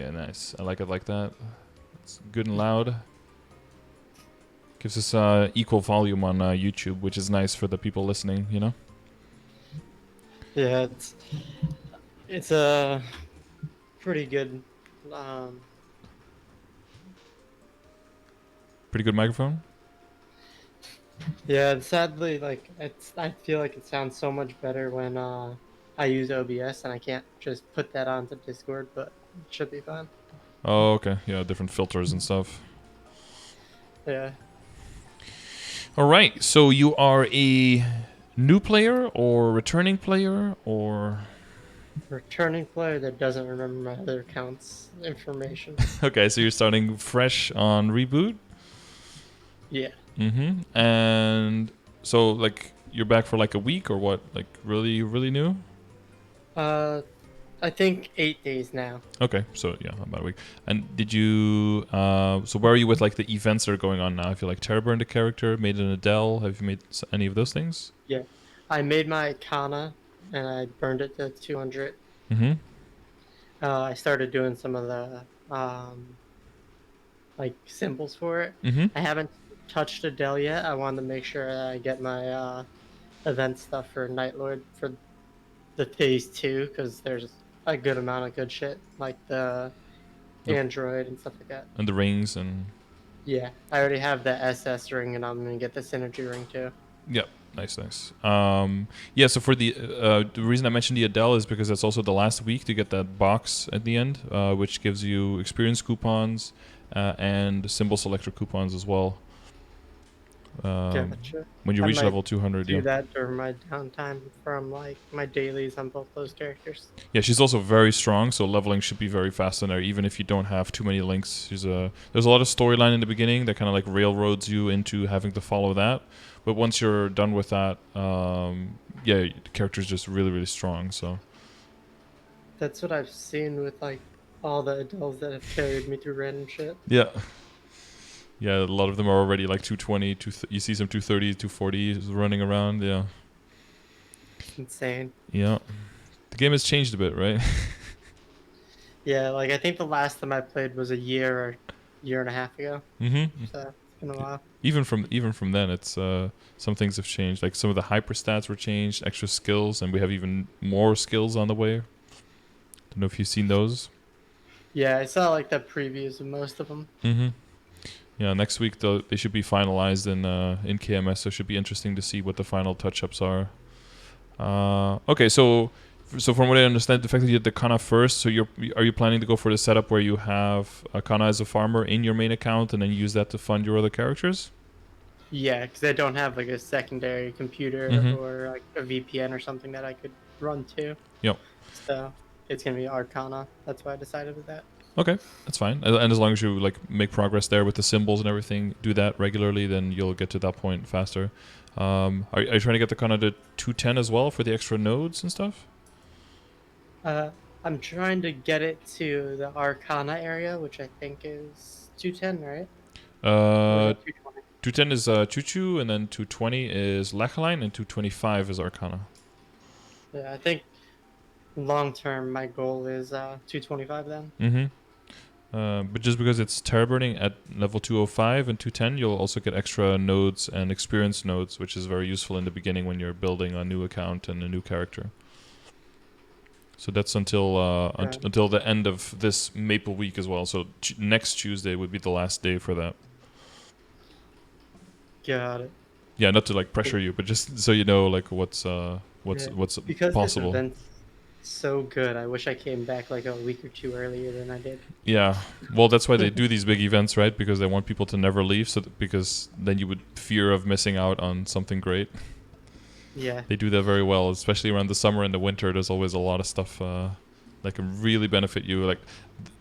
Yeah, nice. I like it like that. It's good and loud. Gives us equal volume on YouTube, which is nice for the people listening, you know? Yeah, it's a pretty good. Um, Pretty good microphone? yeah, sadly, like I feel like it sounds so much better when I use OBS and I can't just put that onto Discord, but it should be fine. Oh, okay. Yeah, different filters and stuff. Yeah. Alright, so you are a new player or returning player or... Returning player that doesn't remember my other accounts information. Okay, so you're starting fresh on Reboot? Yeah. Mm-hmm. And so, like, you're back for like a week or what? Like, really, really new? Uh, I think 8 days now. Okay, so yeah, about a week. And did you? So where are you with like the events that are going on now? If you like Terror burned a character, made an Adele, have you made any of those things? Yeah. I made my Kana and I burned it to 200. Mm-hmm. I started doing some of the like symbols for it. Mm-hmm. I haven't touched Adele yet. I wanted to make sure that I get my event stuff for Night Lord for the phase 2 because there's a good amount of good shit like the The, Android and stuff like that. and the rings and Yeah, I already have the SS ring and I'm gonna get the Synergy ring too. yeah, nice, nice. Yeah. So for the reason I mentioned the Adele is because it's also the last week to get that box at the end, which gives you experience coupons and symbol selector coupons as well. Gotcha. When you I reach might level 200, yeah. do that during my downtime from like my dailies on both those characters. Yeah, she's also very strong, so leveling should be very fast on her, even if you don't have too many links. There's a lot of storyline in the beginning that kind of like railroads you into having to follow that. But once you're done with that, yeah, the character's just really, really strong. So That's what I've seen with like all the adults that have carried me through random shit. yeah, yeah, a lot of them are already like 220. You see some 230, 240 running around. Yeah, It's insane. yeah. The game has changed a bit, right? Yeah, like I think the last time I played was a year or year and a half ago. Mm-hmm. So it's been a while. Even from then, it's some things have changed. Like some of the hyper stats were changed, extra skills, and we have even more skills on the way. Don't know if you've seen those. Yeah, I saw like the previews of most of them. Mm-hmm. Yeah, next week though they should be finalized in KMS, so it should be interesting to see what the final touch-ups are. Okay, so from what I understand, the fact that you did the Kana first, so are you planning to go for the setup where you have Kana as a farmer in your main account and then use that to fund your other characters? Yeah, because I don't have like a secondary computer Mm-hmm. or like a VPN or something that I could run to. Yep. So it's gonna be Arcana. That's why I decided with that. Okay, that's fine. And as long as you like make progress there with the symbols and everything, do that regularly, then you'll get to that point faster. Are you trying to get the Kana to 210 as well for the extra nodes and stuff? I'm trying to get it to the Arcana area, which I think is 210, right? Or is Uh, that 220? 210 is Choo Choo, and then 220 is Lachaline, and 225 is Arcana. Yeah, I think long term my goal is 225 then. Mm-hmm. But just because it's terror burning at level 205 and 210, you'll also get extra nodes and experience nodes, which is very useful in the beginning when you're building a new account and a new character. So that's until Right. until the end of this Maple week as well. So next Tuesday would be the last day for that. Got it. Yeah, not to like pressure you, but just so you know, like what's Yeah. what's Because this possible. event's so good, I wish I came back like a week or two earlier than I did. Yeah, well, that's why they do these big events, right? Because they want people to never leave, so because then you would fear of missing out on something great. Yeah. They do that very well, especially around the summer and the winter. There's always a lot of stuff that can really benefit you. Like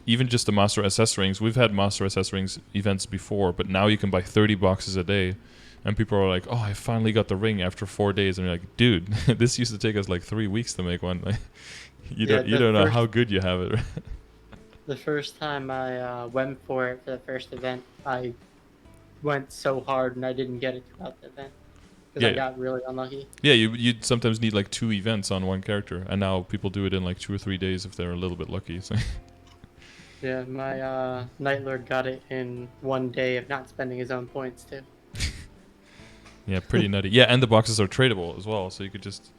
even just the Master SS rings. We've had Master SS rings events before, but now you can buy 30 boxes a day. And people are like, "Oh, I finally got the ring after 4 days." And you're like, "Dude, this used to take us like 3 weeks to make one. You Yeah, don't know how good you have it." the first time I went for it for the first event, I went so hard and I didn't get it throughout the event because I Yeah, got really unlucky. yeah. You sometimes need like 2 events on one character, and now people do it in like 2 or 3 days if they're a little bit lucky. So Yeah, my Night Lord got it in 1 day of not spending his own points too. Yeah, pretty nutty. Yeah, and the boxes are tradable as well, so you could just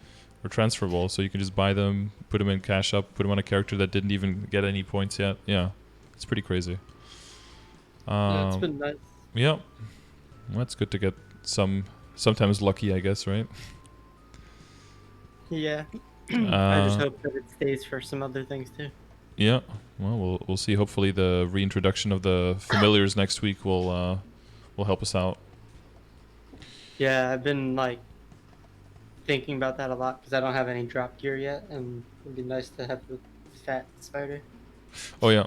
or transferable, so you can just buy them, put them in cash up, put them on a character that didn't even get any points yet. Yeah, it's pretty crazy. Yeah, it's Um, been nice. yeah, well, it's good to get sometimes lucky, I guess, right? Yeah, I just Uh, hope that it stays for some other things too. yeah. Well, we'll see. Hopefully, the reintroduction of the familiars next week will help us out. Yeah, I've been like thinking about that a lot because I don't have any drop gear yet, and it'd be nice to have the fat spider. Oh yeah,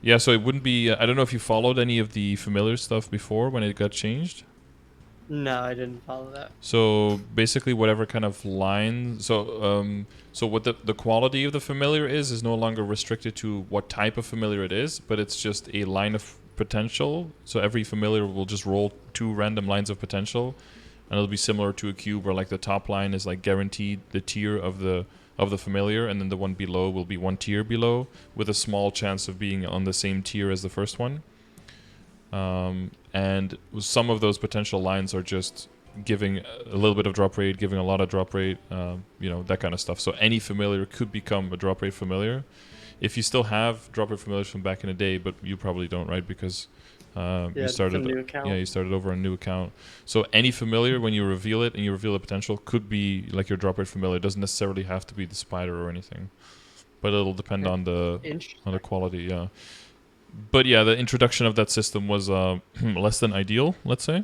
yeah. So it wouldn't be. I don't know if you followed any of the familiar stuff before when it got changed. No, I didn't follow that. So basically, whatever kind of line. So what the quality of the familiar is no longer restricted to what type of familiar it is, but it's just a line of potential. So every familiar will just roll 2 random lines of potential, and it'll be similar to a cube where like the top line is like guaranteed the tier of the familiar, and then the one below will be 1 tier below with a small chance of being on the same tier as the first one. And some of those potential lines are just giving a little bit of drop rate, giving a lot of drop rate, that kind of stuff. So any familiar could become a drop rate familiar. If you still have drop rate familiars from back in the day, but you probably don't, right? Because Yeah, you it's a started, new account. yeah, you started over a new account. So any familiar, when you reveal it and you reveal the potential, could be like your drop rate familiar. It doesn't necessarily have to be the spider or anything, but it'll depend Yeah. on the Interesting. quality. Yeah. But yeah, the introduction of that system was less than ideal, let's say.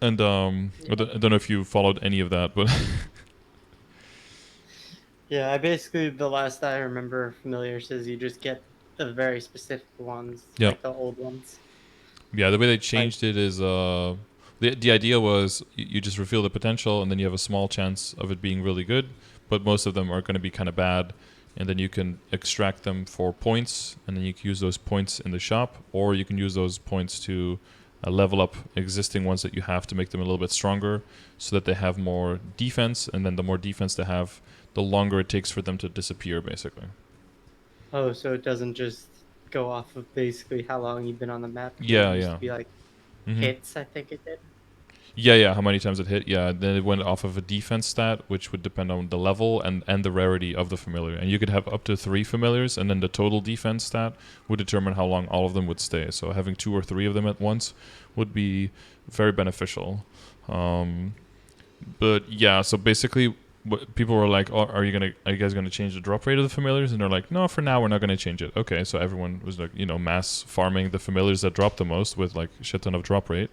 And I don't know if you followed any of that, but Yeah, I basically the last I remember familiars is you just get the very specific ones, yeah, like the old ones. yeah. The way they Like, changed it is the idea was you just reveal the potential, and then you have a small chance of it being really good, but most of them are going to be kind of bad. And then you can extract them for points, and then you can use those points in the shop, or you can use those points to level up existing ones that you have to make them a little bit stronger, so that they have more defense. And then the more defense they have, the longer it takes for them to disappear, basically. oh, so it doesn't just go off of basically how long you've been on the map because it Yeah, used yeah. to be like hmm hits, I think it did. Yeah, yeah. How many times it hit? Yeah. Then it went off of a defense stat, which would depend on the level and the rarity of the familiar. And you could have up to 3 familiars, and then the total defense stat would determine how long all of them would stay. So having 2 or 3 of them at once would be very beneficial. Um, but yeah, so basically, people were like, "Oh, are you guys gonna change the drop rate of the familiars?" And they're like, "No, for now we're not gonna change it." Okay, so everyone was like, mass farming the familiars that drop the most with like shit ton of drop rate.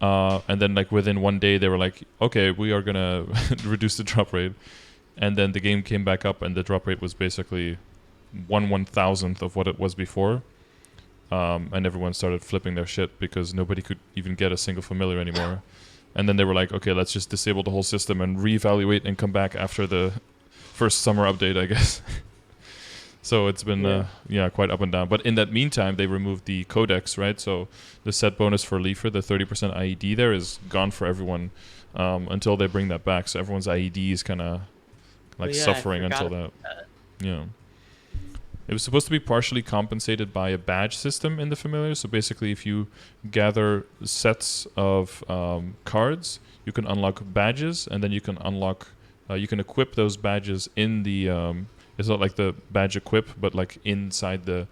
And then like within 1 day they were like, okay, we are gonna reduce the drop rate. And then the game came back up, and the drop rate was basically 1/1000th of what it was before. And everyone started flipping their shit because nobody could even get a single familiar anymore. And then they were like, okay, let's just disable the whole system and reevaluate and come back after the first summer update, I guess. So it's been quite up and down. But in that meantime, they removed the codex, right? So the set bonus for Leafer, the 30% IED there, is gone for everyone until they bring that back. So everyone's IED is kind of Oh like yeah, I suffering forgot until about that. that. Yeah. It was supposed to be partially compensated by a badge system in the familiar. So basically, if you gather sets of cards, you can unlock badges, and then you can unlock, you can equip those badges in the. It's not like the badge equip, but like inside the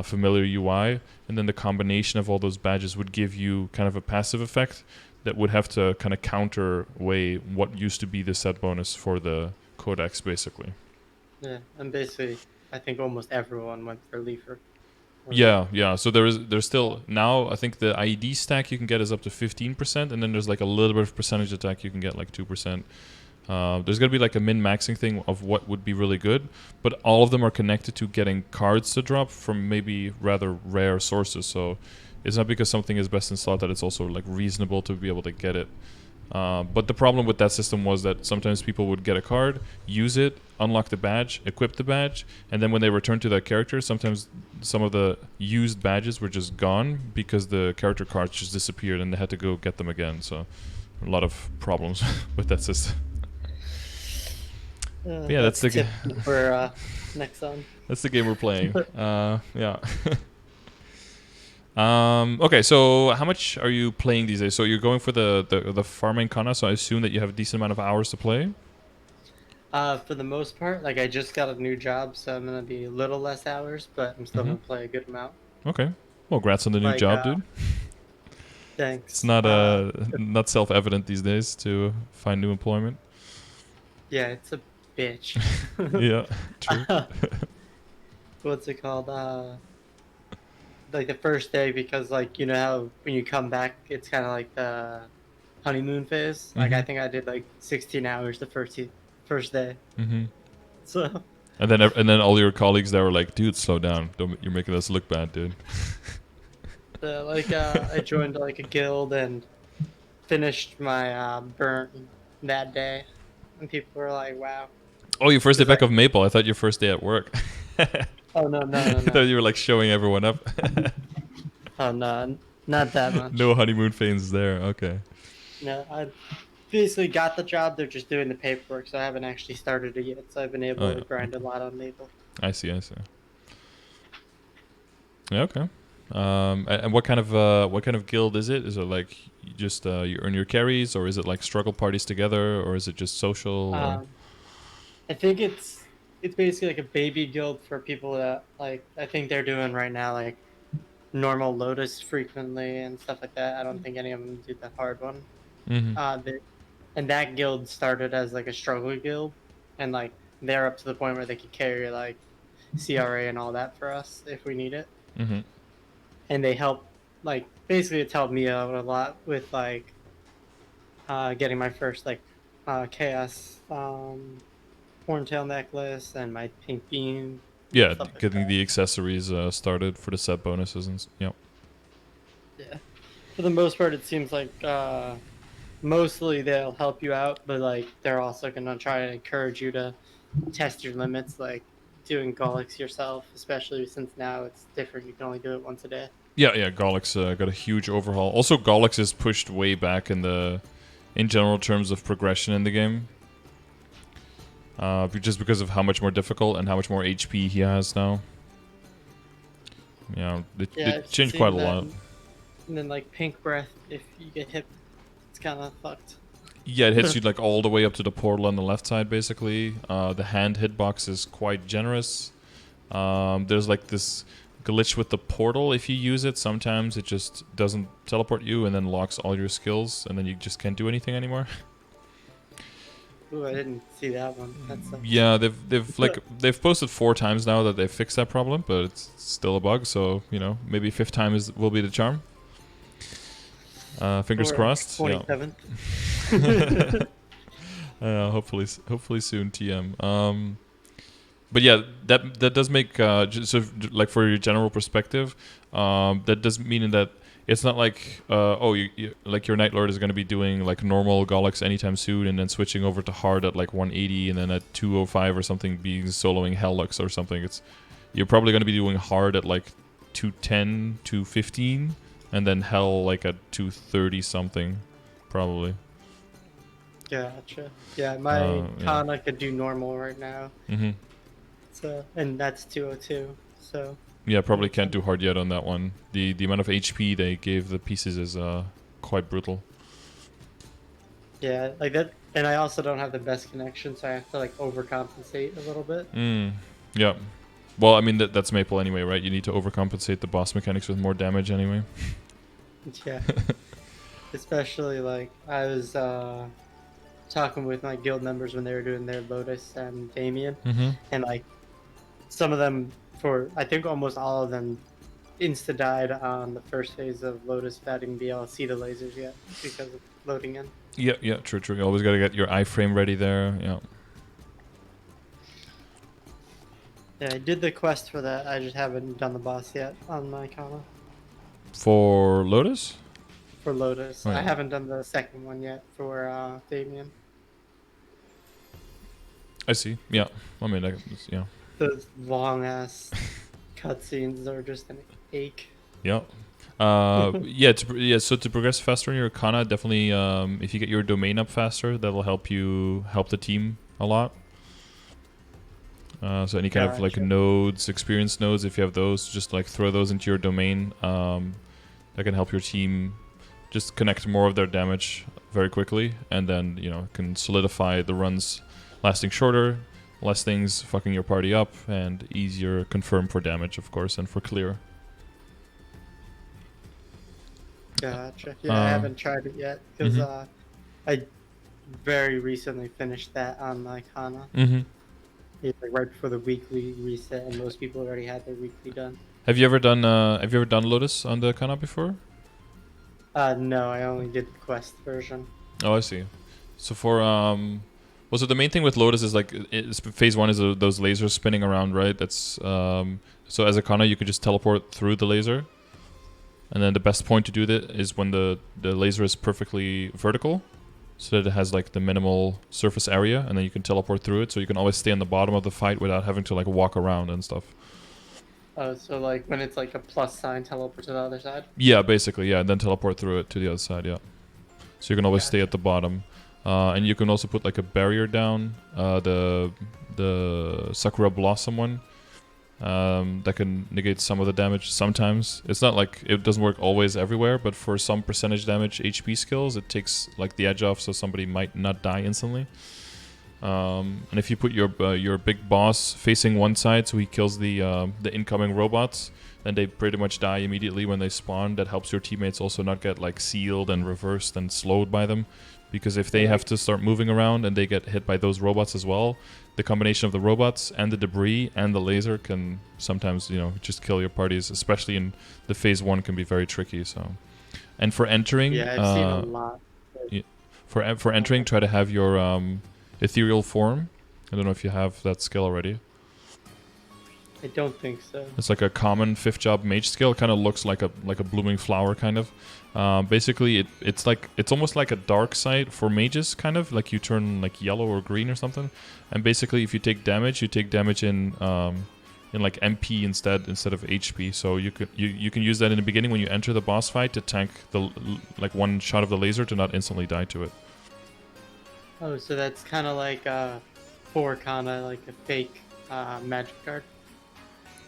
familiar UI, and then the combination of all those badges would give you kind of a passive effect that would have to kind of counterweigh what used to be the set bonus for the codex, basically. Yeah, and basically, I think almost everyone went for Leafer. Or, Yeah, yeah. So there's still now, I think the IED stack you can get is up to 15%, and then there's like a little bit of percentage attack you can get like 2%. There's gonna be like a min maxing thing of what would be really good, but all of them are connected to getting cards to drop from maybe rather rare sources. So it's not because something is best in slot that it's also like reasonable to be able to get it. But the problem with that system was that sometimes people would get a card, use it, unlock the badge, equip the badge, and then when they return to that character, sometimes some of the used badges were just gone because the character cards just disappeared and they had to go get them again. So a lot of problems with that system. But yeah, that's the typical for next on. That's the game we're playing. Yeah. Okay, so how much are you playing these days? So you're going for the farming Kanna, so I assume that you have a decent amount of hours to play. For the most part, like I just got a new job, so I'm gonna be a little less hours, but I'm still Mm-hmm. gonna play a good amount. Okay. Well, congrats on the new Like, job, dude. It's thanks. not self-evident these days to find new employment. Yeah, it's a bitch. Yeah, true. What's it called? Like the first day, because like you know how when you come back, it's kind of like the honeymoon phase. Like I Mm-hmm. think I did like 16 hours the first day. Mm-hmm. So And then all your colleagues there were like, "Dude, slow down. Don't you're making us look bad, dude." I joined like a guild and finished my burnt that day, and people were like, "Wow." Oh, your first day Because back like, of Maple. I thought your first day at work. oh no, no, no, I thought no, you were like showing everyone up. oh no, not that much. No honeymoon phases there. Okay. No, I basically got the job. They're just doing the paperwork, so I haven't actually started it yet. So I've been Oh able yeah. to grind a Okay. lot on Maple. I see. I see. Yeah. Okay. And what kind of guild is it? Is it like you just you earn your carries, or is it like struggle parties together, or is it just social? Or Um, I think it's basically like a baby guild for people that like I think they're doing right now like normal Lotus frequently and stuff like that. I don't think any of them do the hard one. mm-hmm. They, and that guild started as like a struggle guild, and like they're up to the point where they could carry like CRA and all that for us if we need it. Mm-hmm. And they help like basically it's helped me out a lot with like getting my first like chaos horntail necklace and my pink beam Yeah, stuff like getting that. the accessories started for the set bonuses and yep. Yeah, for the most part it seems like mostly they'll help you out, but like they're also gonna try to encourage you to test your limits, like doing Golics yourself, especially since now it's different. You can only do it once a day. Yeah, yeah. Golix got a huge overhaul. Also, Golix is pushed way back in general terms of progression in the game. Just because of how much more difficult and how much more HP he has now. Yeah, Yeah, they I've changed quite seen a that. lot. And then like pink breath, if you get hit, it's kind of fucked. Yeah, it hits you like all the way up to the portal on the left side, basically. The hand hitbox is quite generous. There's like this glitch with the portal. If you use it, sometimes it just doesn't teleport you and then locks all your skills, and then you just can't do anything anymore. Ooh, I didn't see that one. That sucks. Yeah, they've posted 4 times now that they've fixed that problem, but it's still a bug. So maybe fifth time will be the charm. Fingers Or crossed. Yeah. 27th. Hopefully soon, TM. But yeah, that does make so like for your general perspective, that does mean that it's not like you like your Night Lord is going to be doing like normal Golix anytime soon, and then switching over to hard at like 180, and then at 205 or something being soloing Hellux or something. You're probably going to be doing hard at like 210, 215, and then Hell like at 230 something, probably. Gotcha. Yeah, my Yeah. Kana could do normal right now. Mm-hmm. So, and that's 202. So, Yeah, probably can't do hard yet on that one. The amount of HP they gave the pieces is quite brutal. yeah, like that. And I also don't have the best connection, so I have to like overcompensate a little bit. Yeah. Well, I mean that's Maple anyway, right? You need to overcompensate the boss mechanics with more damage anyway. Yeah. Especially like I was talking with my guild members when they were doing their Lotus and Damien, Mm-hmm. and like some of them, for I think almost all of them, insta died on the first phase of Lotus without even being able to see the lasers yet because of loading in. Yeah, true. You always gotta get your iframe ready there. Yeah. Yeah, I did the quest for that. I just haven't done the boss yet on my Kana For Lotus? for Lotus. Oh, yeah. I haven't done the second one yet for Damien. I see. Yeah. I mean, yeah. Those long ass cutscenes are just an ache. Yeah. So to progress faster in your Kana, definitely if you get your domain up faster, that'll help the team a lot. So any kind of like Gotcha. nodes, experience nodes, if you have those, just like throw those into your domain. That can help your team just connect more of their damage very quickly, and then can solidify the runs lasting shorter, less things fucking your party up, and easier confirm for damage, of course, and for clear. Gotcha. Yeah, I haven't tried it yet because I very recently finished that on my Kana. It's like right before the weekly reset, and most people already had their weekly done. Have you ever done Lotus on the Kana before? No, I only did the quest version. Oh, I see. So for well, so the main thing with Lotus is like phase 1 is those lasers spinning around, right? That's so as a Kana you could just teleport through the laser, and then the best point to do that is when the laser is perfectly vertical, so that it has like the minimal surface area, and then you can teleport through it, so you can always stay on the bottom of the fight without having to like walk around and stuff. Oh, so like when it's like a plus sign, teleport to the other side? Yeah, basically, yeah, and then teleport through it to the other side, yeah. So you can always stay Gotcha. at the bottom. And you can also put like a barrier down, the Sakura Blossom one, that can negate some of the damage sometimes. It's not like it doesn't work always everywhere, but for some percentage damage HP skills, it takes like the edge off, so somebody might not die instantly. And if you put your big boss facing one side, so he kills the incoming robots, then they pretty much die immediately when they spawn. That helps your teammates also not get like sealed and reversed and slowed by them, because if they have to start moving around and they get hit by those robots as well, the combination of the robots and the debris and the laser can sometimes just kill your parties, especially in the phase 1 can be very tricky. So, and for entering, Yeah, I've seen a lot. for entering, try to have your ethereal form. I don't know if you have that skill already. I don't think so. It's like a common 5th job mage skill. It kind of looks like a blooming flower, kind of. Basically, it's almost like a dark side for mages, kind of like you turn like yellow or green or something. And basically, if you take damage, you take damage in like MP instead of HP. So you can use that in the beginning when you enter the boss fight to tank the like one shot of the laser to not instantly die to it. Oh, so that's kind of like for Kana, like a fake magic card.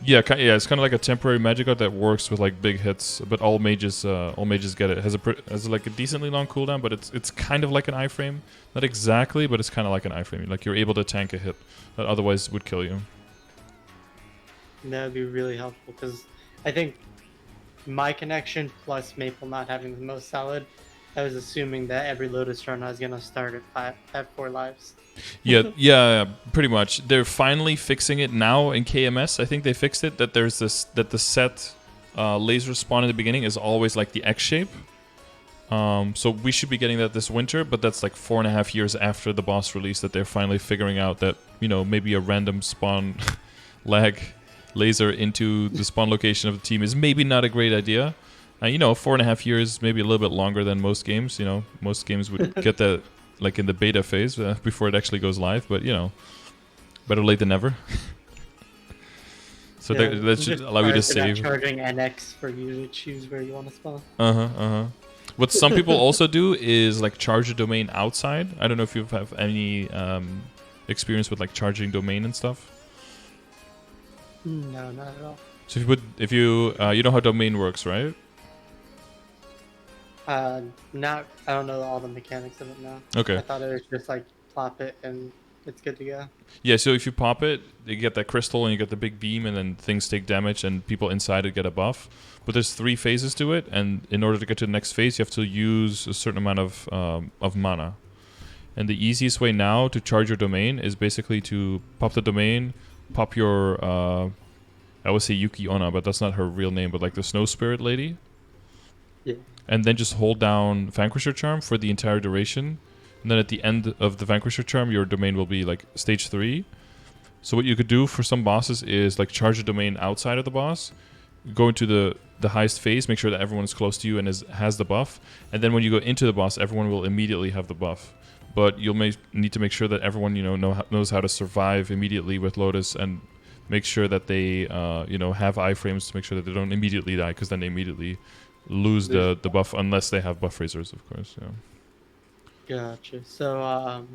Yeah, it's kind of like a temporary magic art that works with like big hits, but all mages get it. It has like a decently long cooldown, but it's kind of like an iframe, not exactly, but it's kind of like an iframe. Like you're able to tank a hit that otherwise would kill you. That would be really helpful because I think my connection plus Maple not having the most solid, I was assuming that every Lotus run I was gonna start at 4 lives. yeah, pretty much. They're finally fixing it now in KMS. I think they fixed it that the set laser spawn in the beginning is always like the X shape. So we should be getting that this winter, but that's like 4.5 years after the boss release that they're finally figuring out that maybe a random spawn lag laser into the spawn location of the team is maybe not a great idea. 4.5 years, maybe a little bit longer than most games. Most games would get that like in the beta phase before it actually goes live, but better late than never. So that should allow you to save. Charging NX for you to choose where you want to spawn. What some people also do is like charge a domain outside. I don't know if you have any experience with like charging domain and stuff. No, not at all. So if you you know how domain works, right? I don't know all the mechanics of it now. Okay. I thought it was just like plop it and it's good to go. Yeah, so if you pop it, you get that crystal and you get the big beam, and then things take damage and people inside it get a buff. But there's 3 phases to it, and in order to get to the next phase, you have to use a certain amount of mana. And the easiest way now to charge your domain is basically to pop the domain, pop your I would say Yuki Onna, but that's not her real name, but like the snow spirit lady. Yeah. And then just hold down Vanquisher Charm for the entire duration. And then at the end of the Vanquisher Charm, your domain will be like stage 3. So what you could do for some bosses is like charge a domain outside of the boss, go into the highest phase, make sure that everyone is close to you and has the buff. And then when you go into the boss, everyone will immediately have the buff. But you'll need to make sure that everyone knows how to survive immediately with Lotus, and make sure that they have iframes to make sure that they don't immediately die, because then they immediately lose the buff unless they have buff raisers, of course. Yeah. Gotcha. So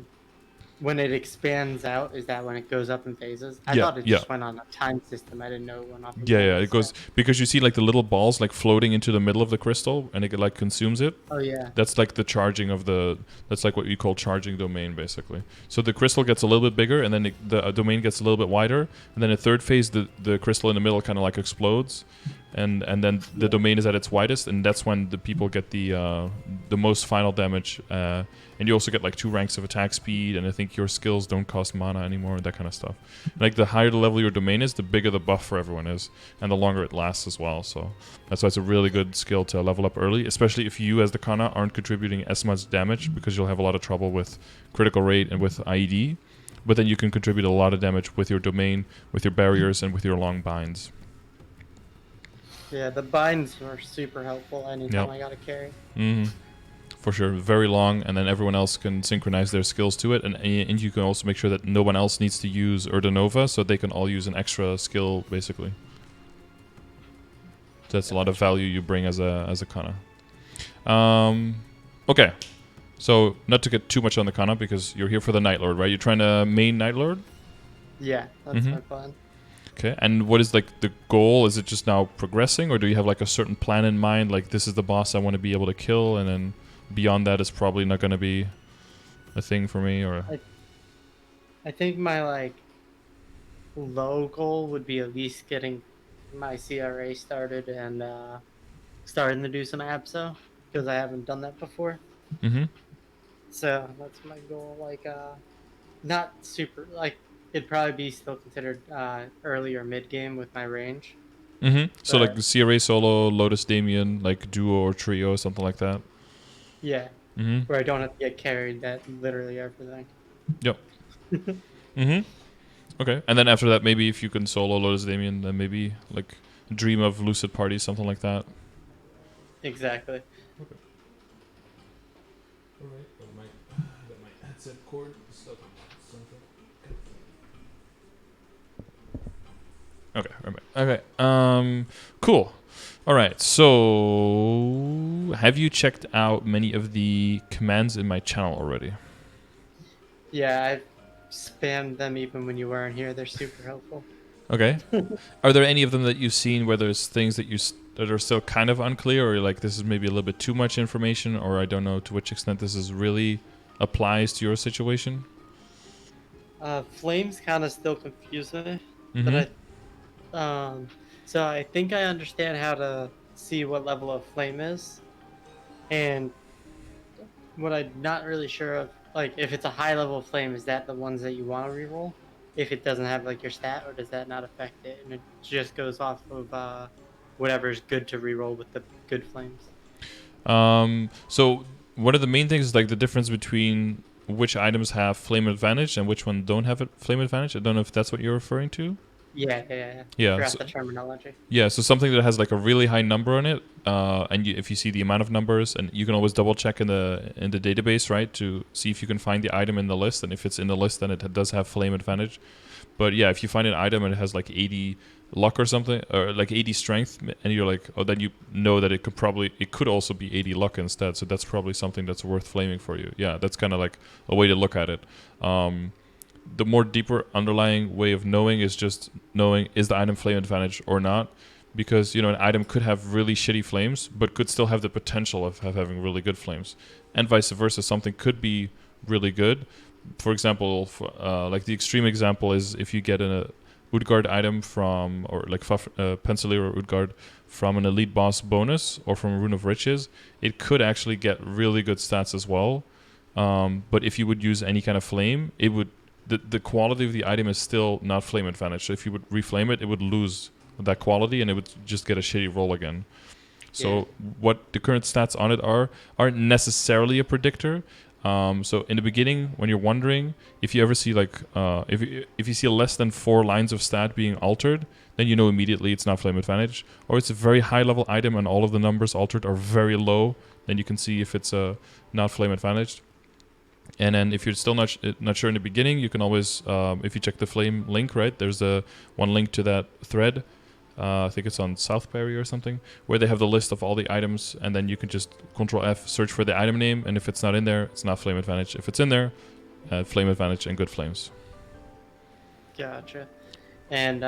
when it expands out, is that when it goes up in phases? I Yeah, thought it yeah. just went on a time system. I didn't know it went off in Yeah, yeah, it phases. goes because you see like the little balls like floating into the middle of the crystal, and it like consumes it. Oh yeah. That's like the charging of the. That's like what you call charging domain, basically. So the crystal gets a little bit bigger, and then the domain gets a little bit wider, and then in third phase, the crystal in the middle kind of like explodes, and then the domain is at its widest, and that's when the people get the most final damage. And you also get like 2 ranks of attack speed, and I think your skills don't cost mana anymore, and that kind of stuff. Like the higher the level your domain is, the bigger the buff for everyone is, and the longer it lasts as well. So that's why it's a really good skill to level up early, especially if you as the Kana aren't contributing as much damage, because you'll have a lot of trouble with critical rate and with IED. But then you can contribute a lot of damage with your domain, with your barriers, and with your long binds. Yeah, the binds were super helpful anytime I got a carry. Mm-hmm. For sure, very long, and then everyone else can synchronize their skills to it, and you can also make sure that no one else needs to use Urdanova, so they can all use an extra skill, basically. So that's a lot of value you bring as a Kana. Okay, so not to get too much on the Kana, because you're here for the Night Lord, right? You're trying to main Night Lord? Yeah, that's my plan. Okay, and what is like the goal? Is it just now progressing, or do you have like a certain plan in mind? Like, this is the boss I want to be able to kill, and then beyond that is probably not going to be a thing for me, or... I think my like low goal would be at least getting my CRA started and starting to do some abso, because I haven't done that before. Mm-hmm. So that's my goal. Like not super like it'd probably be still considered early or mid game with my range. Mm-hmm. So like But the CRA solo, Lotus Damien, like duo or trio, something like that. yeah, Mm-hmm. where I don't have to get carried that literally everything. Yep. Mm-hmm. Okay. And then after that, maybe if you can solo Lotus Damien, then maybe like Dream of Lucid Party, something like that. Exactly. Okay. Alright, got my headset cord stuck on something. Okay, right. Okay. Cool. All right. So, have you checked out many of the commands in my channel already? Yeah, I've spammed them even when you weren't here. They're super helpful. Okay. Are there any of them that you've seen where there's things that that are still kind of unclear, or you're like, this is maybe a little bit too much information, or I don't know to which extent this is really applies to your situation? Flames kind of still confuse me, Mm-hmm. but so I think I understand how to see what level of flame is, and what I'm not really sure of, like if it's a high level of flame, is that the ones that you want to reroll? If it doesn't have like your stat, or does that not affect it, and it just goes off of whatever's good to reroll with the good flames? So one of the main things is like the difference between which items have flame advantage and which one don't have a flame advantage. I don't know if that's what you're referring to. Yeah. Yeah. Forgot So, the terminology. yeah. So something that has like a really high number on it, and if you see the amount of numbers, and you can always double check in the database, right, to see if you can find the item in the list, and if it's in the list, then it does have flame advantage. But yeah, if you find an item and it has like 80 luck or something, or like 80 strength, and you're like, oh, then you know that it could also be 80 luck instead. So that's probably something that's worth flaming for you. Yeah, that's kind of like a way to look at it. The more deeper underlying way of knowing is just knowing, is the item flame advantage or not? Because, you know, an item could have really shitty flames, but could still have the potential of having really good flames. And vice versa, something could be really good. For example, like the extreme example is if you get a Utgard item from, or like Pencilier or Utgard from an elite boss bonus or from a Rune of Riches, it could actually get really good stats as well. But if you would use any kind of flame, it would the quality of the item is still not flame advantage. So if you would reflame it, it would lose that quality and it would just get a shitty roll again. So what the current stats on it aren't necessarily a predictor. So in the beginning, when you're wondering, if you ever see like if you see less than 4 lines of stat being altered, then you know immediately it's not flame advantage. Or it's a very high level item and all of the numbers altered are very low, then you can see if it's not flame advantage. And then if you're still not sure in the beginning, you can always, if you check the flame link, right, there's one link to that thread. I think it's on South Parry or something, where they have the list of all the items, and then you can just Control F, search for the item name, and if it's not in there, it's not flame advantage. If it's in there, flame advantage, and good flames. Gotcha. And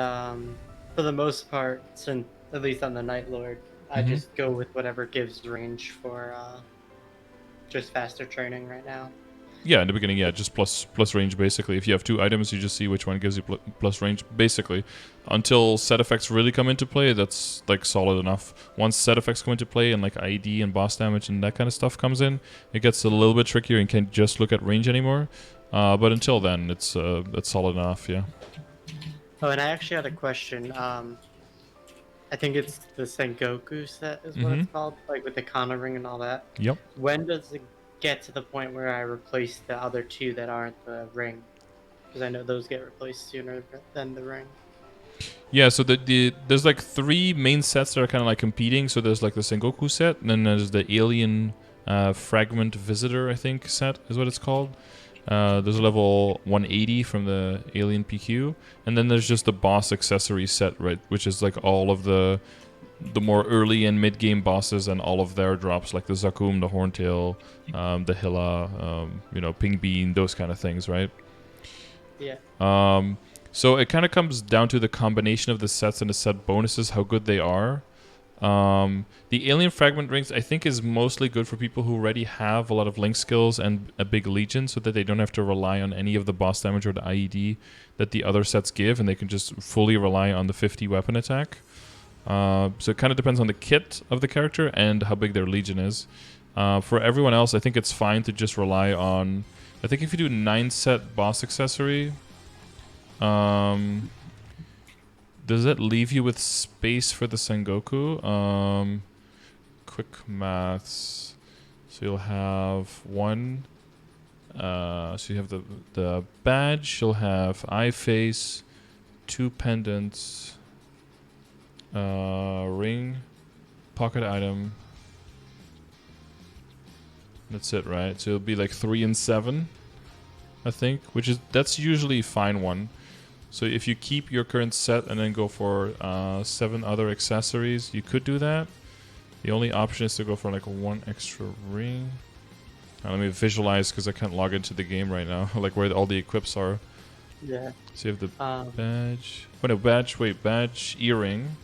for the most part, since at least on the Night Lord, I Mhm. just go with whatever gives range for just faster training right now. Yeah, in the beginning, yeah, just plus range basically. If you have 2 items, you just see which one gives you plus range basically. Until set effects really come into play, that's like solid enough. Once set effects come into play and like ID and boss damage and that kind of stuff comes in, it gets a little bit trickier and can't just look at range anymore. But until then, it's solid enough, yeah. Oh, and I actually had a question. I think it's the Sengoku set is what Mm-hmm. it's called, like with the Kana ring and all that. Yep. When does it get to the point where I replace the other 2 that aren't the ring? Because I know those get replaced sooner than the ring. Yeah, so there's like 3 main sets that are kind of like competing. So there's like the Sengoku set, and then there's the Alien Fragment Visitor, I think, set is what it's called. There's a level 180 from the Alien PQ, and then there's just the boss accessory set, right, which is like all of the more early and mid game bosses and all of their drops, like the Zakum, the Horntail, the Hilla, Ping Bean, those kind of things, right? Yeah. So it kind of comes down to the combination of the sets and the set bonuses, how good they are. The Alien Fragment Rings, I think, is mostly good for people who already have a lot of link skills and a big legion, so that they don't have to rely on any of the boss damage or the IED that the other sets give, and they can just fully rely on the 50 weapon attack. So it kind of depends on the kit of the character and how big their legion is. For everyone else, I think it's fine to just rely on... I think if you do 9 set boss accessory... does that leave you with space for the Sengoku? Quick maths. So you'll have 1. So you have the badge. You'll have eye face, 2 pendants, ring, pocket item. That's it, right? So it'll be like 3 and 7, I think, that's usually fine one. So if you keep your current set and then go for 7 other accessories, you could do that. The only option is to go for like 1 extra ring. Let me visualize because I can't log into the game right now, like where all the equips are. Yeah. So you have the badge. Oh no, badge. Wait, badge, earring.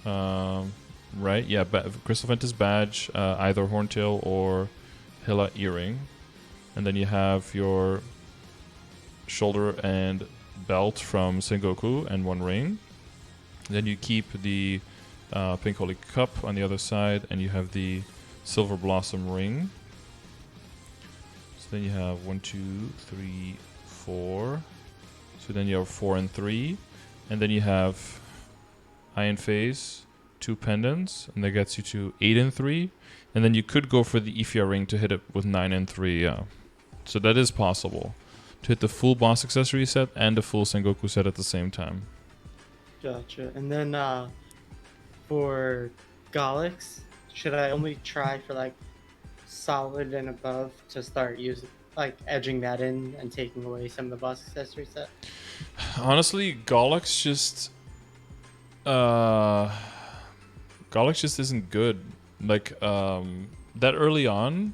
Right? Yeah, Crystal Ventus badge, either Horntail or Hilla earring, and then you have your shoulder and belt from Sengoku and 1 ring. Then you keep the Pink Holy Cup on the other side, and you have the Silver Blossom ring. So then you have 1, 2, 3, 4. So then you have 4 and 3, and then you have Iron Phase, 2 pendants, and that gets you to 8 and 3. And then you could go for the Ifia ring to hit it with 9 and 3. Yeah, so that is possible, to hit the full boss accessory set and the full Sengoku set at the same time. Gotcha. And then for Golix, should I only try for like solid and above to start using, like edging that in and taking away some of the boss accessory set? Honestly, Golix just isn't good. Like that early on,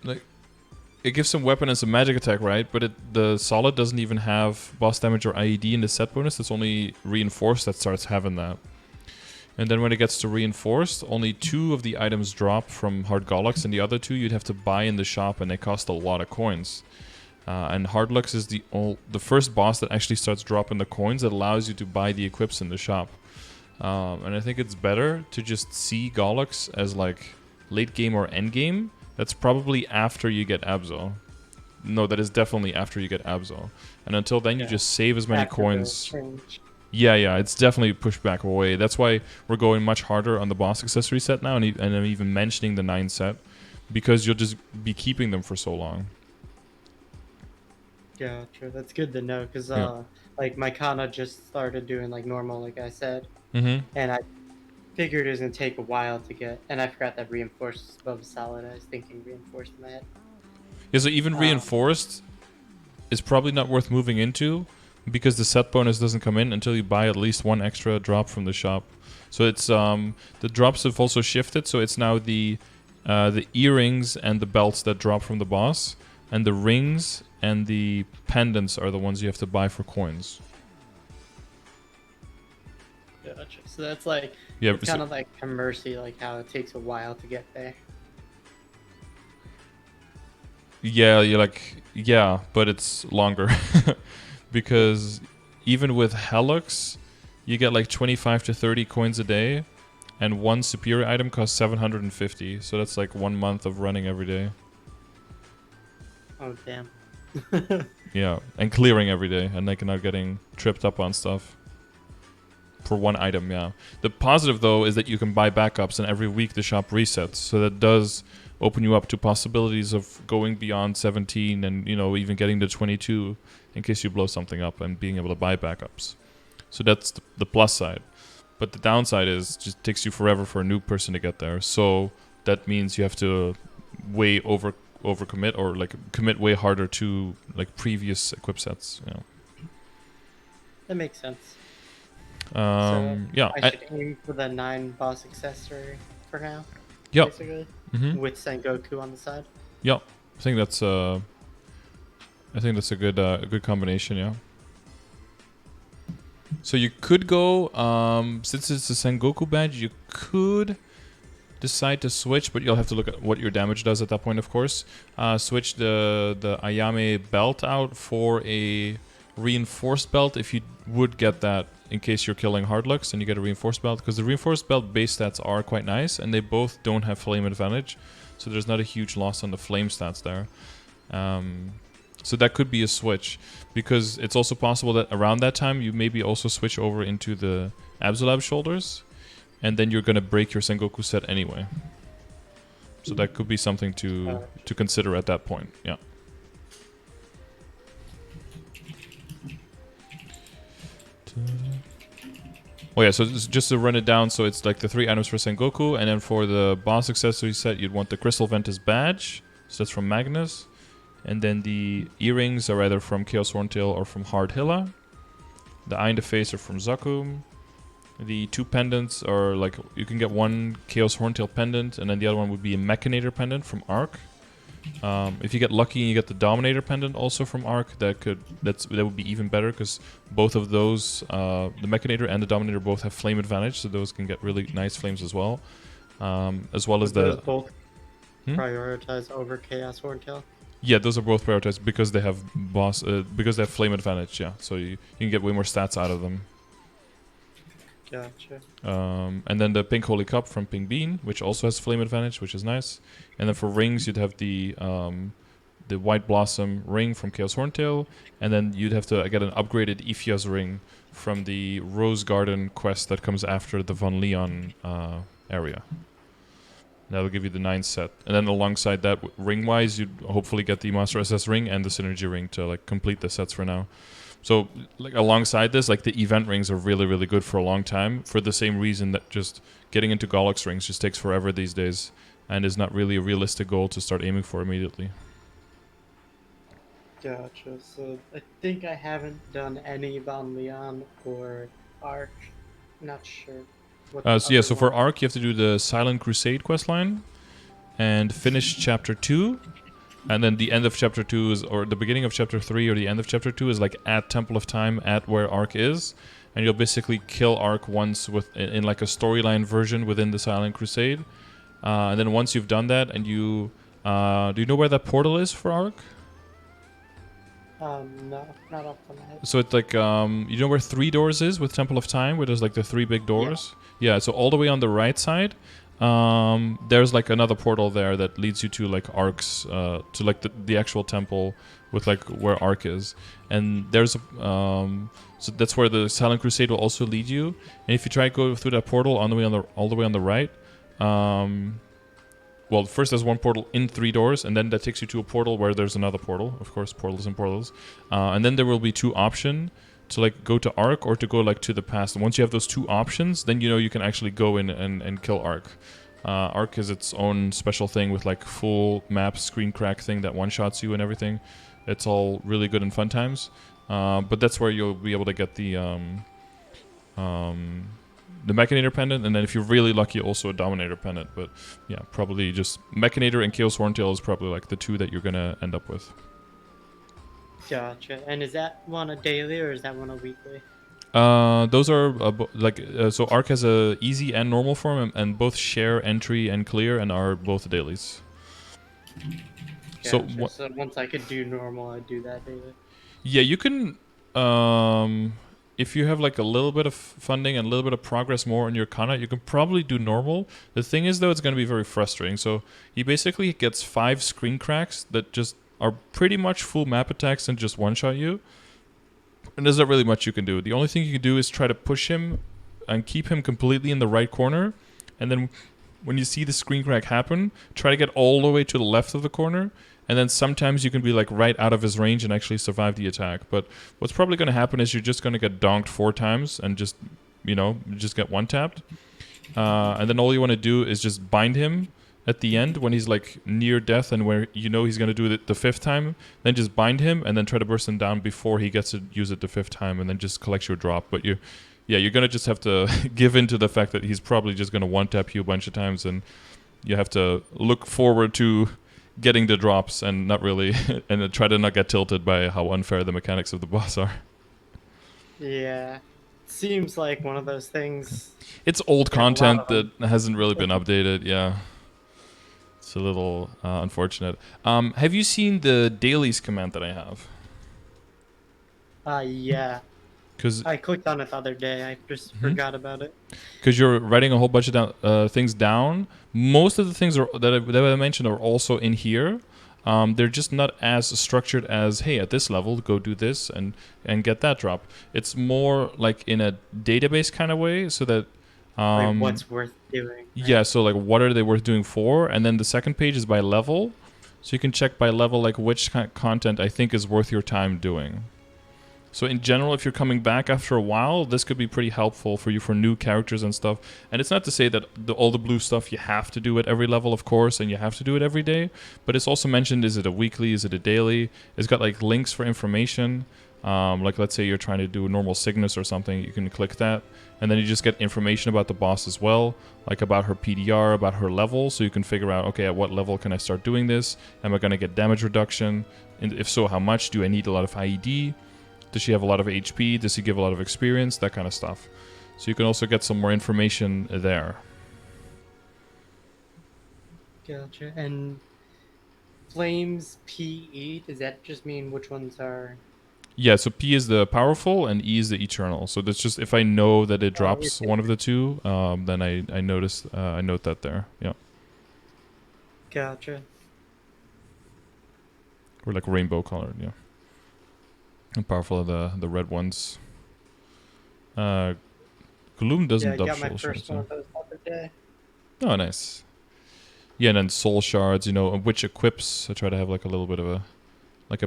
like it gives some weapon and some magic attack, right? But the solid doesn't even have boss damage or IED in the set bonus. It's only reinforced that starts having that. And then when it gets to reinforced, only 2 of the items drop from Hard Golux, and the other 2 you'd have to buy in the shop, and they cost a lot of coins. And Hard Lux is the first boss that actually starts dropping the coins that allows you to buy the equips in the shop. And I think it's better to just see Golux as like late game or end game. That's probably after you get Abzo. No, that is definitely after you get Abzo. And until then, you just save as many After coins. the change. Yeah, it's definitely pushed back away. That's why we're going much harder on the boss accessory set now, and I'm even mentioning the 9 set, because you'll just be keeping them for so long. Gotcha. That's good to know, because Yeah. like my Kana just started doing like normal, like I said, Mm-hmm. and I figured it was gonna take a while to get, and I forgot that reinforced was above solid. I was thinking reinforced in my head. Yeah, so even reinforced is probably not worth moving into, because the set bonus doesn't come in until you buy at least 1 extra drop from the shop. So it's the drops have also shifted, so it's now the the earrings and the belts that drop from the boss, and the rings and the pendants are the ones you have to buy for coins. Gotcha. So that's like, Yeah, it's kind of like Commercy, like how it takes a while to get there. yeah, you're like, yeah, but it's longer. Because even with Helix, you get like 25 to 30 coins a day, and one superior item costs 750. So that's like 1 month of running every day. Oh, damn. Yeah, and clearing every day, and like not getting tripped up on stuff. For one item, yeah. The positive, though, is that you can buy backups, and every week the shop resets. So that does open you up to possibilities of going beyond 17 and, you know, even getting to 22 in case you blow something up and being able to buy backups. So that's the plus side. But the downside is just takes you forever for a new person to get there. So that means you have to way overcommit or like commit way harder to like previous equip sets, you know. That makes sense. Yeah. I should aim for the 9 boss accessory for now. Yep. Basically, Mm-hmm. with Sengoku on the side. Yep. I think that's a good combination. Yeah. So you could go since it's a Sengoku badge, you could decide to switch, but you'll have to look at what your damage does at that point, of course. Switch the Ayame belt out for a reinforced belt if you would get that in case you're killing hardlux and you get a reinforced belt, because the reinforced belt base stats are quite nice and they both don't have flame advantage, so there's not a huge loss on the flame stats there. So that could be a switch, because it's also possible that around that time you maybe also switch over into the Absolab shoulders, and then you're gonna break your Sengoku set anyway. So that could be something to consider at that point. Yeah. Oh yeah, so just to run it down, so it's like the 3 items for Sengoku, and then for the boss accessory set, you'd want the Crystal Ventus badge, so that's from Magnus, and then the earrings are either from Chaos Horntail or from Hard Hilla. The Eye in the Face are from Zakum. The 2 pendants are like, you can get one Chaos Horntail pendant, and then the other one would be a Machinator pendant from Arc. If you get lucky and you get the Dominator pendant also from Arc, that would be even better, because both of those, the Machinator and the Dominator, both have flame advantage, so those can get really nice flames as well. As well as those both prioritize over Chaos Horntail. Yeah, those are both prioritized because they have because they have flame advantage. Yeah, so you can get way more stats out of them. Gotcha. And then the Pink Holy Cup from Pink Bean, which also has flame advantage, which is nice. And then for rings, you'd have the White Blossom ring from Chaos Horntail, and then you'd have to get an upgraded Iphia's ring from the Rose Garden quest that comes after the Von Leon area. That'll give you the 9 set. And then alongside that, ring-wise, you'd hopefully get the Master SS ring and the Synergy ring to like complete the sets for now. So, like, alongside this, like, the event rings are really, really good for a long time, for the same reason that just getting into Gollux rings just takes forever these days, and is not really a realistic goal to start aiming for immediately. Gotcha. So I think I haven't done any Von Leon or Arc. Not sure. So for Arc, you have to do the Silent Crusade questline and finish Chapter 2. And then the end of Chapter 2 is, or the beginning of Chapter 3 or the end of Chapter 2 is like at Temple of Time, at where Arc is. And you'll basically kill Arc once in like a storyline version within the Silent Crusade. And then once you've done that, and you... do you know where that portal is for Arc? No, not off the head. So it's like, you know where 3 doors is with Temple of Time, where there's like the 3 big doors? Yeah, so all the way on the right side, there's like another portal there that leads you to like Arc's, to like the actual temple with like where Arc is. And there's a, so that's where the Silent Crusade will also lead you. And if you try to go through that portal all the way on the right, well, first there's one portal in 3 doors, and then that takes you to a portal where there's another portal. Of course, portals and portals. And then there will be 2 options to like go to Arc or to go like to the past. And once you have those 2 options, then you know you can actually go in and kill Arc. Arc is its own special thing with like full map screen crack thing that one-shots you and everything. It's all really good and fun times. But that's where you'll be able to get the the Mechanator pendant, and then if you're really lucky, also a Dominator pendant. But yeah, probably just Mechanator and Chaos Horntail is probably like the two that you're gonna end up with. Gotcha. And is that one a daily or is that one a weekly? Those are so Arc has a easy and normal form, and both share entry and clear, and are both dailies. Gotcha. So once I could do normal, I'd do that daily. Yeah, you can. If you have like a little bit of funding and a little bit of progress more on your Kana, you can probably do normal. The thing is, though, it's going to be very frustrating. So he basically gets 5 screen cracks that just are pretty much full map attacks and just one-shot you. And there's not really much you can do. The only thing you can do is try to push him and keep him completely in the right corner. And then when you see the screen crack happen, try to get all the way to the left of the corner. And then sometimes you can be like right out of his range and actually survive the attack. But what's probably going to happen is you're just going to get donked 4 times and just, just get one-tapped. And then all you want to do is just bind him at the end when he's like near death and where he's going to do it the 5th time. Then just bind him and then try to burst him down before he gets to use it the 5th time, and then just collect your drop. But you're going to just have to give in to the fact that he's probably just going to one-tap you a bunch of times, and you have to look forward to getting the drops and not really and try to not get tilted by how unfair the mechanics of the boss are. Yeah. Seems like one of those things. It's old content that hasn't really been updated, yeah. It's a little unfortunate. Have you seen the dailies command that I have? Yeah. Because I clicked on it the other day. I just forgot about it. Because you're writing a whole bunch of things down. Most of the things that I mentioned are also in here. They're just not as structured as, hey, at this level, go do this and get that drop. It's more like in a database kind of way, so that like what's worth doing. Right? Yeah, so like what are they worth doing for? And then the second page is by level. So you can check by level like which kind of content I think is worth your time doing. So in general, if you're coming back after a while, this could be pretty helpful for you for new characters and stuff. And it's not to say that all the blue stuff you have to do at every level, of course, and you have to do it every day. But it's also mentioned, is it a weekly, is it a daily? It's got like links for information. Like let's say you're trying to do a normal Cygnus or something, you can click that. And then you just get information about the boss as well, like about her PDR, about her level. So you can figure out, okay, at what level can I start doing this? Am I going to get damage reduction? And if so, how much? Do I need a lot of IED? Does she have a lot of HP? Does he give a lot of experience? That kind of stuff. So you can also get some more information there. Gotcha. And flames PE, does that just mean which ones are... Yeah, so P is the powerful and E is the eternal. So that's just if I know that it drops one of the two, then I note that there. Yeah. Gotcha. Or like rainbow colored, yeah. And powerful are the red ones. Gloom doesn't dub soul shards. Yeah, I got my first one so. of those the other day. Oh, nice. Yeah, and then soul shards, which equips. I try to have like a little bit of a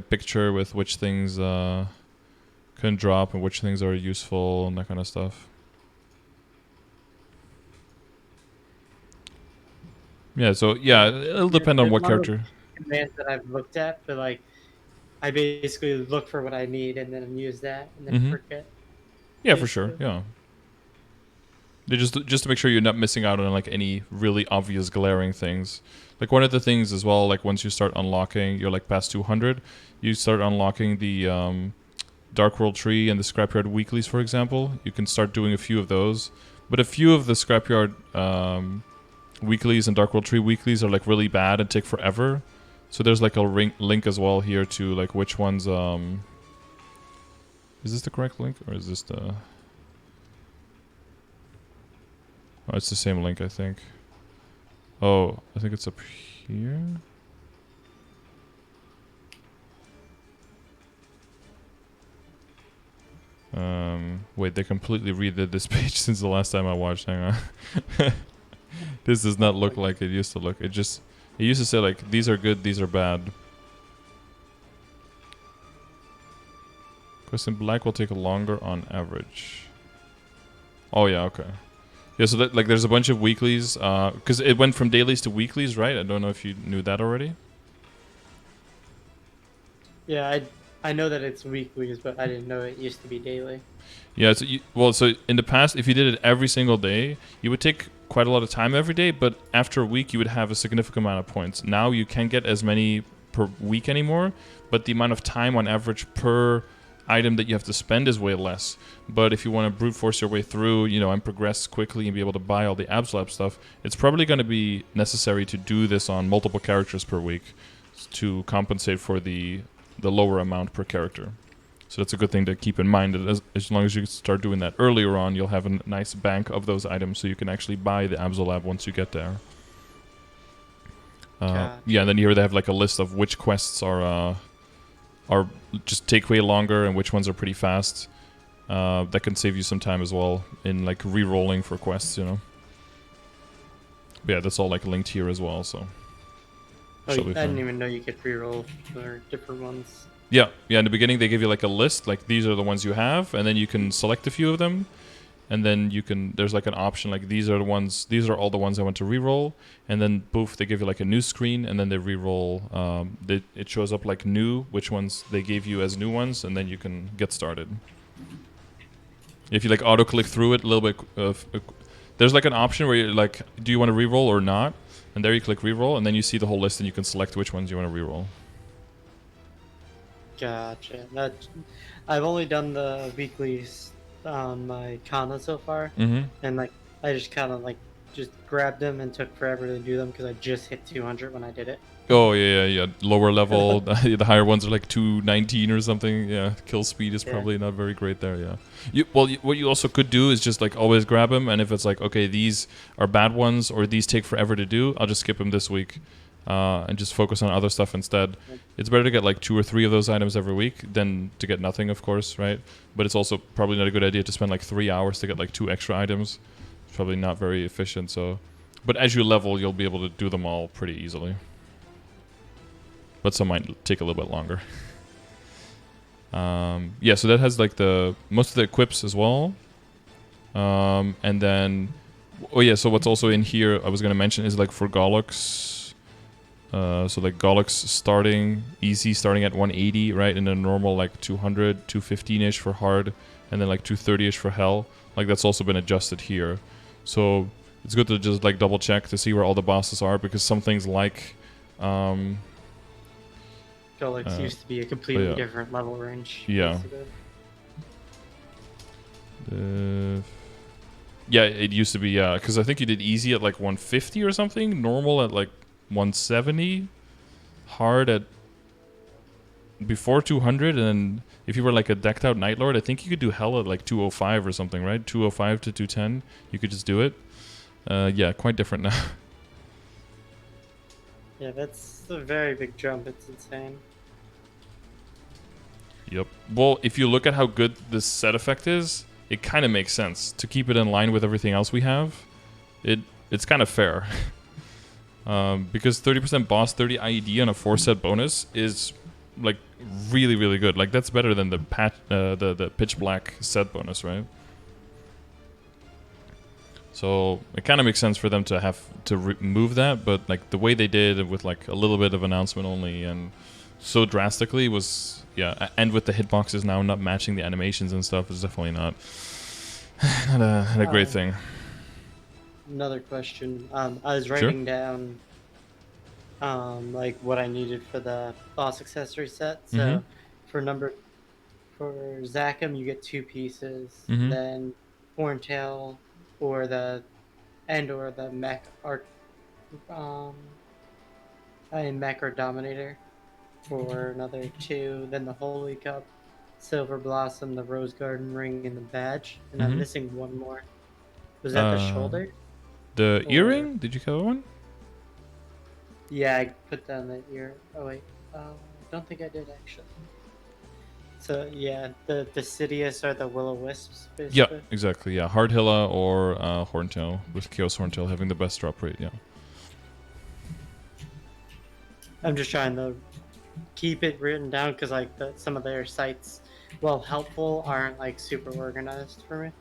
picture with which things can drop and which things are useful and that kind of stuff. Yeah, so yeah, it'll depend on what character. Commands that I've looked at, but like I basically look for what I need and then use that and then forget. Yeah, for sure. Yeah. Just to make sure you're not missing out on like any really obvious glaring things. Like one of the things as well, like once you start unlocking, you're like past 200, you start unlocking the Dark World Tree and the Scrapyard Weeklies, for example. You can start doing a few of those. But a few of the Scrapyard Weeklies and Dark World Tree Weeklies are like really bad and take forever. So there's like a link as well here to like which ones... Is this the correct link or is this the... Oh, it's the same link, I think. Oh, I think it's up here. Wait, they completely redid this page since the last time I watched. Hang on. This does not look like it used to look. It used to say like, these are good, these are bad. Quest in black will take longer on average. Oh yeah, okay. Yeah, so that, like there's a bunch of weeklies, because it went from dailies to weeklies, right? I don't know if you knew that already. Yeah, I know that it's weeklies, but I didn't know it used to be daily. Yeah. So in the past, if you did it every single day, you would take quite a lot of time every day. But after a week, you would have a significant amount of points. Now you can't get as many per week anymore, but the amount of time on average per item that you have to spend is way less. But if you want to brute force your way through, and progress quickly and be able to buy all the Absolab stuff, it's probably going to be necessary to do this on multiple characters per week to compensate for the lower amount per character. So that's a good thing to keep in mind. That as long as you start doing that earlier on, you'll have a nice bank of those items, so you can actually buy the Absolab once you get there. Gotcha. Yeah, and then here they have like a list of which quests are just take way longer and which ones are pretty fast. That can save you some time as well in like re-rolling for quests, But yeah, that's all like linked here as well. So Oh, I Shall we didn't find- even know you could reroll for different ones. yeah. In the beginning they give you like a list, like these are the ones you have, and then you can select a few of them, and then there's like an option like these are all the ones I want to re-roll, and then poof, they give you like a new screen, and then they re-roll. It shows up like new, which ones they gave you as new ones, and then you can get started. If you like auto click through it a little bit, there's like an option where you're like, do you want to re-roll or not? And there you click re-roll, and then you see the whole list, and you can select which ones you want to re-roll. Gotcha. I've only done the weeklies on my Kana so far, Mm-hmm. and like I just kind of like just grabbed them and took forever to do them because I just hit 200 when I did it. Oh yeah. Lower level, the higher ones are like 219 or something. Yeah, kill speed is probably not very great there. Yeah. What you also could do is just like always grab them, and if it's like okay, these are bad ones or these take forever to do, I'll just skip them this week, and just focus on other stuff instead. It's better to get like 2 or 3 of those items every week than to get nothing, of course, right? But it's also probably not a good idea to spend like 3 hours to get like 2 extra items. It's probably not very efficient. So, but as you level, you'll be able to do them all pretty easily. But some might take a little bit longer. Yeah, so that has like most of the equips as well. And then, oh yeah, so what's also in here I was gonna mention is like for Gollux. So like Gollux starting at 180, right? And then normal like 200, 215-ish for hard, and then like 230-ish for hell. Like that's also been adjusted here. So it's good to just like double check to see where all the bosses are, because some things like Gollux used to be a completely yeah. different level range. Yeah. Basically. Yeah, it used to be, yeah, because I think you did easy at like 150 or something, normal at like 170, hard at before 200, and then if you were like a decked out Night Lord, I think you could do hell at like 205 or something, right? 205 to 210, you could just do it. Yeah, quite different now. Yeah, that's a very big jump. It's insane. Yep. Well, if you look at how good this set effect is, it kind of makes sense to keep it in line with everything else we have. It's kind of fair. Because 30% boss, 30 IED on a 4-set bonus is like really, really good. Like that's better than the pitch black set bonus, right? So it kind of makes sense for them to have to remove that, but like the way they did with like a little bit of announcement only and so drastically was, yeah, and with the hitboxes now not matching the animations and stuff is definitely not a great thing. Another question. I was writing down like what I needed for the boss accessory set. So for Zakum you get 2 pieces, then Horntail or the mech art mech or dominator for another 2, then the Holy Cup, Silver Blossom, the Rose Garden ring, and the badge. And I'm missing one more. Was that the shoulder? The earring? Did you cover one? Yeah, I put down the ear. Oh wait, I don't think I did actually. So yeah, the Sidious or the Will-O-Wisps, basically. Yeah, exactly. Yeah, Hardhilla or Horntail, with Chaos Horntail having the best drop rate. Yeah. I'm just trying to keep it written down because like some of their sites, while helpful, aren't like super organized for me.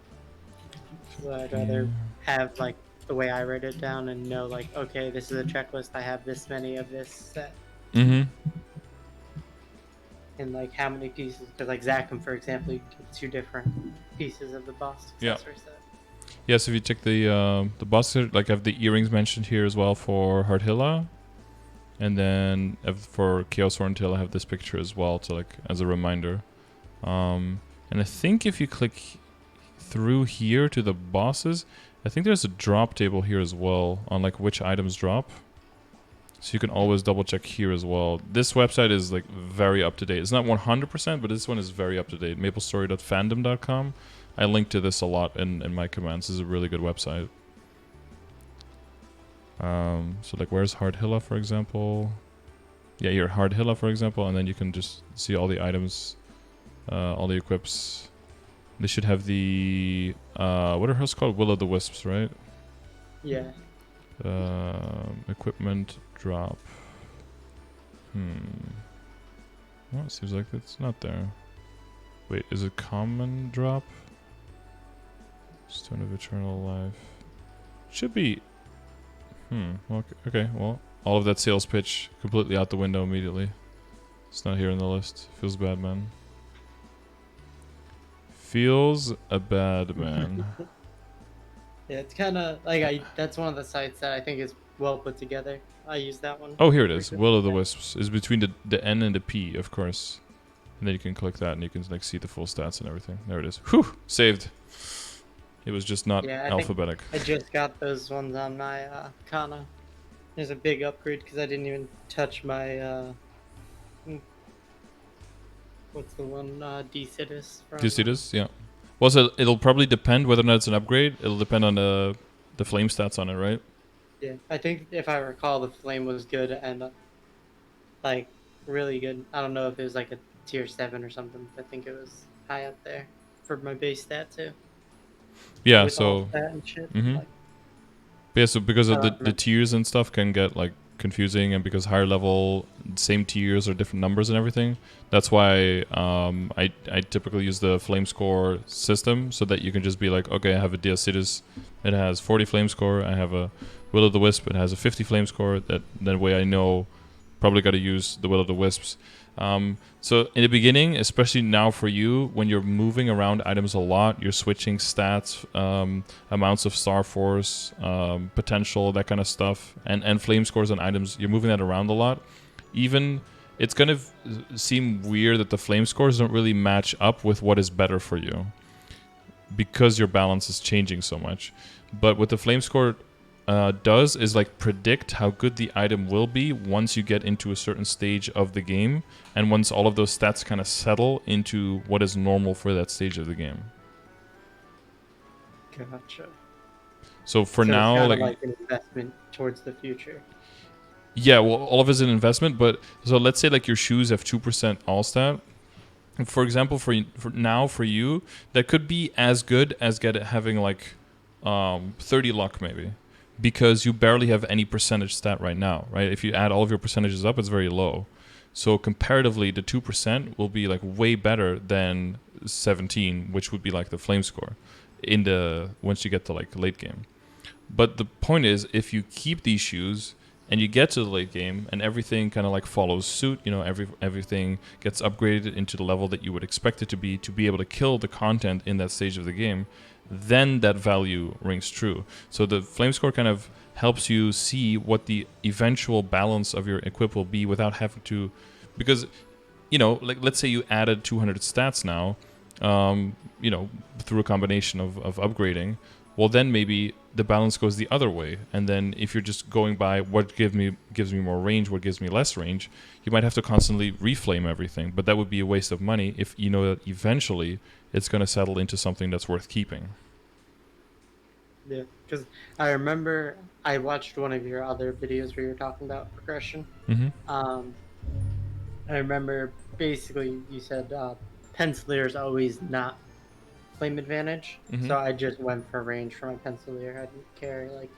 So I'd rather have like the way I write it down and know like, okay, this is a checklist. I have this many of this set. and like how many pieces. Because like Zachem, for example, you get 2 different pieces of the boss Yeah. accessory set. Yes, if you check the boss, like I have the earrings mentioned here as well for Hardhilla, and then for Chaos Horntail, I have this picture as well to like as a reminder. And I think if you click through here to the bosses, I think there's a drop table here as well on like which items drop. So you can always double check here as well. This website is like very up to date. It's not 100%, but this one is very up to date. Maplestory.fandom.com. I link to this a lot in my commands. This is a really good website. So like where's Hardhilla, for example? Yeah, here, Hardhilla, for example, and then you can just see all the items, all the equips. They should have the, what are hers called? Will-o'-the-wisps, right? Yeah. Equipment drop. Well, it seems like it's not there. Wait, is it common drop? Stone of Eternal Life. Should be. Okay, well, all of that sales pitch completely out the window immediately. It's not here in the list. Feels bad, man. Feels a bad man. Yeah, it's kind of like that's one of the sites that I think is well put together. I use that one. Oh, here it is. Will-o'-the-wisps is between the N and the P, of course. And then you can click that and you can like see the full stats and everything. There it is. Whew! Saved. It was just not alphabetic. I just got those ones on my Kanna. There's a big upgrade because I didn't even touch my what's the one Decidus? Decidus, yeah. Well, so it'll probably depend whether or not it's an upgrade. It'll depend on the flame stats on it, right? Yeah, I think if I recall, the flame was good and like really good. I don't know if it was like a tier 7 or something. But I think it was high up there for my base stat too. Yeah, with so that and shit, but yeah, so because of the tiers and stuff can get like confusing, and because higher level same tiers are different numbers and everything, that's why I typically use the flame score system, so that you can just be like, okay, I have a Decidus, it has 40 flame score, I have a Will-o'-the-wisp, it has a 50 flame score. That way I know probably got to use the Will-o'-the-wisps. So in the beginning, especially now for you, when you're moving around items a lot, you're switching stats, amounts of star force, potential, that kind of stuff, and flame scores on items, you're moving that around a lot. Even it's going to seem weird that the flame scores don't really match up with what is better for you, because your balance is changing so much. But what the flame score does is like predict how good the item will be once you get into a certain stage of the game, and once all of those stats kind of settle into what is normal for that stage of the game. Gotcha. So for now, it's like an investment towards the future. Yeah, well, all of it's an investment, but so let's say like your shoes have 2% all stat. For example, for now for you, that could be as good as having like 30 luck maybe, because you barely have any percentage stat right now, right? If you add all of your percentages up, it's very low. So comparatively, the 2% will be like way better than 17, which would be like the flame score once you get to like late game. But the point is, if you keep these shoes and you get to the late game and everything kind of like follows suit, you know, everything gets upgraded into the level that you would expect it to be able to kill the content in that stage of the game, then that value rings true. So the flame score kind of helps you see what the eventual balance of your equip will be without having to, because, you know, like let's say you added 200 stats now, you know, through a combination of upgrading. Well, then maybe the balance goes the other way, and then if you're just going by what gives me more range, what gives me less range, you might have to constantly reflame everything. But that would be a waste of money if you know that eventually it's going to settle into something that's worth keeping. Yeah, because I remember I watched one of your other videos where you were talking about progression. I remember basically you said Pencilier is always not flame advantage, so I just went for range for my Pencilier. I didn't care, like,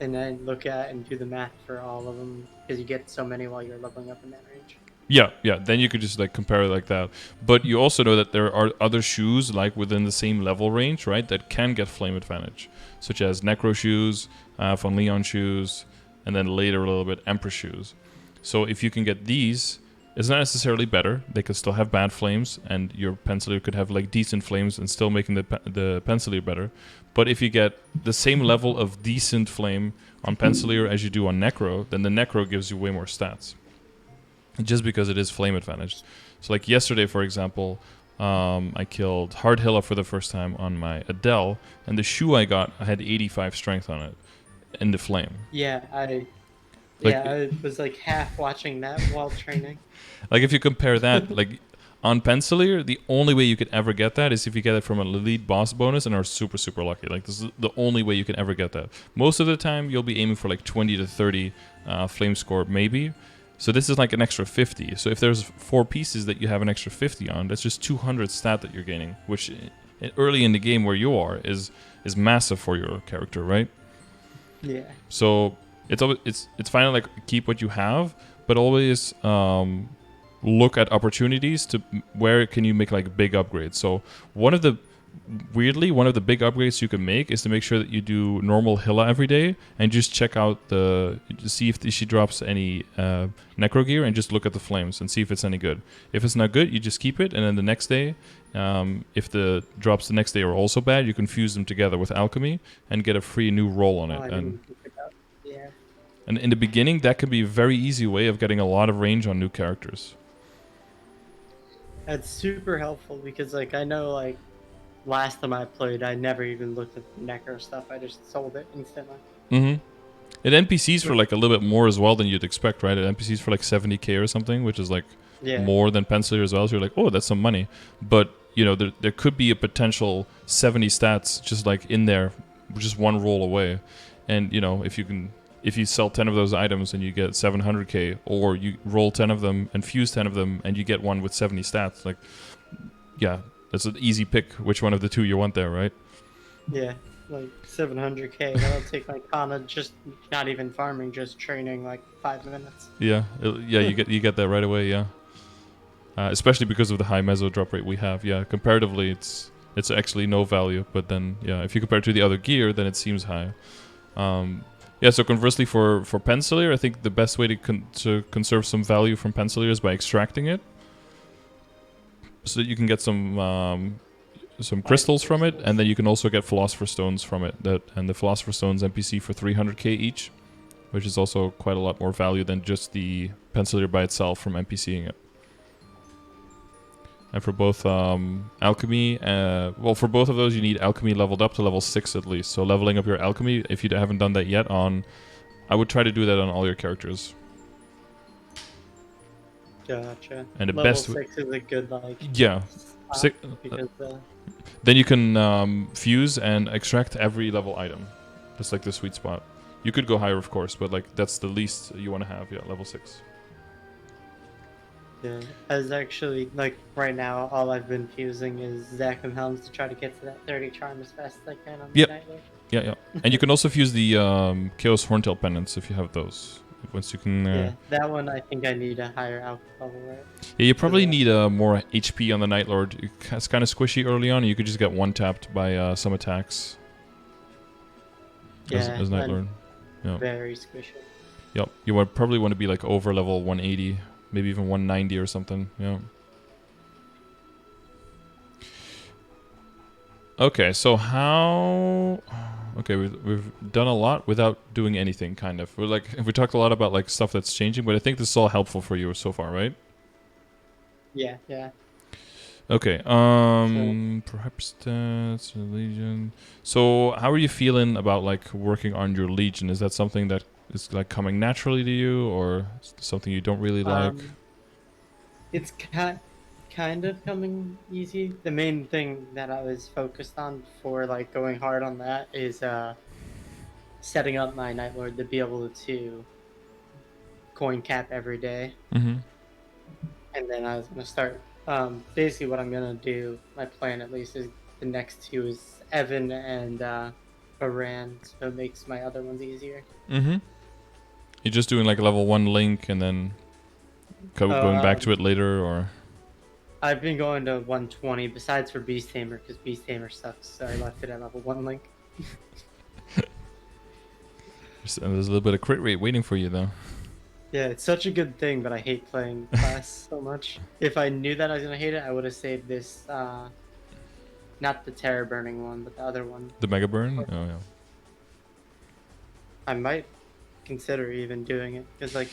and then look at and do the math for all of them, because you get so many while you're leveling up in that range. Yeah, then you could just like compare it like that. But you also know that there are other shoes like within the same level range, right, that can get flame advantage, such as Necro shoes, Von Leon shoes, and then later a little bit Emperor shoes. So if you can get these, It's not necessarily better. They could still have bad flames, and your Pencilier could have like decent flames and still making the Pencilier better. But if you get the same level of decent flame on Pencilier as you do on Necro, then the Necro gives you way more stats. Just because it is flame advantage. So like yesterday, for example, I killed Hard Hilla for the first time on my Adele, and the shoe I got, I had 85 strength on it in the flame. Yeah, I was like half watching that while training. Like if you compare that, like on Pencilier, the only way you could ever get that is if you get it from an elite boss bonus and are super, super lucky. Like this is the only way you can ever get that. Most of the time, you'll be aiming for like 20 to 30 flame score, maybe. So this is like an extra 50. So if there's 4 pieces that you have an extra 50 on, that's just 200 stat that you're gaining, which early in the game where you are is massive for your character, right? Yeah. So it's fine to like keep what you have, but always look at opportunities to where can you make like big upgrades. So one of the big upgrades you can make is to make sure that you do normal Hilla every day and just check out to see if she drops any Necro gear and just look at the flames and see if it's any good. If it's not good, you just keep it, and then the next day, if the drops the next day are also bad, you can fuse them together with alchemy and get a free new roll on it. And in the beginning, that can be a very easy way of getting a lot of range on new characters. That's super helpful because like I know like last time I played, I never even looked at the Necro stuff. I just sold it instantly. Mm-hmm. It NPCs for like a little bit more as well than you'd expect, right? It NPCs for like 70k or something, which is like more than Pencilier as well. So you're like, oh, that's some money. But you know, there could be a potential 70 stats just like in there, just one roll away. And you know, if you sell 10 of those items and you get 700k, or you roll 10 of them and fuse 10 of them and you get one with 70 stats, like, yeah, that's an easy pick which one of the two you want there, right? Yeah, like 700k. That'll take like Kanna just not even farming, just training like 5 minutes. Yeah, you get that right away, yeah. Especially because of the high meso drop rate we have. Yeah, comparatively, it's actually no value, but then, yeah, if you compare it to the other gear, then it seems high. Yeah, so conversely for Pencilier, I think the best way to conserve some value from Pencilier is by extracting it, so that you can get some crystals from it, and then you can also get Philosopher Stones from it. And the Philosopher Stones NPC for 300k each, which is also quite a lot more value than just the Pencilier by itself from NPCing it. And for both alchemy, for both of those, you need alchemy leveled up to level 6 at least. So leveling up your alchemy, if you haven't done that yet, I would try to do that on all your characters. Gotcha. And the level best 6 is a good like. Yeah. Because, then you can fuse and extract every level item. That's like the sweet spot. You could go higher, of course, but like that's the least you want to have. Yeah, level 6. Yeah, as actually, like, right now, all I've been fusing is Zac and Helms to try to get to that 30 charm as fast as I can on the Night Lord. Yeah. And you can also fuse the Chaos Horntail pendants if you have those. Once you can... yeah, that one I think I need a higher alpha level, right? Yeah, you probably need more HP on the Night Lord. It's kind of squishy early on, and you could just get one-tapped by some attacks. Yeah, as Night Lord. Yeah. Very squishy. Yep, you would probably want to be like over level 180. Maybe even 190 or something, yeah. Okay, so how... Okay, we've done a lot without doing anything, kind of. We talked a lot about like stuff that's changing, but I think this is all helpful for you so far, right? Yeah. Okay, perhaps stats, Legion. So how are you feeling about like working on your Legion? Is that something that is like coming naturally to you, or something you don't really like? It's kind of coming easy. The main thing that I was focused on for like going hard on that is setting up my Night Lord to be able to coin cap every day. Mm-hmm. And then I was gonna start. Basically, what I'm gonna do, my plan at least, is the next two is Evan and Baran, so it makes my other ones easier. Mm-hmm. You're just doing like level 1 Link and then going back to it later, or? I've been going to 120 besides for Beast Tamer because Beast Tamer sucks, so I left it at level 1 Link. There's a little bit of crit rate waiting for you though. Yeah, it's such a good thing, but I hate playing class so much. If I knew that I was gonna hate it, I would have saved this. Not the terror burning one, but the other one. The Mega Burn? Or Oh yeah. I might consider even doing it because like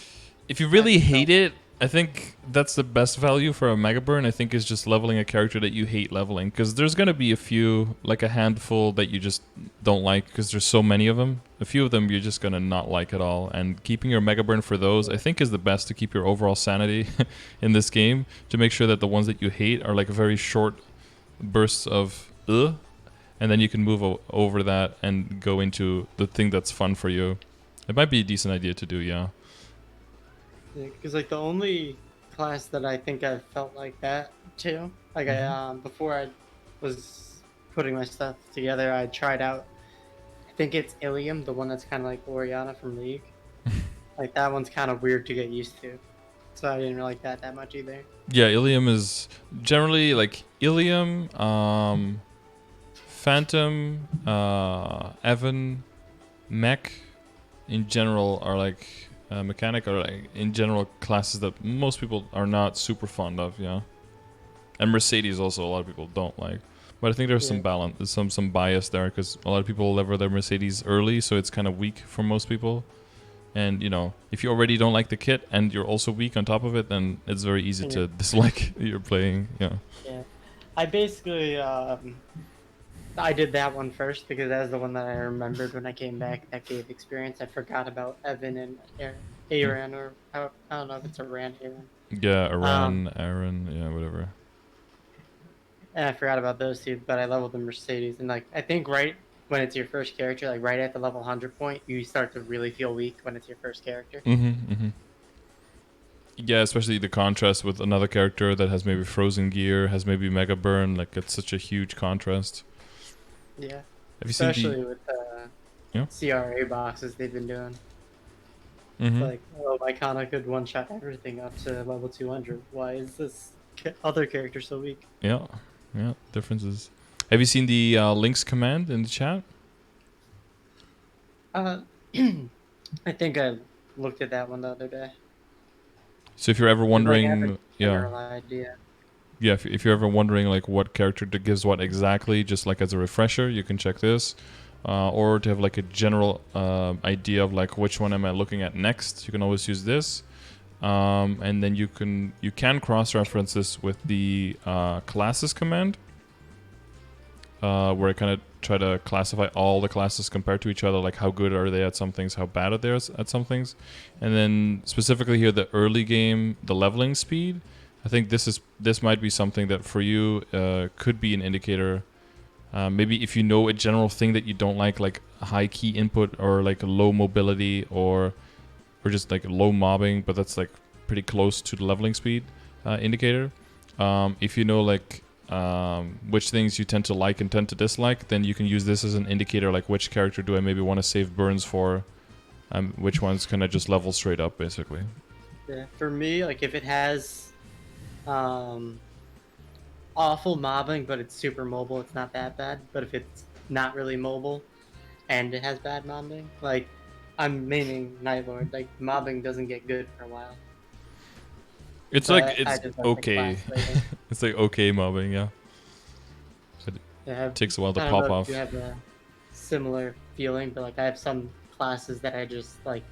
If you I really hate don't. it, I think that's the best value for a Mega Burn. I think is just leveling a character that you hate leveling, because there's gonna be a few, like a handful that you just don't like, because there's so many of them. A few of them you're just gonna not like at all, and keeping your Mega Burn for those, I think, is the best to keep your overall sanity in this game. To make sure that the ones that you hate are like very short bursts of and then you can move over that and go into the thing that's fun for you. It might be a decent idea to do, yeah. Because like the only class that I think I felt like that too, like I before I was putting my stuff together, I tried out. I think it's Ilium, the one that's kind of like Oriana from League. Like that one's kind of weird to get used to, so I didn't really like that much either. Yeah, Ilium is generally like Ilium, Phantom, Evan, Mech in general are like mechanic are like in general classes that most people are not super fond of, yeah. And Mercedes also a lot of people don't like. But I think there's some Yeah, balance, there's some bias there, because a lot of people lever their Mercedes early, so it's kind of weak for most people. And you know, if you already don't like the kit and you're also weak on top of it, then it's very easy and to dislike your playing. Yeah. yeah. I basically I did that one first because that's the one that I remembered when I came back. That gave experience. I forgot about Evan and Mm. Aaron, or I don't know if it's Aaron. Yeah, Um, Iran, Aaron, yeah, whatever. and I forgot about those two, but I leveled the Mercedes, and like I think right when it's your first character, like right at the level 100 point, you start to really feel weak when it's your first character. Mm-hmm. Yeah, especially the contrast with another character that has maybe frozen gear, has maybe mega burn. Like it's such a huge contrast. Yeah, Have you seen the? especially with the Yeah. CRA boxes they've been doing. It's Mm-hmm. like, oh, my Kana could one shot everything up to level 200. Why is this other character so weak? Yeah. Yeah. Differences. Have you seen the links command in the chat? Uh, I think I looked at that one the other day. So if you're ever Because like I have a wondering, yeah, general idea. yeah, if you're ever wondering like what character gives what exactly, just like as a refresher, you can check this. Or to have like a general idea of like which one am I looking at next, you can always use this. And then you can cross-reference this with the classes command, where I kind of try to classify all the classes compared to each other, like how good are they at some things, how bad are they at some things. And then specifically here, the early game, the leveling speed. I think this might be something that for you could be an indicator. Maybe if you know a general thing that you don't like high key input or like low mobility or just like low mobbing, but that's like pretty close to the leveling speed indicator. If you know like which things you tend to like and tend to dislike, then you can use this as an indicator, like which character do I maybe want to save burns for, which ones can I just level straight up, basically. Yeah, for me, like if it has um, awful mobbing, but it's super mobile, it's not that bad. But if it's not really mobile and it has bad mobbing, like I'm maining Night Lord, like mobbing doesn't get good for a while. It's like But I it's just like the okay. class later. It's like okay mobbing, yeah. It Yeah, takes a while to I don't know pop if you off. have a similar feeling, but like I have some classes that I just like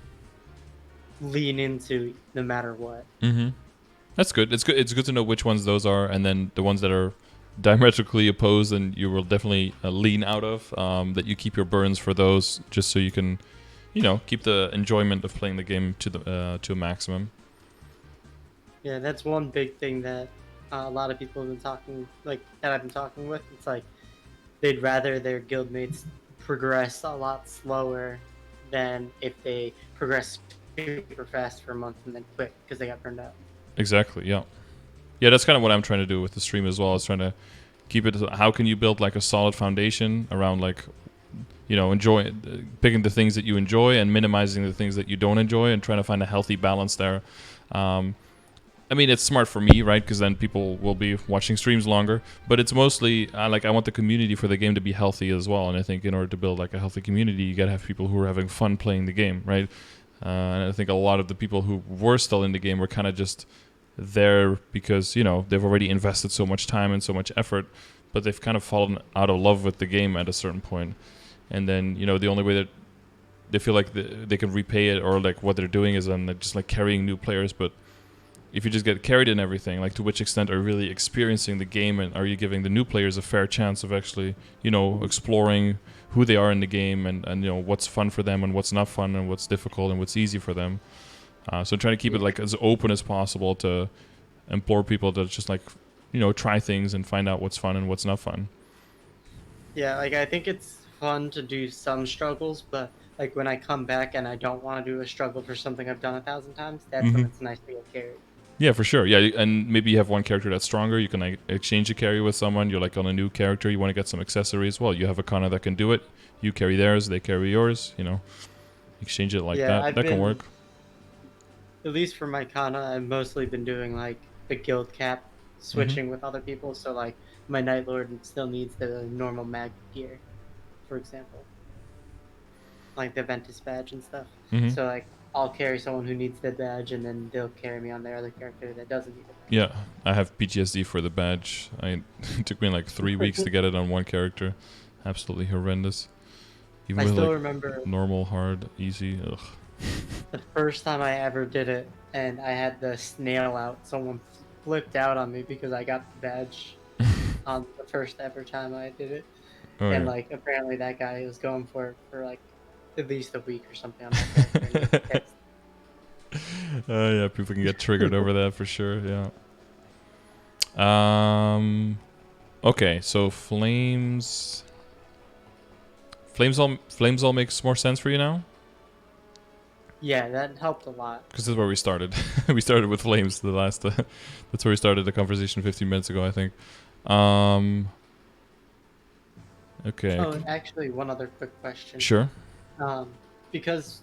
lean into no matter what. Mm-hmm. That's good. It's good. It's good to know which ones those are, and then the ones that are diametrically opposed, and you will definitely lean out of. That you keep your burns for those, just so you can, keep the enjoyment of playing the game to a maximum. Yeah, that's one big thing that a lot of people have been talking, like that I've been talking with. It's like they'd rather their guildmates progress a lot slower than if they progress super fast for a month and then quit because they got burned out. Exactly. Yeah. Yeah. That's kind of what I'm trying to do with the stream as well. Is trying to keep it. How can you build like a solid foundation around like enjoy picking the things that you enjoy and minimizing the things that you don't enjoy, and trying to find a healthy balance there. I mean, it's smart for me, right? Because then people will be watching streams longer. But it's mostly I want the community for the game to be healthy as well. And I think in order to build like a healthy community, you gotta have people who are having fun playing the game, right? And I think a lot of the people who were still in the game were kind of just there because, they've already invested so much time and so much effort, but they've kind of fallen out of love with the game at a certain point. And then, the only way that they feel like they can repay it, or like what they're doing is just like carrying new players. But if you just get carried in everything, like to which extent are you really experiencing the game, and are you giving the new players a fair chance of actually, exploring who they are in the game, and what's fun for them and what's not fun and what's difficult and what's easy for them. So trying to keep it like as open as possible to implore people to just like, try things and find out what's fun and what's not fun. Yeah, like I think it's fun to do some struggles, but like when I come back and I don't want to do a struggle for something I've done 1,000 times, that's when it's nice to get carried. Yeah, for sure. Yeah, and maybe you have one character that's stronger. You can like exchange a carry with someone. You're like on a new character. You want to get some accessories. Well, you have a Kana that can do it. You carry theirs. They carry yours. Exchange it like Yeah, that. I've That can been, work. at least for my Kana, I've mostly been doing like the guild cap, switching with other people. So like my Night Lord still needs the normal mag gear, for example, like the Ventus badge and stuff. Mm-hmm. So like I'll carry someone who needs the badge, and then they'll carry me on their other character that doesn't need it. Yeah, I have PTSD for the badge. It took me like 3 weeks to get it on one character. Absolutely horrendous. Even I with still like remember normal, hard, easy. Ugh. the first time I ever did it, and I had the snail out. Someone flipped out on me because I got the badge on the first ever time I did it, Oh and yeah. like apparently that guy was going for it for like at least a week or something on that character. And he kept- Yeah, people can get triggered over that for sure. Yeah. Um. Okay, so flames all makes more sense for you now, Yeah, that helped a lot. because this is where we started. We started with flames. That's where we started the conversation 15 minutes ago, I think. Okay. Oh, actually, one other quick question. Sure. Because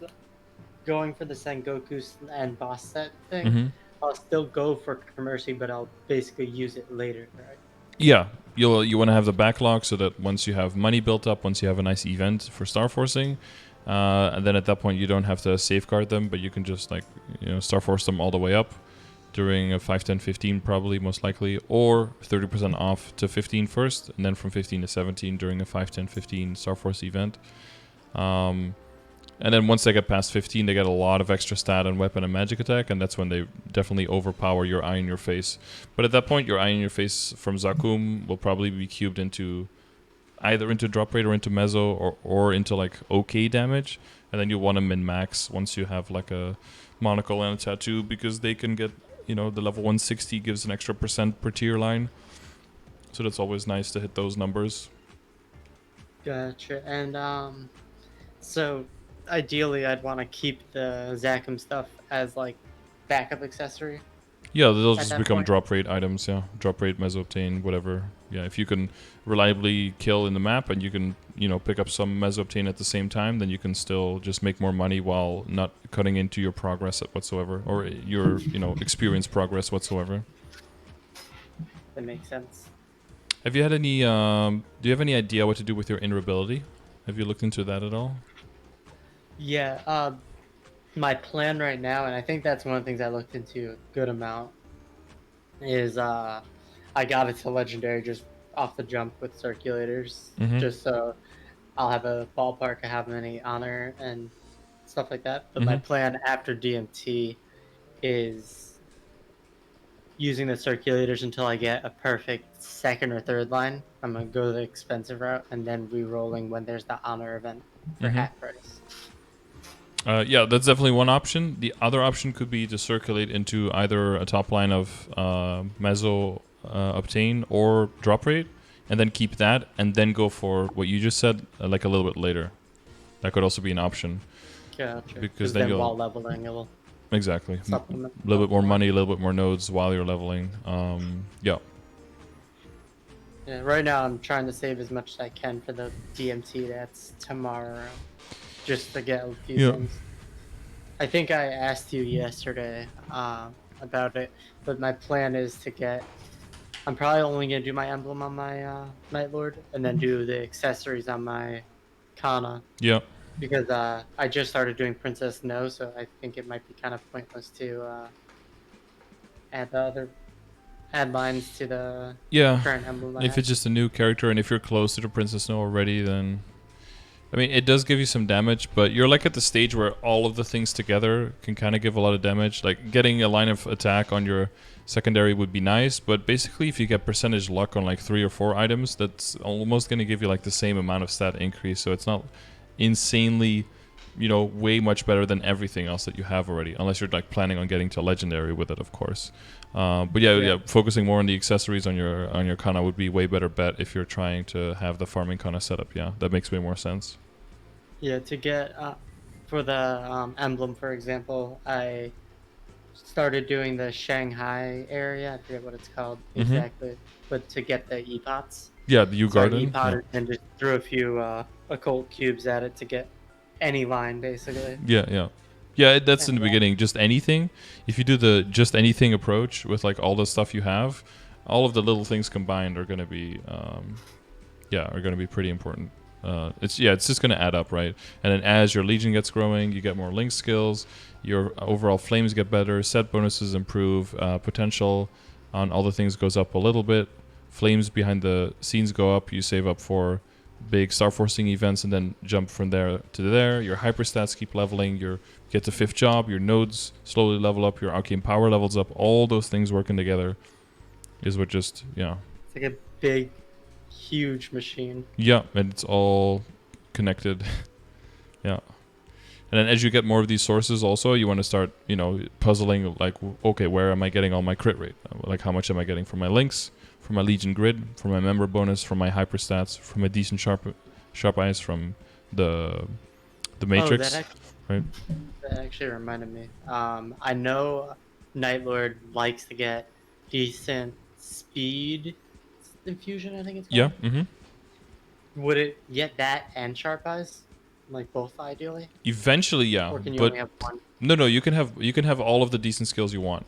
going for the Sengoku and boss set thing, Mm-hmm. I'll still go for Commercy, but I'll basically use it later, right? Yeah, you want to have the backlog so that once you have money built up, once you have a nice event for star forcing, and then at that point you don't have to safeguard them, but you can just like star force them all the way up during a 5, 10, 15 probably most likely, or 30% off to 15 first, and then from 15 to 17 during a 5, 10, 15 star force event. And then once they get past 15, they get a lot of extra stat on weapon and magic attack, and that's when they definitely overpower your Eye in Your Face. But at that point, your Eye in Your Face from Zakum will probably be cubed into either into drop rate or into mezzo, or into like OK damage. And then you want to min-max once you have like a monocle and a tattoo, because they can get, the level 160 gives an extra % per tier line. So that's always nice to hit those numbers. Gotcha. And so ideally, I'd want to keep the Zakum stuff as like backup accessory. Yeah, they'll At just that become point? drop rate items, yeah. Drop rate, meso obtain, whatever. Yeah, if you can reliably kill in the map and you can, pick up some meso obtain at the same time, then you can still just make more money while not cutting into your progress whatsoever, or your, experience progress whatsoever. That makes sense. Have you had any, do you have any idea what to do with your invulnerability? Have you looked into that at all? Yeah. My plan right now, and I think that's one of the things I looked into a good amount, is I got it to legendary just off the jump with circulators, Mm-hmm. just so I'll have a ballpark of how many honor and stuff like that. But my Mm-hmm. plan after DMT is using the circulators until I get a perfect second or third line. I'm gonna go the expensive route and then re-rolling when there's the honor event for Mm-hmm. half price. Yeah, that's definitely one option. The other option could be to circulate into either a top line of meso obtain or drop rate, and then keep that, and then go for what you just said, like a little bit later. That could also be an option, Gotcha. because Because then then you'll while leveling, it will exactly supplement. a little bit more money, a little bit more nodes while you're leveling. Yeah. Yeah, right now I'm trying to save as much as I can for the DMT that's tomorrow, just to get a few Yeah. things. I think I asked you yesterday about it, but my plan is to get. I'm probably only gonna do my emblem on my Night Lord, and then do the accessories on my Kana, Yeah. because I just started doing Princess No, so I think it might be kind of pointless to add the other add lines to the Yeah, current emblem I if have. it's just a new character and if you're close to the Princess Snow already, then I mean, it does give you some damage, but you're like at the stage where all of the things together can kind of give a lot of damage. Like getting a line of attack on your secondary would be nice, but basically if you get percentage luck on like 3 or 4 items, that's almost going to give you like the same amount of stat increase. So it's not insanely, way much better than everything else that you have already, unless you're like planning on getting to legendary with it, of course. But yeah, focusing more on the accessories on your Kana would be way better bet if you're trying to have the farming Kana setup. Yeah, that makes way more sense. Yeah, to get for the emblem, for example, I started doing the Shanghai area. I forget what it's called Mm-hmm. exactly, but to get the epots. Yeah, the U So I Garden. epot Yeah. it and just threw a few occult cubes at it to get any line, basically. Yeah, that's in And the beginning. Just anything. If you do the just anything approach with like all the stuff you have, all of the little things combined are going to be, are going to be pretty important. It's just going to add up, right? And then as your legion gets growing, you get more link skills. Your overall flames get better. Set bonuses improve. Potential on all the things goes up a little bit. Flames behind the scenes go up. You save up for big star forcing events and then jump from there to there. Your hyper stats keep leveling. You get to 5th job. Your nodes slowly level up. Your arcane power levels up. All those things working together is what just it's like a big, huge machine. yeah, and it's all connected. Yeah. And then as you get more of these sources also, you want to start, puzzling like, okay, where am I getting all my crit rate? Like how much am I getting from my links, from my Legion grid, from my member bonus, from my hyper stats, from a decent sharp eyes, from the matrix, right? That actually reminded me. I know Night Lord likes to get decent speed infusion, I think it's Yeah. called. Mm-hmm. Would it get that and sharp eyes? Like both ideally? Eventually, yeah, Or can you but only have one? no, you can have all of the decent skills you want.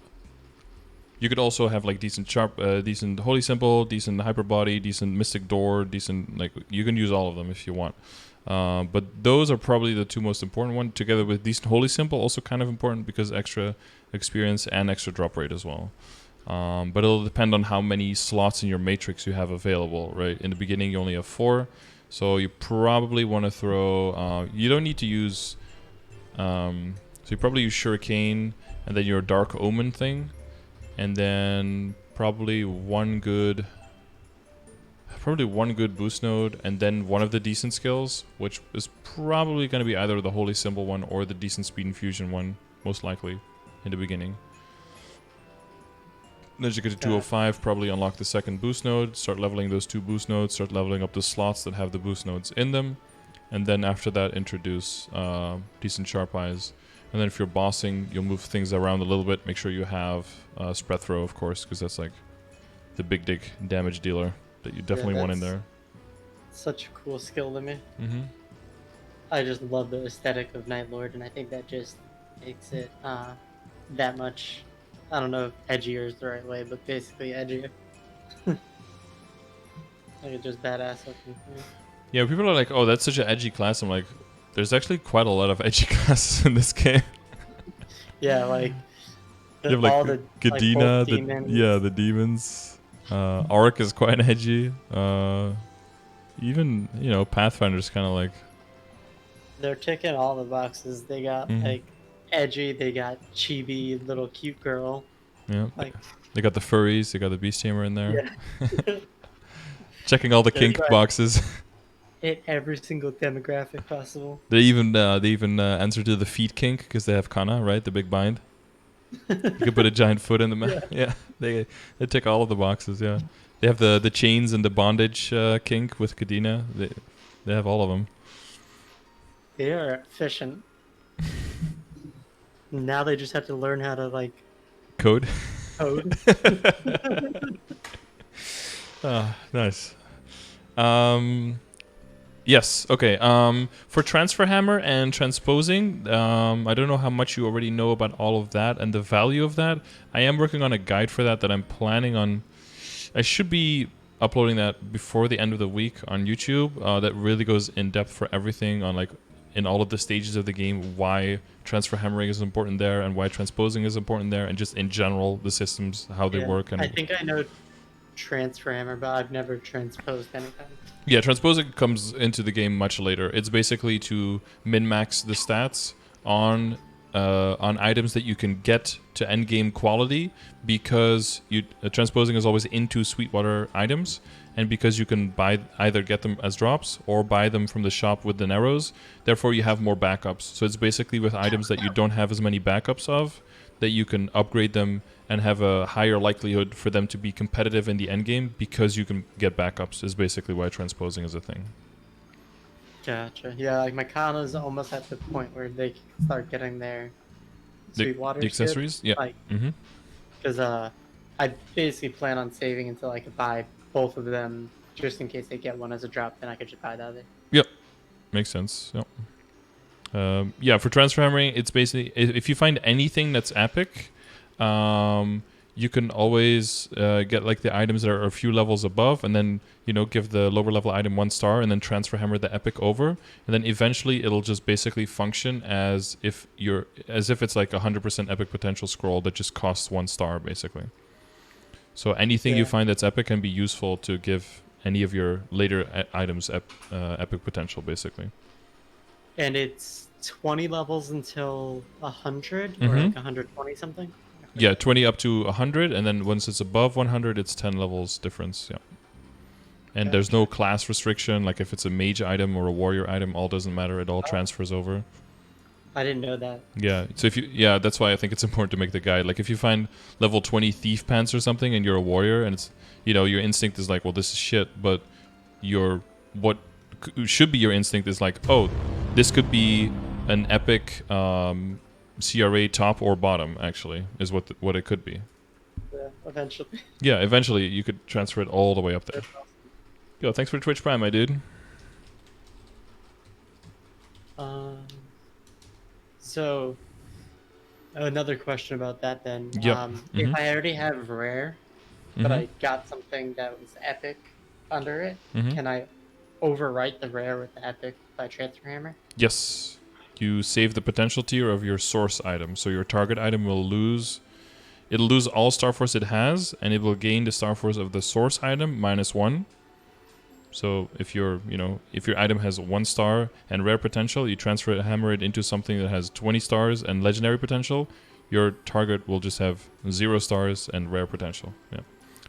You could also have like decent holy symbol, decent hyper body, decent mystic door, decent like you can use all of them if you want. But those are probably the two most important ones, together with decent holy symbol, also kind of important because extra experience and extra drop rate as well. But it'll depend on how many slots in your matrix you have available, right? In the beginning, you only have 4, so you probably want to throw. You don't need to use. So you probably use Shuriken and then your Dark Omen thing, and then probably one good boost node, and then one of the decent skills, which is probably going to be either the Holy Symbol one or the decent speed infusion one, most likely, in the beginning. Then as you get to 205, probably unlock the second boost node, start leveling those 2 boost nodes, start leveling up the slots that have the boost nodes in them, and then after that introduce decent sharp eyes. And then if you're bossing, you'll move things around a little bit. Make sure you have spread throw, of course, because that's like the big dig damage dealer that you definitely want in there. Such a cool skill to me. Mm-hmm. I just love the aesthetic of Night Lord, and I think that just makes it that much. I don't know if edgier is the right way, but basically edgier. Like it's just badass looking. Yeah, people are like, "Oh, that's such an edgy class." I'm like, there's actually quite a lot of edgy classes in this game. Yeah, like you have like all the Gadina, like demons. the demons. Auric is quite edgy. Even Pathfinder's kind of like they're ticking all the boxes. They got like edgy. They got chibi little cute girl. Yeah, like they got the furries. They got the beast tamer in there. Yeah. Checking all the kink boxes. Hit every single demographic possible. They even answer to the feet kink because they have Kana, right? The big bind. You could put a giant foot in the mouth. Yeah, they tick all of the boxes. Yeah, they have the chains and the bondage kink with Kadena. They have all of them. They are efficient. Now they just have to learn how to like code. Nice. Yes. Okay. For transfer hammer and transposing, I don't know how much you already know about all of that and the value of that. I am working on a guide for that I'm planning on. I should be uploading that before the end of the week on YouTube. That really goes in depth for everything on like in all of the stages of the game why transfer hammering is important there and why transposing is important there, and just in general the systems, how they work. And I think I know transfer hammer, but I've never transposed anything. yeah, transposing comes into the game much later. It's basically to min-max the stats on items that you can get to end game quality, because transposing is always into Sweetwater items, and because you can either get them as drops or buy them from the shop with the arrows. Therefore, you have more backups. So it's basically with items that you don't have as many backups of, that you can upgrade them and have a higher likelihood for them to be competitive in the end game, because you can get backups, is basically why transposing is a thing. Gotcha. Yeah, like my Kanna's almost at the point where they can start getting their Sweetwater the accessories. Yeah. Like, Mm-hmm. because I basically plan on saving until I could buy both of them, just in case they get one as a drop. Then I could just buy the other. Yep. Makes sense. Yep. Yeah, for transfer hammering, it's basically, if you find anything that's epic, you can always get like the items that are a few levels above, and then give the lower level item 1 star, and then transfer hammer the epic over, and then eventually it'll just basically function as if it's like 100% epic potential scroll that just costs 1 star basically. So anything you find that's epic can be useful to give any of your later items epic potential basically. And it's 20 levels until 100 or like 120 something? Yeah, 20 up to 100, and then once it's above 100, it's 10 levels difference, yeah. And there's no class restriction, like if it's a mage item or a warrior item, all doesn't matter, it all transfers over. I didn't know that. Yeah, so that's why I think it's important to make the guide. Like if you find level 20 thief pants or something and you're a warrior, and it's, your instinct is like, well, this is shit, but what should be your instinct is like, oh, this could be an epic CRA top or bottom, actually, is what it could be. Yeah, eventually. Yeah, eventually you could transfer it all the way up there. Yo, thanks for Twitch Prime, my dude. So, another question about that then. Yep. If I already have rare, but I got something that was epic under it, can I overwrite the rare with the epic by transfer hammer? Yes. You save the potential tier of your source item, so your target item will lose. It'll lose all Star Force it has, and it will gain the Star Force of the source item -1. So if your item has 1 star and rare potential, you hammer it into something that has 20 stars and legendary potential, your target will just have 0 stars and rare potential. Yeah.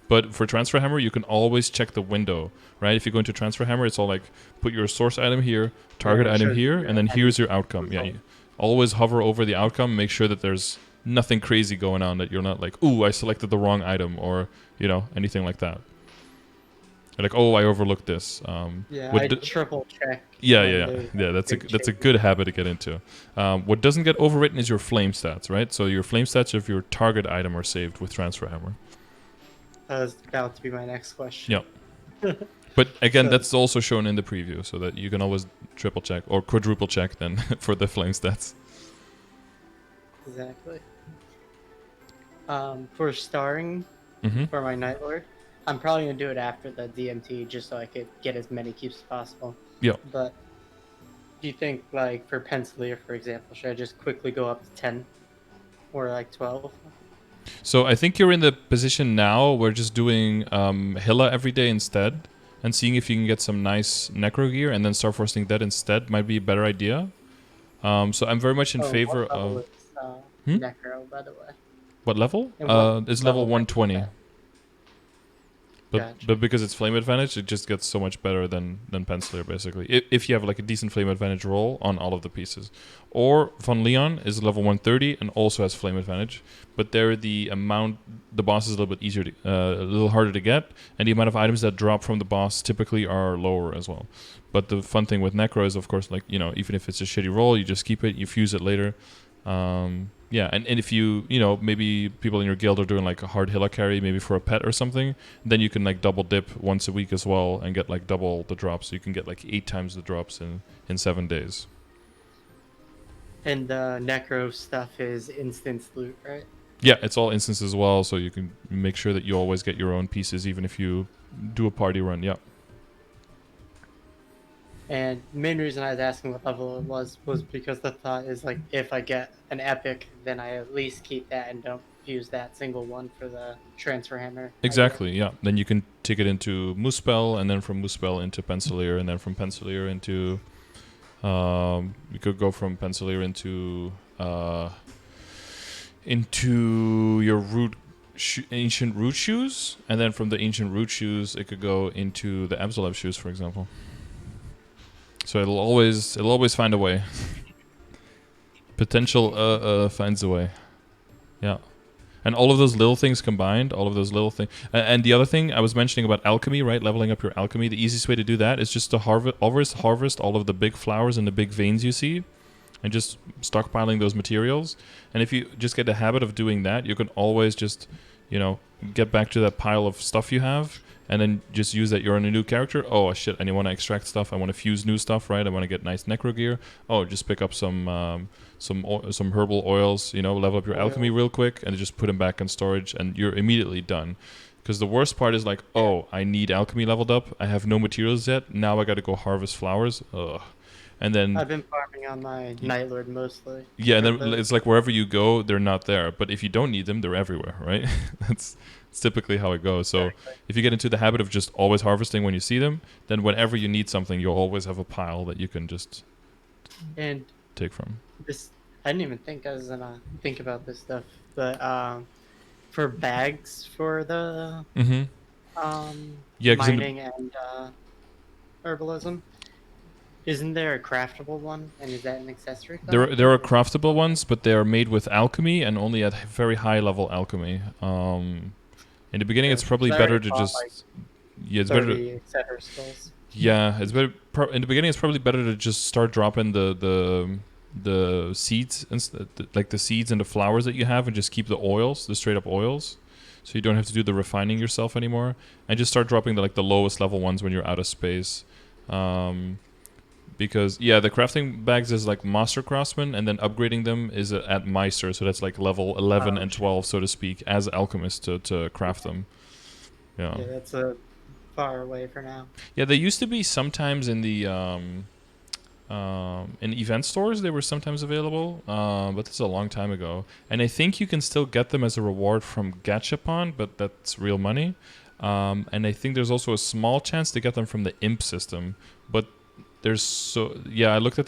But for transfer hammer, you can always check the window, right? If you go into transfer hammer, it's all like, put your source item here, target item here, and then here's your outcome. Yeah, you always hover over the outcome, make sure that there's nothing crazy going on, that you're not like, ooh, I selected the wrong item, or anything like that. Like, oh, I overlooked this. I triple check. Yeah. That's a good habit to get into. What doesn't get overwritten is your flame stats, right? So your flame stats of your target item are saved with transfer hammer. That was about to be my next question. Yeah. But again, that's also shown in the preview, so that you can always triple check or quadruple check then for the flame stats. Exactly. For starring for my Night Lord, I'm probably going to do it after the DMT just so I could get as many keeps as possible. Yeah. But do you think, like, for Pencilier, for example, should I just quickly go up to 10 or like 12? So I think you're in the position now where just doing Hilla every day instead, and seeing if you can get some nice Necro gear and then start forcing that instead might be a better idea. So I'm very much in favor of... Necro, by the way. What level? It's level 120. But because it's flame advantage, it just gets so much better than Pencilier, basically. If you have like a decent flame advantage roll on all of the pieces. Or Von Leon is level 130 and also has flame advantage. But there the boss is a little bit easier a little harder to get, and the amount of items that drop from the boss typically are lower as well. But the fun thing with Necro is, of course, like, even if it's a shitty roll, you just keep it, you fuse it later. Yeah, and if you maybe people in your guild are doing like a hard Hilla carry, maybe for a pet or something, then you can like double dip once a week as well and get like double the drops. So you can get like 8 times the drops in 7 days. And the Necro stuff is instance loot, right? Yeah, it's all instance as well, so you can make sure that you always get your own pieces even if you do a party run, yeah. And the main reason I was asking what level it was because the thought is like if I get an epic, then I at least keep that and don't use that single one for the transfer hammer I get. Exactly, yeah. Then you can take it into Muspel, and then from Muspel into Pencilier, and then from Pencilier into... you could go from Pencilier into your ancient root shoes, and then from the ancient root shoes, it could go into the Absolute shoes, for example. So it'll always find a way. Potential finds a way. Yeah. And all of those little things combined, all of those little things. And the other thing I was mentioning about alchemy, right? Leveling up your alchemy. The easiest way to do that is just to harvest all of the big flowers and the big veins you see, and just stockpiling those materials. And if you just get the habit of doing that, you can always just, get back to that pile of stuff you have, and then just use that you're on a new character. Oh shit, I want to extract stuff. I want to fuse new stuff, right? I want to get nice necro gear. Oh, just pick up some herbal oils, level up your alchemy real quick, and just put them back in storage, and you're immediately done. Because the worst part is like, oh, I need alchemy leveled up. I have no materials yet. Now I got to go harvest flowers. Ugh. And then I've been farming on my Night Lord mostly. yeah, and then it's like wherever you go, they're not there. But if you don't need them, they're everywhere, right? That's typically how it goes. So if you get into the habit of just always harvesting when you see them, then whenever you need something, you'll always have a pile that you can just take from. This I didn't even think I was gonna think about this stuff, but for bags for the mining and herbalism. Isn't there a craftable one, and is that an accessory? There are craftable ones, but they are made with alchemy and only at very high level alchemy. In the beginning, it's probably better to just it's better. Yeah, it's better. In the beginning, it's probably better to just start dropping the seeds and like the seeds and the flowers that you have, and just keep the oils, the straight up oils, so you don't have to do the refining yourself anymore, and just start dropping the lowest level ones when you're out of space. Because the crafting bags is like Master Craftsman, and then upgrading them is at Meister, so that's like level 11 and 12, so to speak, as alchemist to craft them. Yeah, that's a far away for now. Yeah, they used to be sometimes in the in event stores. They were sometimes available, but this is a long time ago. And I think you can still get them as a reward from Gachapon, but that's real money. And I think there's also a small chance to get them from the imp system, but I looked at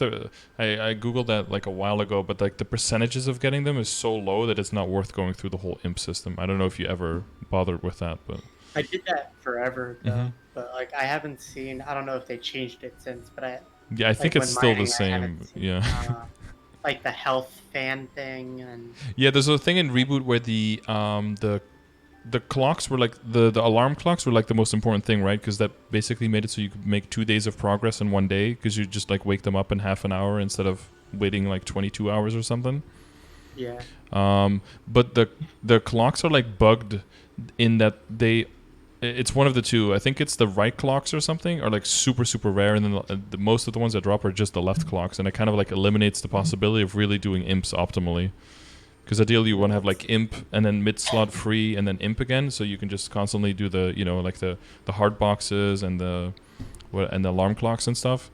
I googled that like a while ago, but like the percentages of getting them is so low that it's not worth going through the whole imp system. I don't know if you ever bothered with that, but I did that forever though. But like I haven't seen, I don't know if they changed it since, but I think it's still the same. Seen, like the health fan thing, and there's a thing in Reboot where the clocks were like the alarm clocks were like the most important thing, right? Because that basically made it so you could make 2 days of progress in one day, because you just like wake them up in half an hour instead of waiting like 22 hours or something. Yeah. But the clocks are like bugged in that it's one of the two. I think it's the right clocks or something are like super super rare, and then most of the ones that drop are just the left clocks, and it kind of like eliminates the possibility of really doing imps optimally. Because ideally you want to have like imp and then mid slot free and then imp again, so you can just constantly do the like the hard boxes and the alarm clocks and stuff.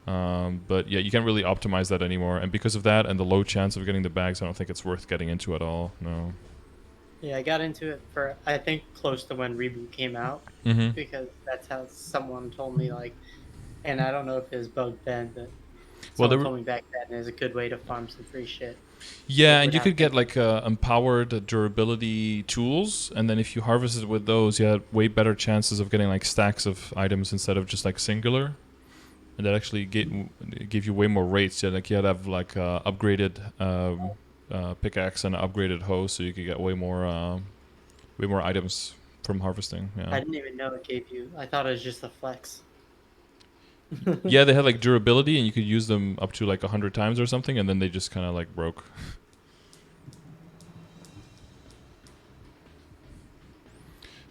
But yeah, you can't really optimize that anymore, and because of that and the low chance of getting the bags, I don't think it's worth getting into at all. No. Yeah, I got into it for I think close to when Reboot came out, because that's how someone told me, like, and I don't know if it was bugged then, but someone told me back then is a good way to farm some free shit. Yeah, and you could get like empowered durability tools, and then if you harvested with those, you had way better chances of getting like stacks of items instead of just like singular, and that actually gave you way more rates. Yeah, like you had to have like upgraded pickaxe and upgraded hoe, so you could get way more items from harvesting. Yeah. I didn't even know it gave you. I thought it was just a flex. Yeah, they had like durability, and you could use them up to like 100 times or something, and then they just kind of like broke.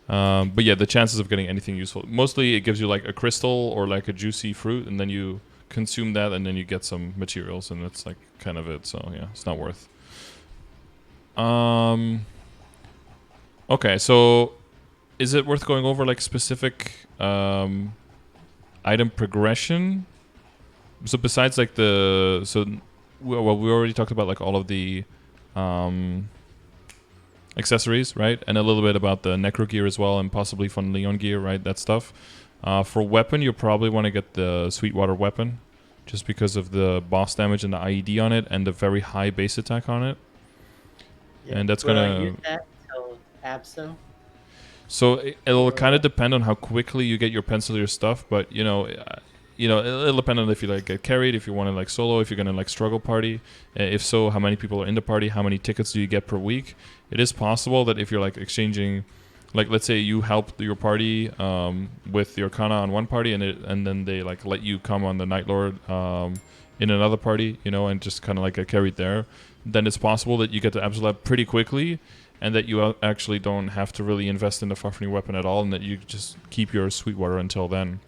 But yeah, the chances of getting anything useful, mostly it gives you like a crystal or like a juicy fruit, and then you consume that, and then you get some materials, and that's like kind of it. So yeah, it's not worth. Okay, so is it worth going over like specific item progression So besides like well, we already talked about like all of the um, accessories, right? And a little bit about the necro gear as well, and possibly fun Leon gear, right? That stuff. For weapon, you probably want to get the Sweetwater weapon, just because of the boss damage and the IED on it, and the very high base attack on it. Yeah. And that's Will I use gonna. that until Abso? So it'll kind Or of depend on how quickly you get your pencilier stuff, but it'll depend on if you like get carried, if you want to like solo, if you're gonna like struggle party. If so, how many people are in the party? How many tickets do you get per week? It is possible that if you're like exchanging, like let's say you help your party with your Kana on one party, and then they like let you come on the Night Lord in another party, and just kind of like get carried there. Then it's possible that you get to Absolab pretty quickly, and that you actually don't have to really invest in the Fafnir weapon at all, and that you just keep your Sweetwater until then.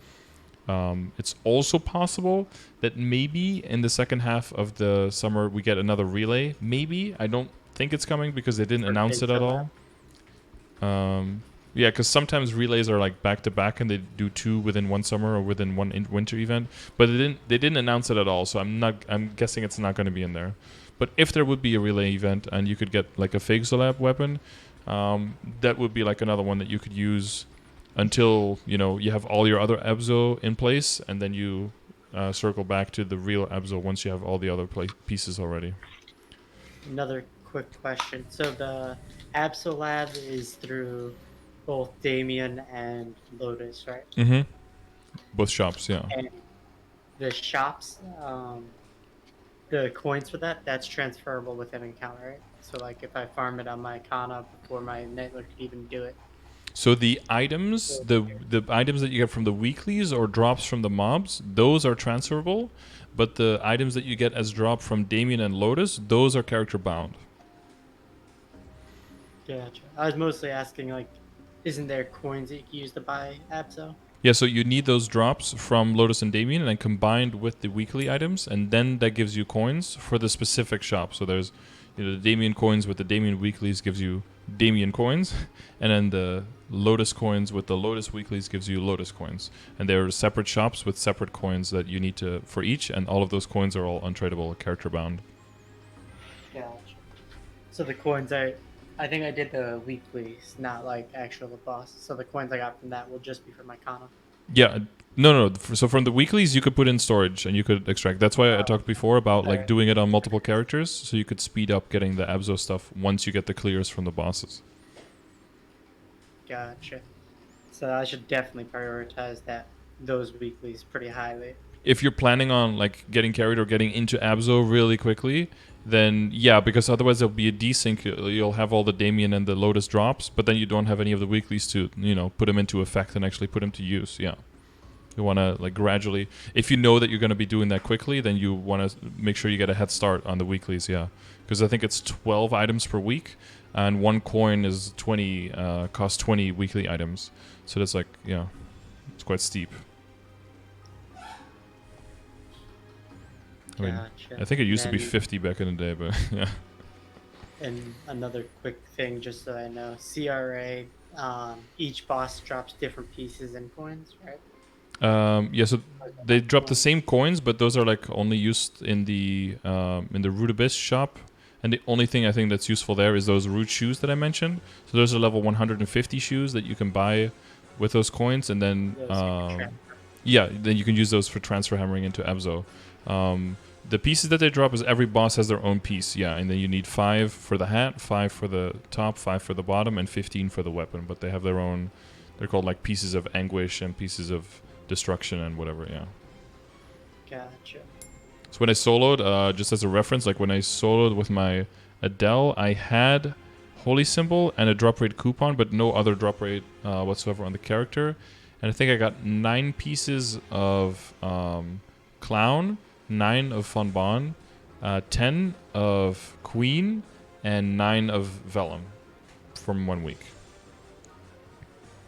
It's also possible that maybe in the second half of the summer we get another relay. Maybe. I don't think it's coming because they didn't for announce it Big at Lab? all. Yeah, because sometimes relays are like back to back, and they do two within one summer or within one winter event. But they didn't announce it at all, so I'm guessing it's not going to be in there. But if there would be a relay event and you could get like a fake Zolab weapon, that would be like another one that you could use until you have all your other Abzo in place, and then you circle back to the real Abzo once you have all the other pieces already. Another quick question. So the Abso Lab is through both Damien and Lotus, right? Mm-hmm. Both shops, yeah. And the shops, the coins for that's transferable within an account, right? So like if I farm it on my Kana before my Nightler could even do it. So the items, the items that you get from the weeklies or drops from the mobs, those are transferable, but the items that you get as drop from Damien and Lotus, those are character bound. Gotcha. I was mostly asking like, isn't there coins that you can use to buy Abso? Yeah, so you need those drops from Lotus and Damien, and then combined with the weekly items, and then that gives you coins for the specific shop. So there's, the Damien coins with the Damien weeklies gives you Damien coins, and then the Lotus coins with the Lotus weeklies gives you Lotus coins. And they're separate shops with separate coins that you need to for each, and all of those coins are all untradeable, character bound. Gotcha. So the coins I think I did the weeklies, not like actual boss. So the coins I got from that will just be for my Kana. Yeah, no. So from the weeklies, you could put in storage and you could extract. That's why I talked before about like Alright. doing it on multiple characters, so you could speed up getting the Abzo stuff once you get the clears from the bosses. Gotcha. So I should definitely prioritize those weeklies pretty highly. If you're planning on like getting carried or getting into Abzo really quickly, then yeah, because otherwise there'll be a desync. You'll have all the Damien and the Lotus drops, but then you don't have any of the weeklies to put them into effect and actually put them to use. Yeah. You want to like gradually, if you know that you're going to be doing that quickly, then you want to make sure you get a head start on the weeklies, yeah. Because I think it's 12 items per week, and one coin is 20, costs 20 weekly items. So that's like, yeah, it's quite steep. I mean, Gotcha. I think it used to be And 50 back in the day, but yeah. And another quick thing, just so I know, CRA, each boss drops different pieces and coins, right? Yeah, so they drop the same coins, but those are like only used in the Root Abyss shop. And the only thing I think that's useful there is those root shoes that I mentioned. So those are level 150 shoes that you can buy with those coins, and then then you can use those for transfer hammering into Abzo. The pieces that they drop is every boss has their own piece, yeah, and then you need 5 for the hat, 5 for the top, 5 for the bottom, and 15 for the weapon. But they have their own. They're called like pieces of anguish and pieces of destruction and whatever, yeah. Gotcha. So when I soloed, just as a reference, like when I soloed with my Adele, I had Holy Symbol and a drop rate coupon, but no other drop rate whatsoever on the character. And I think I got 9 pieces of Clown, 9 of Fonbon, 10 of Queen, and 9 of Vellum from 1 week.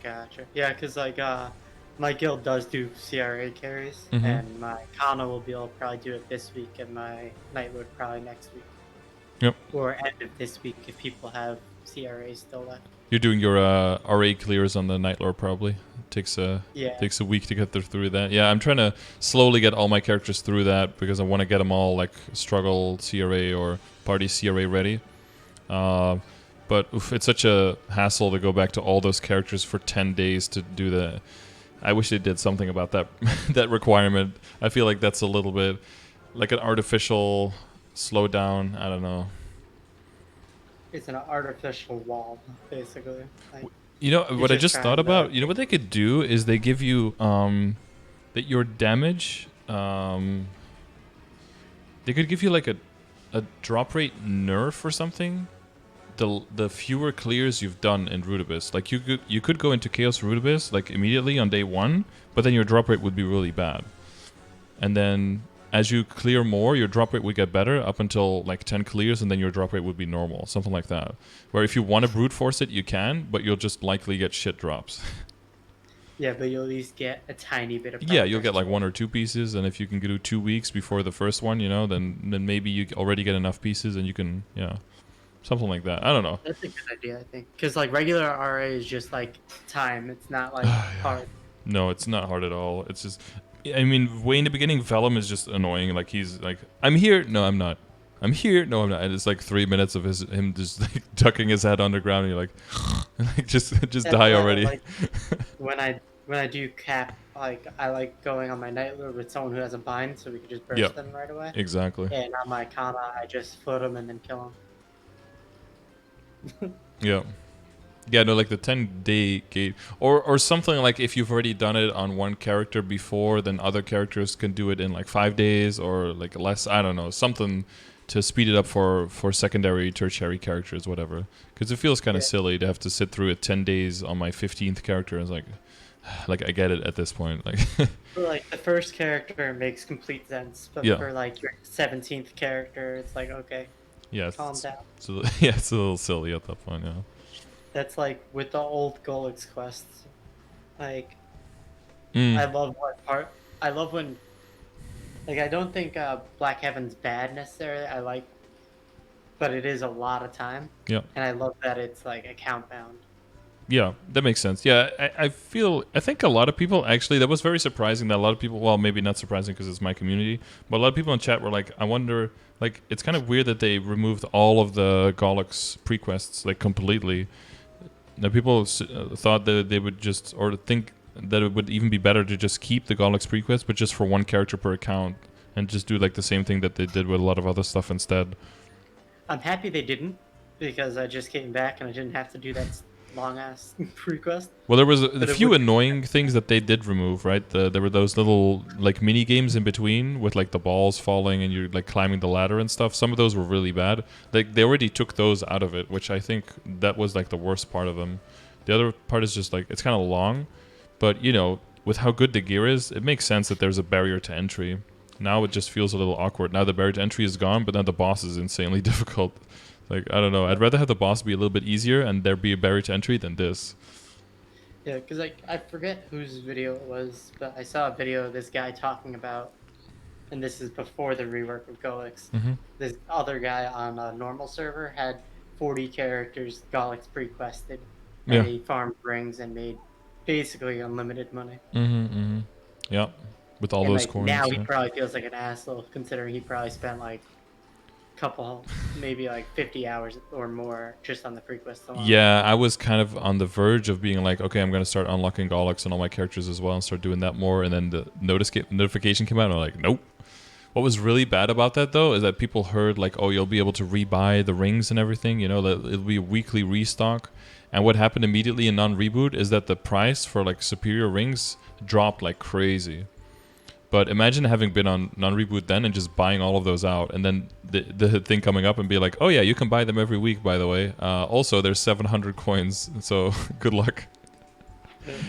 Gotcha. Yeah, because like my guild does do CRA carries, Mhm. and my Kana will be able to probably do it this week, and my Nightlord probably next week. Yep. Or end of this week if people have CRAs still left. You're doing your RA clears on the Night Lord probably. It Yeah. takes a week to get through that. Yeah, I'm trying to slowly get all my characters through that because I want to get them all like struggle CRA or party CRA ready. But oof, it's such a hassle to go back to all those characters for 10 days to do that. I wish they did something about that that requirement. I feel like that's a little bit like an artificial slowdown. I don't know. It's an artificial wall, basically. Like You know you're what I just just thought trying to. about? You know what they could do is they give you that your damage they could give you like a drop rate nerf or something. The fewer clears you've done in Root Abyss. Like you could go into Chaos Root Abyss like immediately on day 1, but then your drop rate would be really bad. And then as you clear more, your drop rate would get better up until like 10 clears, and then your drop rate would be normal, something like that. Where if you want to brute force it, you can, but you'll just likely get shit drops. Yeah, but you'll at least get a tiny bit of. Yeah, you'll get progress like 1 or 2 pieces, and if you can do 2 weeks before the first one, you know, then maybe you already get enough pieces, and you can, yeah, something like that. I don't know. That's a good idea, I think, because like regular RA is just like time. It's not like hard. No, it's not hard at all. It's just, I mean, way in the beginning, Vellum is just annoying. Like he's like, I'm here. No, I'm not. I'm here. No, I'm not. And it's like 3 minutes of him just like ducking his head underground. And you're like just That's die why, already. like, when I do cap, like I like going on my Night Lord with someone who has a bind, so we can just burst Yep. them right away. Exactly. And on my Kana, I just float them and then kill them. Yeah. Yeah, no, like the 10-day gate, or something like if you've already done it on one character before, then other characters can do it in like 5 days or like less. I don't know, something to speed it up for secondary, tertiary characters, whatever. Because it feels kind of silly to have to sit through it 10 days on my 15th character. It's like I get it at this point. Like, For like the first character makes complete sense, but Yeah. for like your 17th character, it's like okay, yeah, calm down. yeah, it's a little silly at that point. Yeah. That's like with the old Golix quests. Like Mm. I love when like I don't think Black Heaven's bad necessarily. But it is a lot of time. Yeah. And I love that it's like account bound. Yeah, that makes sense. Yeah, I think a lot of people actually, that was very surprising that a lot of people, well, maybe not surprising because it's my community, but a lot of people in chat were like, I wonder, like, it's kind of weird that they removed all of the Golix prequests, like, completely. Now, people thought that they would just, or think that it would even be better to just keep the Golix prequests, but just for one character per account, and just do, like, the same thing that they did with a lot of other stuff instead. I'm happy they didn't, because I just came back and I didn't have to do that long ass request. Well, there was a few annoying things that they did remove, right? There were those little like mini games in between with like the balls falling and you're like climbing the ladder and stuff. Some of those were really bad. They already took those out of it, which I think that was like the worst part of them. The other part is just like it's kind of long, but you know, with how good the gear is, it makes sense that there's a barrier to entry. Now it just feels a little awkward. Now the barrier to entry is gone, but now the boss is insanely difficult. Like, I don't know. I'd rather have the boss be a little bit easier and there be a barrier to entry than this. Yeah, because like I forget whose video it was, but I saw a video of this guy talking about, and this is before the rework of Golix. Mm-hmm. This other guy on a normal server had 40 characters Golix pre-quested, and he farmed rings and made basically unlimited money. Mm-hmm, mm-hmm. Yeah, with all and those like, coins. now yeah. he probably feels like an asshole considering he probably spent like maybe like 50 hours or more just on the pre-quest alone. Yeah, I was kind of on the verge of being like, okay, I'm going to start unlocking Golix and all my characters as well and start doing that more. And then the notification came out and I'm like, nope. What was really bad about that, though, is that people heard like, oh, you'll be able to rebuy the rings and everything. You know, that it'll be a weekly restock. And what happened immediately in non-reboot is that the price for like superior rings dropped like crazy. But imagine having been on non-reboot then and just buying all of those out, and then the thing coming up and be like, oh yeah, you can buy them every week, by the way. Also, there's 700 coins, so good luck.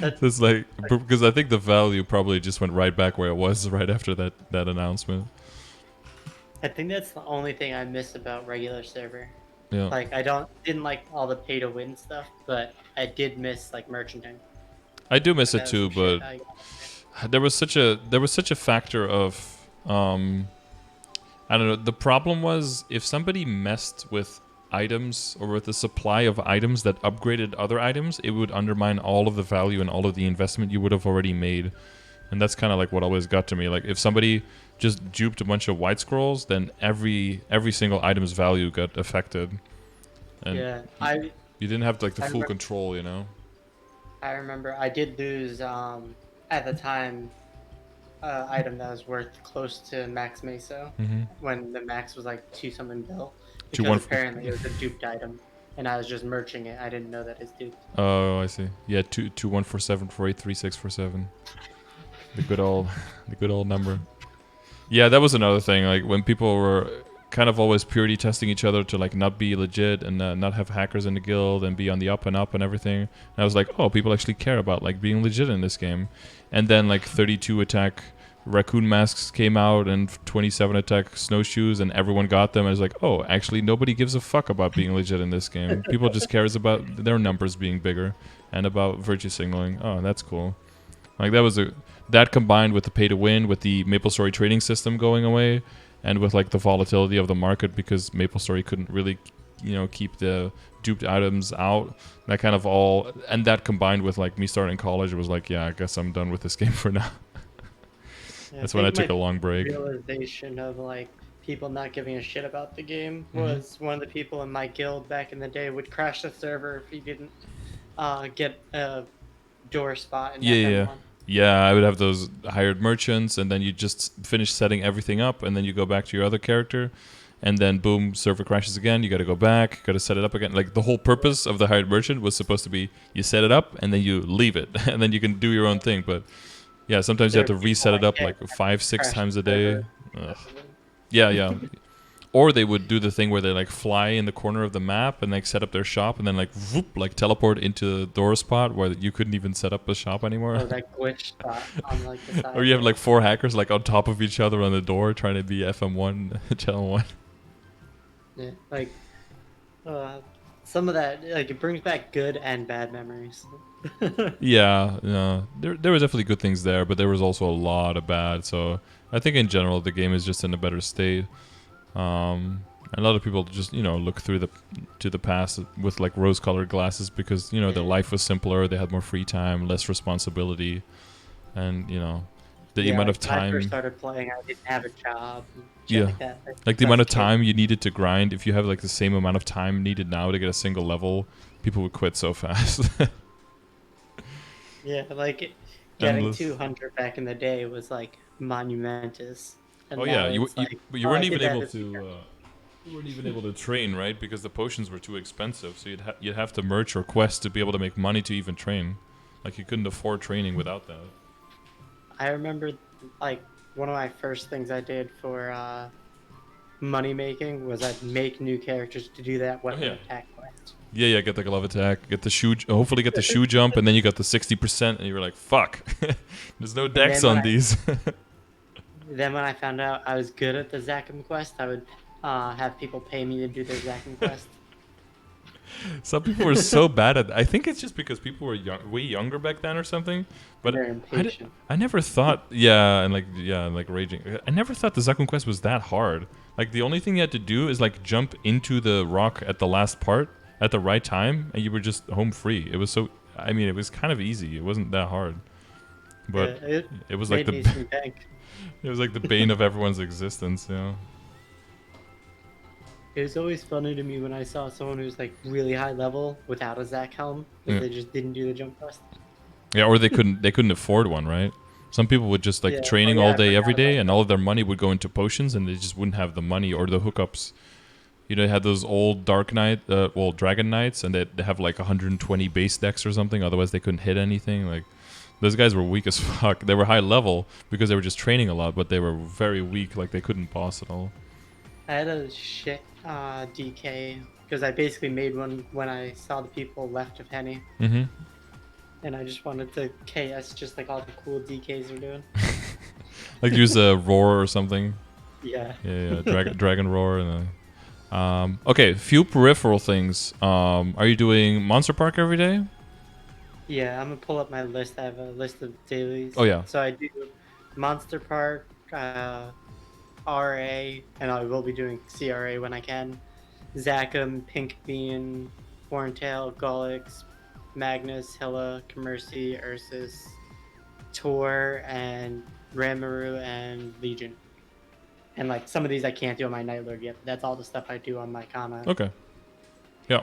It's like, because I think the value probably just went right back where it was right after that announcement. I think that's the only thing I miss about regular server. Yeah. Like I didn't like all the pay to win stuff, but I did miss like merchanting. I do miss it too, but there was such a factor of I don't know. The problem was if somebody messed with items or with the supply of items that upgraded other items, it would undermine all of the value and all of the investment you would have already made. And that's kind of like what always got to me. Like if somebody just duped a bunch of white scrolls, then every single item's value got affected, and Yeah, you didn't have like the I full remember, control, you know. I remember I did lose at the time item that was worth close to max meso Mm-hmm. when the max was like 2 something bill Two because one. apparently it was a duped item and I was just merching it. I didn't know that it's duped. Oh, I see. Yeah, 2 1 4 7 4 8 3 6 4 7. The good old, the good old number. Yeah, that was another thing. Like when people were kind of always purity testing each other to like not be legit and not have hackers in the guild and be on the up and up and everything. And I was like, oh, people actually care about like being legit in this game. And then like 32 attack raccoon masks came out and 27 attack snowshoes and everyone got them. I was like, oh, actually nobody gives a fuck about being legit in this game. People just cares about their numbers being bigger and about virtue signaling. Oh, that's cool. Like that combined with the pay to win, with the MapleStory trading system going away, and with like the volatility of the market because MapleStory couldn't really, keep the duped items out. That kind of all, and that combined with like me starting college, it was like, yeah, I guess I'm done with this game for now. Yeah, That's when I took my a long break. realization of like people not giving a shit about the game Mm-hmm. was one of the people in my guild back in the day would crash the server if he didn't get a door spot in Yeah, yeah. FM1. Yeah, I would have those hired merchants, and then you just finish setting everything up, and then you go back to your other character, and then boom, server crashes again. You got to go back, got to set it up again. Like the whole purpose of the hired merchant was supposed to be you set it up, and then you leave it, and then you can do your own thing. But yeah, sometimes you There have are to people reset it up get like 5, 6 crash the times a day. server. Ugh. Yeah, yeah. Or they would do the thing where they like fly in the corner of the map and like set up their shop and then like whoop, like teleport into the door spot where you couldn't even set up a shop anymore. Oh, that glitch spot on like the side. Or you have like 4 hackers like on top of each other on the door trying to be FM1 channel 1. Yeah, like uh, some of that, like it brings back good and bad memories. Yeah, yeah. There was definitely good things there, but there was also a lot of bad. So I think in general the game is just in a better state. A lot of people just look through the past with like rose-colored glasses because their life was simpler, they had more free time, less responsibility, and the Yeah, amount like of when I first time. started playing, I didn't have a job, and shit Yeah, like that. like the As amount a of kid. time you needed to grind. If you have like the same amount of time needed now to get a single level, people would quit so fast. Yeah, getting Endless. 200 back in the day was like monumentous, Oh and yeah, now it's like, but you oh, I weren't did even that able this weekend. to. You weren't even able to train, right? Because the potions were too expensive. So you'd have to merch or quest to be able to make money to even train. Like you couldn't afford training without that. I remember like one of my first things I did for money making was I'd make new characters to do that Oh weapon yeah. attack quest. Yeah, yeah. Get the glove attack. Get the shoe. Hopefully, get the shoe jump, and then you got the 60%, and you were like, "Fuck, there's no And dex on these." then when I found out I was good at the Zakum quest, I would have people pay me to do their Zakum quest. Some people were so bad at. I think it's just because people were way younger back then or something. And But they're impatient. I never thought. Yeah, and like raging. I never thought the Zakun quest was that hard. Like the only thing you had to do is like jump into the rock at the last part at the right time, and you were just home free. It was so. I mean, it was kind of easy. It wasn't that hard. Yeah, But it it was like made me some bank. it was like the bane of everyone's existence. It was always funny to me when I saw someone who's like really high level without a Zac helm because Yeah. they just didn't do the jump quest. Yeah, or they couldn't afford one, right? Some people would just like Yeah. Oh training yeah, all I day every forgot about day, and that. all of their money would go into potions, and they just wouldn't have the money or the hookups. They had those old Dark Knight, Dragon Knights, and they have like 120 base decks or something. Otherwise, they couldn't hit anything. Like those guys were weak as fuck. They were high level because they were just training a lot, but they were very weak. Like they couldn't boss at all. I had a shit DK because I basically made one when I saw the people left of Henny, Mm-hmm. and I just wanted to KS just like all the cool DKs are doing. Like use a roar or something. Yeah. Yeah, dragon roar and. Okay, few peripheral things. Are you doing Monster Park every day? Yeah, I'm gonna pull up my list. I have a list of dailies. Oh yeah. So I do Monster Park, RA, and I will be doing CRA when I can. Zachem, Pink Bean, Horntail, Gullix, Magnus, Hilla, Commercy, Ursus, Tor, and Ramaru, and Legion. And like some of these I can't do on my Night Lord yet. But that's all the stuff I do on my Kana. Okay. Yeah.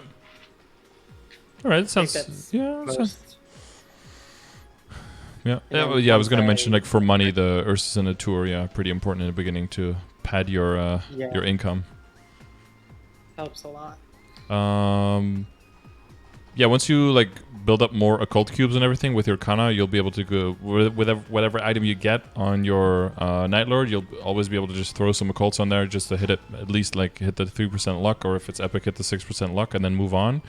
All right. I think that's most. Yeah. And Well, then I was once gonna mention like for money, the Ursus and the Tour, yeah, pretty important in the beginning to pad your income. Helps a lot. Yeah, once you like build up more occult cubes and everything with your Kana, you'll be able to go with whatever item you get on your Night Lord. You'll always be able to just throw some occults on there just to hit it, at least like hit the 3% luck, or if it's epic, hit the 6% luck, and then move on.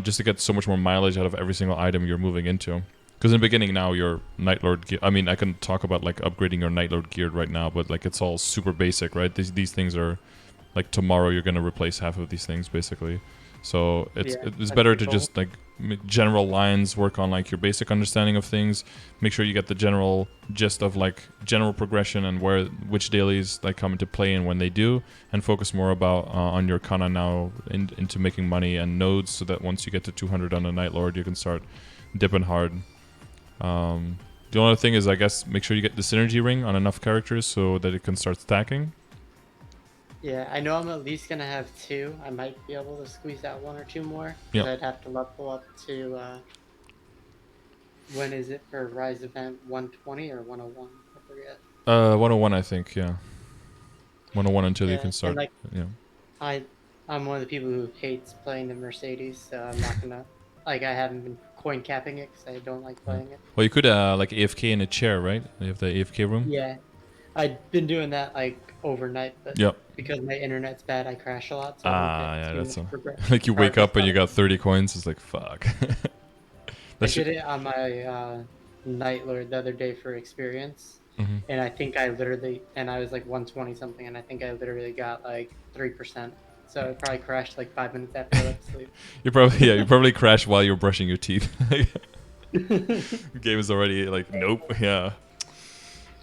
Just to get so much more mileage out of every single item you're moving into. Because in the beginning now, your Night Lord gear, I mean, I can talk about like upgrading your Night Lord gear right now, but like it's all super basic, right? These things are like tomorrow you're going to replace half of these things basically. So it's better to just like general lines, work on like your basic understanding of things, make sure you get the general gist of like general progression and which dailies like come into play and when they do, and focus more about on your Kana now into making money and nodes, so that once you get to 200 on the Night Lord, you can start dipping hard. The only thing is, I guess, make sure you get the synergy ring on enough characters so that it can start stacking. Yeah, I know I'm at least gonna have 2. I might be able to squeeze out 1 or 2 more. Yeah. I'd have to level up to when is it for Rise event 120 or 101? I forget. 101, I think. Yeah. 101 until you can And start. like Yeah. I'm one of the people who hates playing the Mercedes, so I'm not gonna like I haven't been coin capping it because I don't like playing it. Well, you could like AFK in a chair, right? You have the AFK room. Yeah, I've been doing that like overnight, but Yep. because my internet's bad, I crash a lot. So I don't get Yeah, too that's much progress. like you wake up and you got 30 coins. It's like fuck. I did it on my Night Lord the other day for experience, and I think I was like 120 something, and I think I literally got like 3%. So it probably crashed like 5 minutes after I went to sleep. you probably crashed while you're brushing your teeth. The game is already like nope. Yeah,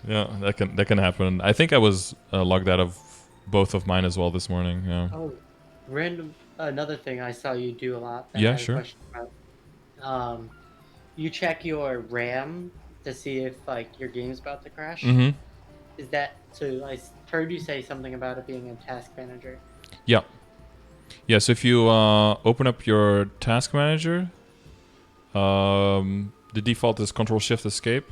that can happen. I think I was logged out of both of mine as well this morning. Yeah. Oh, another thing I saw you do a lot. Yeah, sure. You check your RAM to see if like your game's about to crash. Mm-hmm. Is that so? I heard you say something about it being in Task Manager. Yeah. Yeah. So if you open up your Task Manager, the default is Control-Shift-Escape.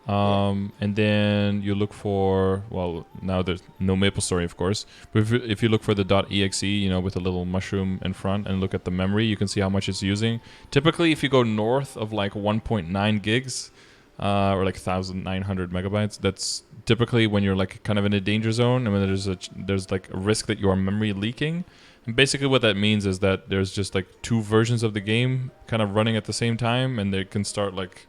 And then you look for, well, now there's no MapleStory, of course, but if you look for the .exe, with a little mushroom in front, and look at the memory, you can see how much it's using. Typically, if you go north of like 1.9 gigs, or like 1,900 megabytes, that's typically when you're like kind of in a danger zone, and when there's like a risk that your memory leaking. And basically what that means is that there's just like 2 versions of the game kind of running at the same time, and they can start like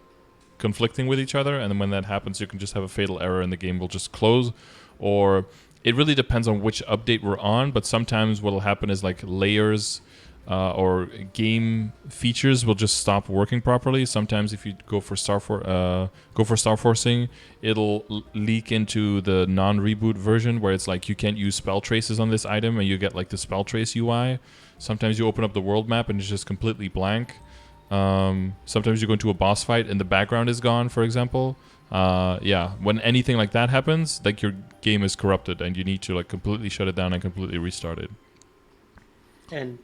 conflicting with each other, and then when that happens, you can just have a fatal error and the game will just close. Or it really depends on which update we're on, but sometimes what will happen is like layers or game features will just stop working properly. Sometimes if you go for star forcing, it'll leak into the non-reboot version where it's like you can't use spell traces on this item, and you get like the spell trace UI. Sometimes you open up the world map and it's just completely blank. Sometimes you go into a boss fight and the background is gone, for example. When anything like that happens, like your game is corrupted and you need to like completely shut it down and completely restart it. And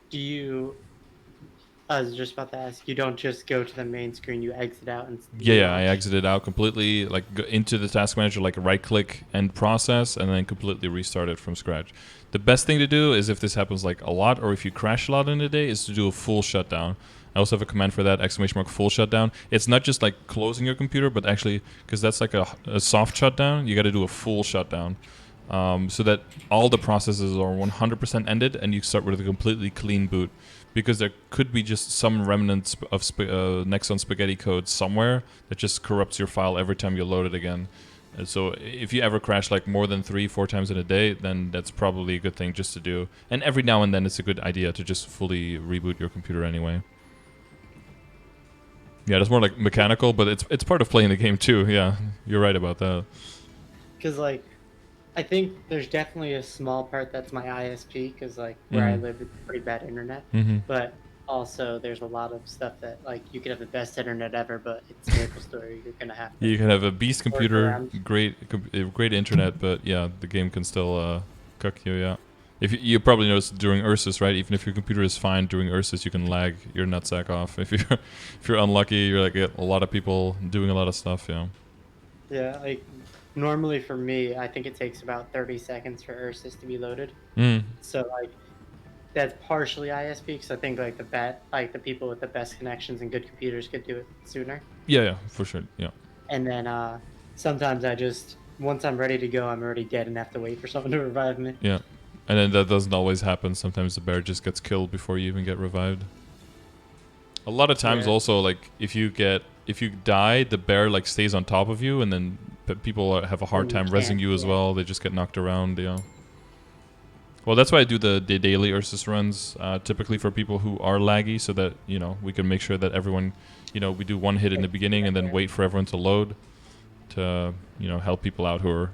I was just about to ask, you don't just go to the main screen, you exit out and I exited out completely, like into the task manager, like right click and process, and then completely restart it from scratch. The best thing to do is, if this happens like a lot, or if you crash a lot in a day, is to do a full shutdown. I also have a command for that, !full shutdown. It's not just like closing your computer, but actually, because that's like a soft shutdown, you got to do a full shutdown. So that all the processes are 100% ended and you start with a completely clean boot. Because there could be just some remnants of Nexon spaghetti code somewhere that just corrupts your file every time you load it again. And so if you ever crash like more than 3-4 times in a day, then that's probably a good thing just to do. And every now and then it's a good idea to just fully reboot your computer anyway. Yeah, that's more like mechanical, but it's part of playing the game too. Yeah, you're right about that. Because like, I think there's definitely a small part that's my ISP because like where I Mm-hmm. live it's pretty bad internet, Mm-hmm. but also there's a lot of stuff that like you could have the best internet ever, but it's Maple Story. You're gonna have to You can have a beast work computer, around. great internet, but yeah, the game can still cook you. Yeah. If you probably noticed during Ursus, right? Even if your computer is fine during Ursus, you can lag your nutsack off. If you're unlucky, you're like a lot of people doing a lot of stuff. Yeah. Yeah, like normally for me, I think it takes about 30 seconds for Ursus to be loaded. Mm. So like that's partially ISP because I think like the people with the best connections and good computers could do it sooner. Yeah, yeah, for sure. Yeah. And then sometimes I just once I'm ready to go, I'm already dead and have to wait for someone to revive me. Yeah. And then that doesn't always happen. Sometimes the bear just gets killed before you even get revived. A lot of times Yeah. also like if you die, the bear like stays on top of you and then people have a hard And you time resing can't. you as Yeah. well. They just get knocked around, yeah. Well, that's why I do the daily Ursus runs, typically for people who are laggy, so that we can make sure that everyone, we do one hit in the beginning and then wait for everyone to load, to help people out who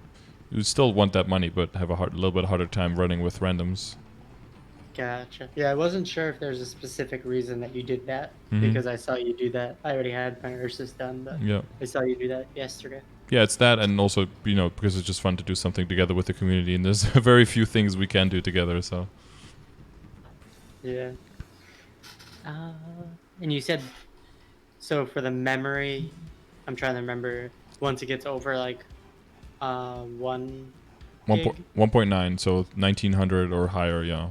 still want that money but have a little bit harder time running with randoms. Gotcha. Yeah, I wasn't sure if there's a specific reason that you did that Mm-hmm. because I saw you do that. I already had my Ursus done, but Yeah. I saw you do that yesterday. Yeah, it's that, and also because it's just fun to do something together with the community, and there's very few things we can do together. So Yeah. Uh, and you said so for the memory, I'm trying to remember once it gets over like 1 gig. 1.9, so 1900 or higher. Yeah,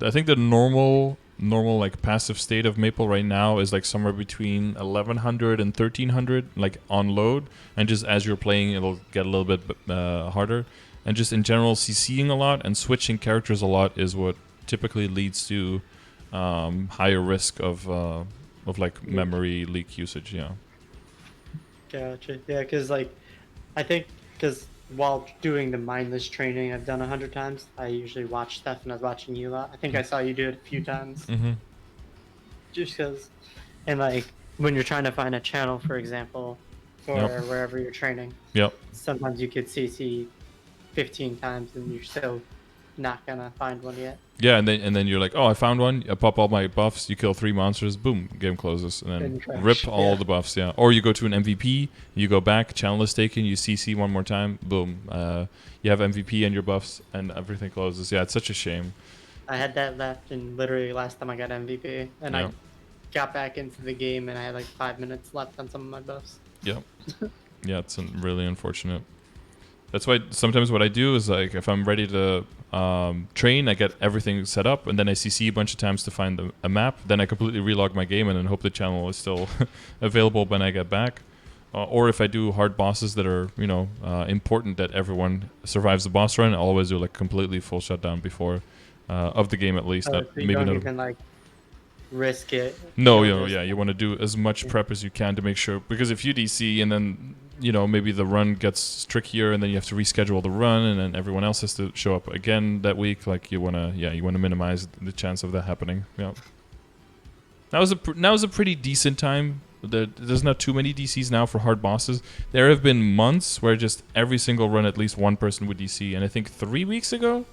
I think the normal like passive state of Maple right now is like somewhere between 1100 and 1300, like on load, and just as you're playing, it'll get a little bit harder. And just in general, CCing a lot and switching characters a lot is what typically leads to higher risk of like memory leak usage. Yeah. Gotcha. Yeah, because like I think because while doing the mindless training I've done 100 times, I usually watch stuff and I was watching you a lot. I think I saw you do it a few times Mm-hmm. just because. And like when you're trying to find a channel, for example, Yep. for wherever you're training, Yep. sometimes you could CC 15 times and you're still not gonna find one yet. Yeah, and then you're like, oh, I found one. I pop all my buffs. You kill 3 monsters. Boom, game closes, and then And rip crash. all Yeah. the buffs. Yeah, or you go to an MVP. You go back. Channel is taken. You CC one more time. Boom. You have MVP and your buffs, and everything closes. Yeah, it's such a shame. I had that left, and literally last time I got MVP, and Yeah. I got back into the game, and I had like 5 minutes left on some of my buffs. Yeah. Yeah, it's really unfortunate. That's why sometimes what I do is like if I'm ready to train, I get everything set up, and then I CC a bunch of times to find a map. Then I completely relog my game and then hope the channel is still available when I get back. Or if I do hard bosses that are important that everyone survives the boss run, I'll always do like completely full shutdown before of the game at least. So Not you maybe don't not. even like risk it. No, You'll just you want to do as much yeah. prep as you can to make sure, because if you DC and then maybe the run gets trickier and then you have to reschedule the run and then everyone else has to show up again that week, like you want to minimize the chance of that happening. Yeah. That was a pretty decent time. There's not too many DCs now for hard bosses. There have been months where just every single run at least one person would DC, and I think 3 weeks ago,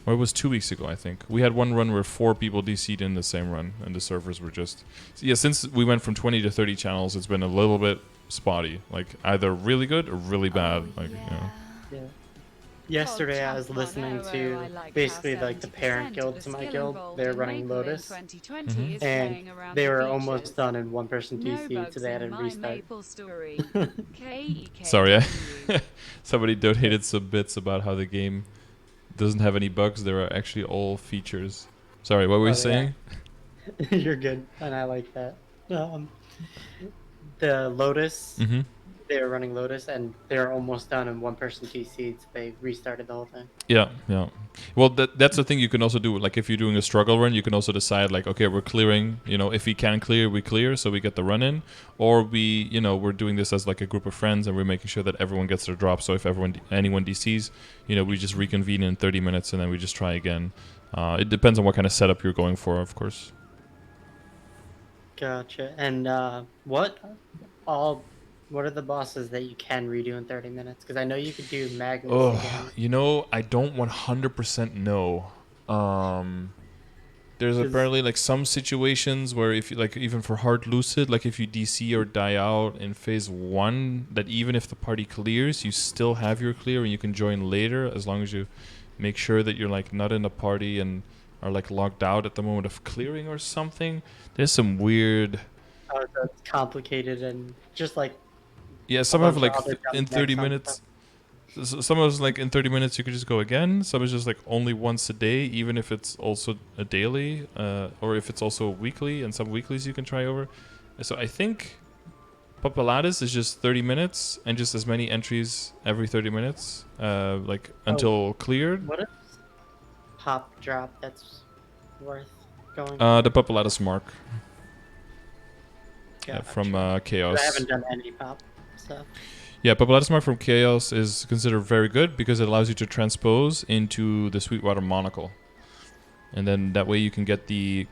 or it was 2 weeks ago, I think, we had one run where 4 people DC'd in the same run, and the servers were just... Yeah, since we went from 20 to 30 channels, it's been a little bit spotty. Like, either really good or really bad. Yeah. Yesterday I was listening to basically like the parent guild to my guild. They're running Lotus, Mhm. and they were almost done in one person DC, so they had to restart. Sorry, somebody donated some bits about how the game doesn't have any bugs. There are actually all features. Sorry, what were you Oh yeah, saying? you're good, and I like that. The Lotus, Mm-hmm. they were running Lotus, and they're almost done in one person DC, so they restarted the whole thing. Yeah, yeah. Well, that's the thing you can also do. Like, if you're doing a struggle run, you can also decide, like, okay, we're clearing, if we can clear, we clear, so we get the run in. Or we're doing this as, like, a group of friends, and we're making sure that everyone gets their drop. So if anyone DCs, we just reconvene in 30 minutes, and then we just try again. It depends on what kind of setup you're going for, of course. Gotcha. And what all What are the bosses that you can redo in 30 minutes? Because I know you could do Magnus Oh, again. you know, I don't 100% know. Um, there's Because apparently like some situations where if you like even for hard lucid, like if you DC or die out in phase 1, that even if the party clears, you still have your clear and you can join later as long as you make sure that you're like not in a party and are like logged out at the moment of clearing or something. There's some weird. oh, so it's complicated and just like Yeah, a some have bunch of like other dumb in 30 mechs on stuff. minutes. Some of us like in 30 minutes you could just go again. Some is just like only once a day, even if it's also a daily, or if it's also weekly. And some weeklies you can try over. So I think Papaladas is just 30 minutes and just as many entries every 30 minutes, like Oh, until cleared. what is pop drop that's worth going The for? Papaladas mark from Gotcha. 'Cause I Chaos. haven't done any pop stuff. Yeah, Papaladas mark from Chaos is considered very good because it allows you to transpose into the Sweetwater Monocle. And then that way you can get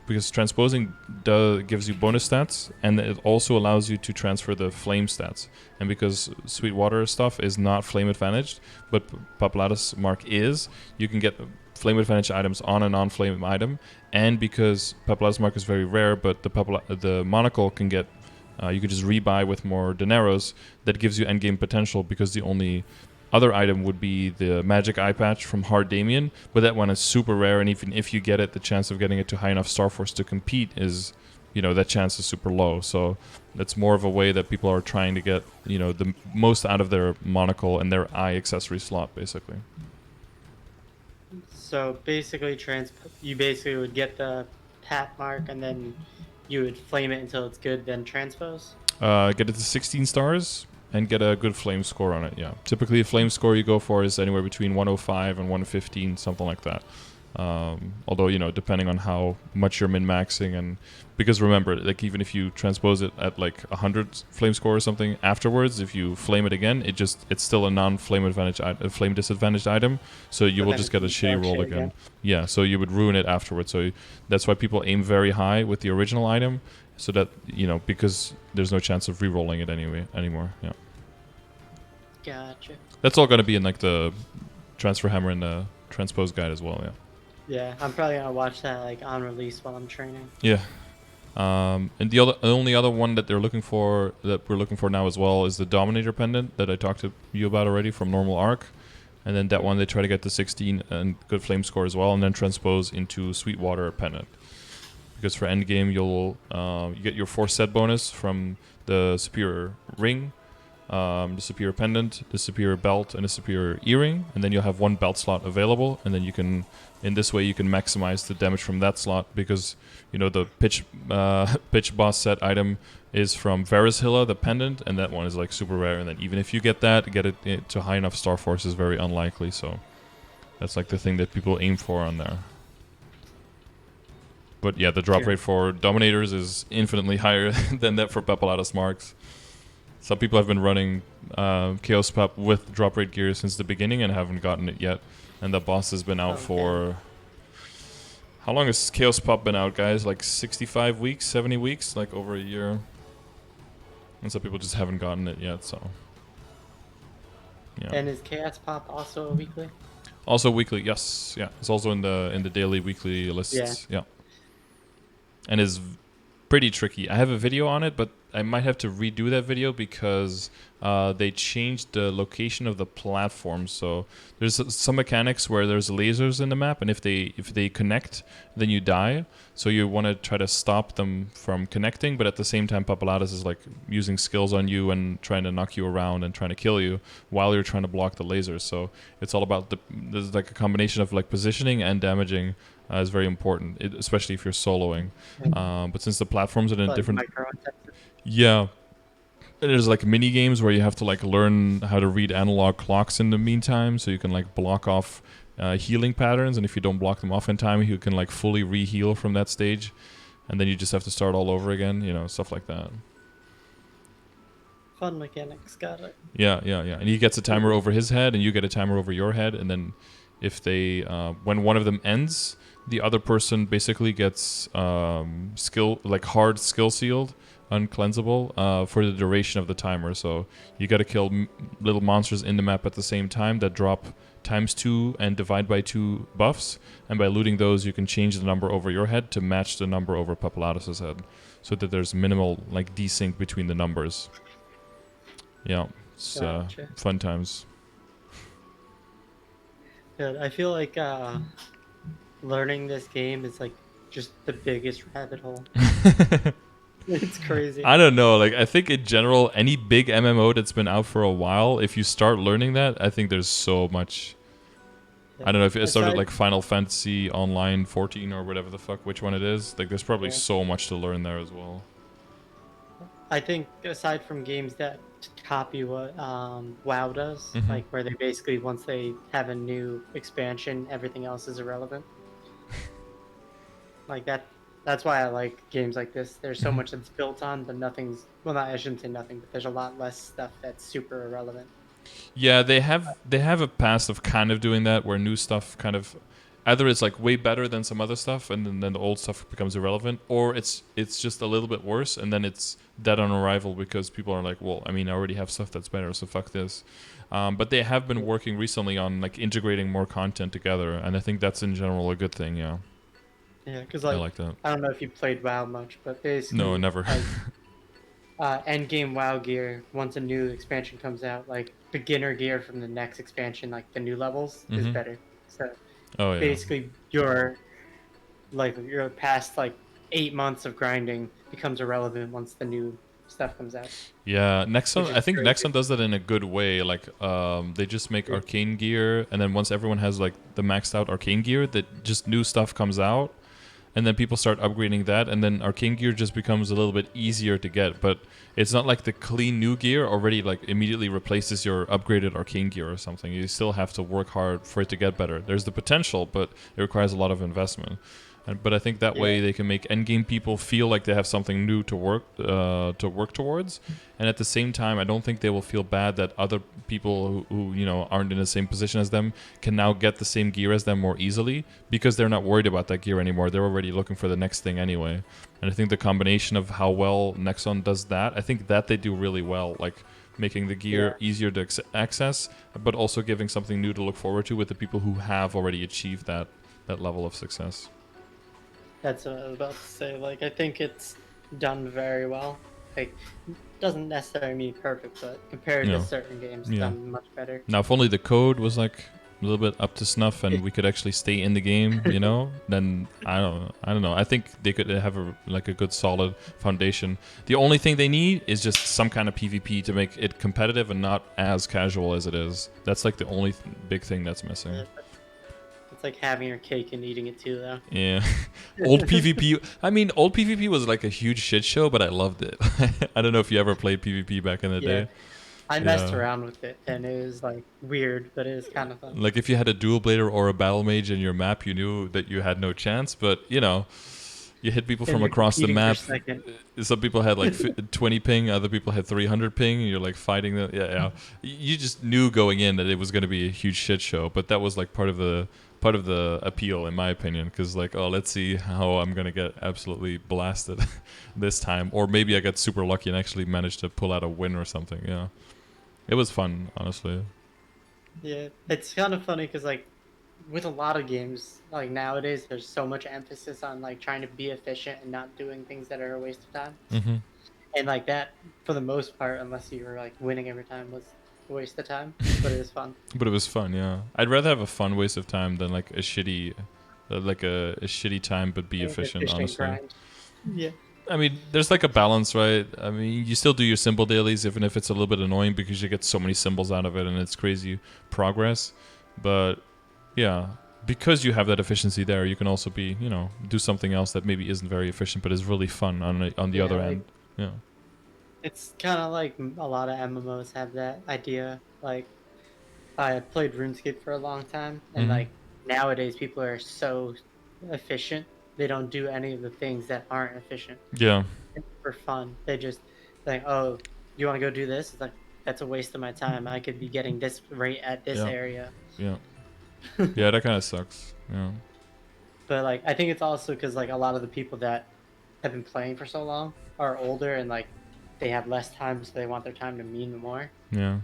because transposing gives you bonus stats, and it also allows you to transfer the flame stats. And because Sweetwater stuff is not flame advantaged, but Papalatus Mark is, you can get flame advantage items on a non-flame item. And because Papalatus Mark is very rare, but the Monocle can get, you can just rebuy with more dineros. That gives you endgame potential because the only other item would be the magic eye patch from Hard Damien, but that one is super rare, and even if you get it, the chance of getting it to high enough Star Force to compete is, that chance is super low. So that's more of a way that people are trying to get, the most out of their monocle and their eye accessory slot, basically. So basically, you basically would get the pat mark and then you would flame it until it's good, then transpose. Get it to 16 stars and get a good flame score on it. Yeah, typically a flame score you go for is anywhere between 105 and 115, something like that. Although depending on how much you're min maxing, and because remember, like even if you transpose it at like 100 flame score or something afterwards, if you flame it again, it's still a non-flame advantage, a flame disadvantaged item, so you But will then just it's get a gonna shitty dog roll shit again. Yeah, so you would ruin it afterwards. So that's why people aim very high with the original item, so that because there's no chance of re-rolling it anymore. Yeah, Gotcha. that's all going to be in like the transfer hammer and the transpose guide as well. Yeah. Yeah, I'm probably gonna watch that like on release while I'm training. Yeah. And the only other one that we're looking for now as well is the Dominator pendant that I talked to you about already from normal arc, and then that one they try to get to 16 and good flame score as well, and then transpose into Sweetwater pendant. Because for endgame you get your 4 set bonus from the superior ring, the superior pendant, the superior belt, and the superior earring, and then you'll have 1 belt slot available, and then in this way you can maximize the damage from that slot, because the pitch boss set item is from Varishilla, the pendant, and that one is like super rare, and then even if you get it to high enough Star Force is very unlikely, so that's like the thing that people aim for on there. But yeah, the drop rate for Dominators is infinitely higher than that for Papalatus Marks. Some people have been running Chaos Pup with drop rate gear since the beginning and haven't gotten it yet. And the boss has been out for... How long has Chaos Pup been out, guys? Like 65 weeks, 70 weeks? Like over a year. And some people just haven't gotten it yet, so... Yeah. And is Chaos Pop also a weekly? Also weekly, yes. Yeah, it's also in the daily, weekly lists. Yeah. And is pretty tricky. I have a video on it, but I might have to redo that video because they changed the location of the platform. So there's some mechanics where there's lasers in the map, and if they connect, then you die. So you want to try to stop them from connecting, but at the same time, Papalatus is like using skills on you and trying to knock you around and trying to kill you while you're trying to block the lasers. So it's all about there's like a combination of like positioning and damaging. Is very important, especially if you're soloing. But since the platforms are in different... Yeah. There's like mini games where you have to like learn how to read analog clocks in the meantime, so you can like block off healing patterns, and if you don't block them off in time, you can like fully re-heal from that stage, and then you just have to start all over again, stuff like that. Fun mechanics, got it. Yeah. And he gets a timer over his head, and you get a timer over your head, and then if they when one of them ends, the other person basically gets hard skill sealed uncleansable for the duration of the timer. So you got to kill little monsters in the map at the same time that drop ×2 and divide by 2 buffs, and by looting those you can change the number over your head to match the number over Papalatus's head, so that there's minimal like desync between the numbers. Yeah, it's Gotcha. fun times. Good. I feel like learning this game is like just the biggest rabbit hole. It's crazy. I don't know. Like, I think in general, any big MMO that's been out for a while, if you start learning that, I think there's so much. I don't know if it started like Final Fantasy Online 14 or whatever the fuck, which one it is. Like, there's probably so much to learn there as well. I think aside from games that copy what WoW does, like where they basically, once they have a new expansion, everything else is irrelevant. Like that's why I like games like this. There's so much that's built on, but nothing's, well, not, I shouldn't say nothing, but there's a lot less stuff that's super irrelevant. Yeah, they have a past of kind of doing that, where new stuff kind of either it's like way better than some other stuff, and then the old stuff becomes irrelevant, or it's just a little bit worse, and then it's dead on arrival because people are like, well, I mean, I already have stuff that's better, so fuck this. But they have been working recently on like integrating more content together, and I think that's in general a good thing. Yeah. Yeah, because like, I like that. I don't know if you played WoW much, but basically, No, never. End game WoW gear, once a new expansion comes out, like beginner gear from the next expansion, like the new levels, is better. So basically, your past like 8 months of grinding becomes irrelevant once the new stuff comes out. Yeah, Nexon. I think crazy. Nexon does that in a good way. Like, they just make arcane gear, and then once everyone has like the maxed out arcane gear, that just new stuff comes out, and then people start upgrading that, and then arcane gear just becomes a little bit easier to get. But it's not like the clean new gear already like immediately replaces your upgraded arcane gear or something. You still have to work hard for it to get better. There's the potential, but it requires a lot of investment. But I think that way they can make endgame people feel like they have something new to work towards, and at the same time, I don't think they will feel bad that other people who you know aren't in the same position as them can now get the same gear as them more easily, because they're not worried about that gear anymore. They're already looking for the next thing anyway. And I think the combination of how well Nexon does that, I think that they do really well, like making the gear easier to access, but also giving something new to look forward to with the people who have already achieved that level of success. That's what I was about to say. Like, I think it's done very well. Like, doesn't necessarily mean perfect, but compared to certain games, done much better. Now, if only the code was like a little bit up to snuff and we could actually stay in the game, you know, then I don't know. I think they could have a good solid foundation. The only thing they need is just some kind of PvP to make it competitive and not as casual as it is. That's like the only big thing that's missing. It's like having your cake and eating it too, though. Yeah. Old PvP. I mean, old PvP was like a huge shit show, but I loved it. I don't know if you ever played PvP back in the day. I messed around with it, and it was like weird, but it was kind of fun. Like if you had a dual blader or a battle mage in your map, you knew that you had no chance. But you know, you hit people from across the map. Some people had like 20 ping, other people had 300 ping. And you're like fighting them. Yeah. You just knew going in that it was going to be a huge shit show. But that was like part of the appeal, in my opinion, because like, oh, let's see how I'm gonna get absolutely blasted this time, or maybe I got super lucky and actually managed to pull out a win or something. Yeah, it was fun, honestly. Yeah, it's kind of funny because like with a lot of games, like nowadays, there's so much emphasis on like trying to be efficient and not doing things that are a waste of time. And like that, for the most part, unless you were like winning every time, was a waste of time. But it was fun. But it was fun, yeah. I'd rather have a fun waste of time than like a shitty, a shitty time but be efficient, honestly. Grind. Yeah. I mean, there's like a balance, right? I mean, you still do your symbol dailies, even if it's a little bit annoying because you get so many symbols out of it and it's crazy progress. But yeah, because you have that efficiency there, you can also be, you know, do something else that maybe isn't very efficient but is really fun on the other end. Yeah. It's kind of like a lot of MMOs have that idea. Like, I played RuneScape for a long time, and like nowadays people are so efficient. They don't do any of the things that aren't efficient. Yeah. For fun, they just think, "Oh, you want to go do this?" It's like, that's a waste of my time. I could be getting this rate at this area. Yeah. Yeah, that kind of sucks. Yeah. But like, I think it's also because like a lot of the people that have been playing for so long are older and like they have less time, so they want their time to mean more. Yeah.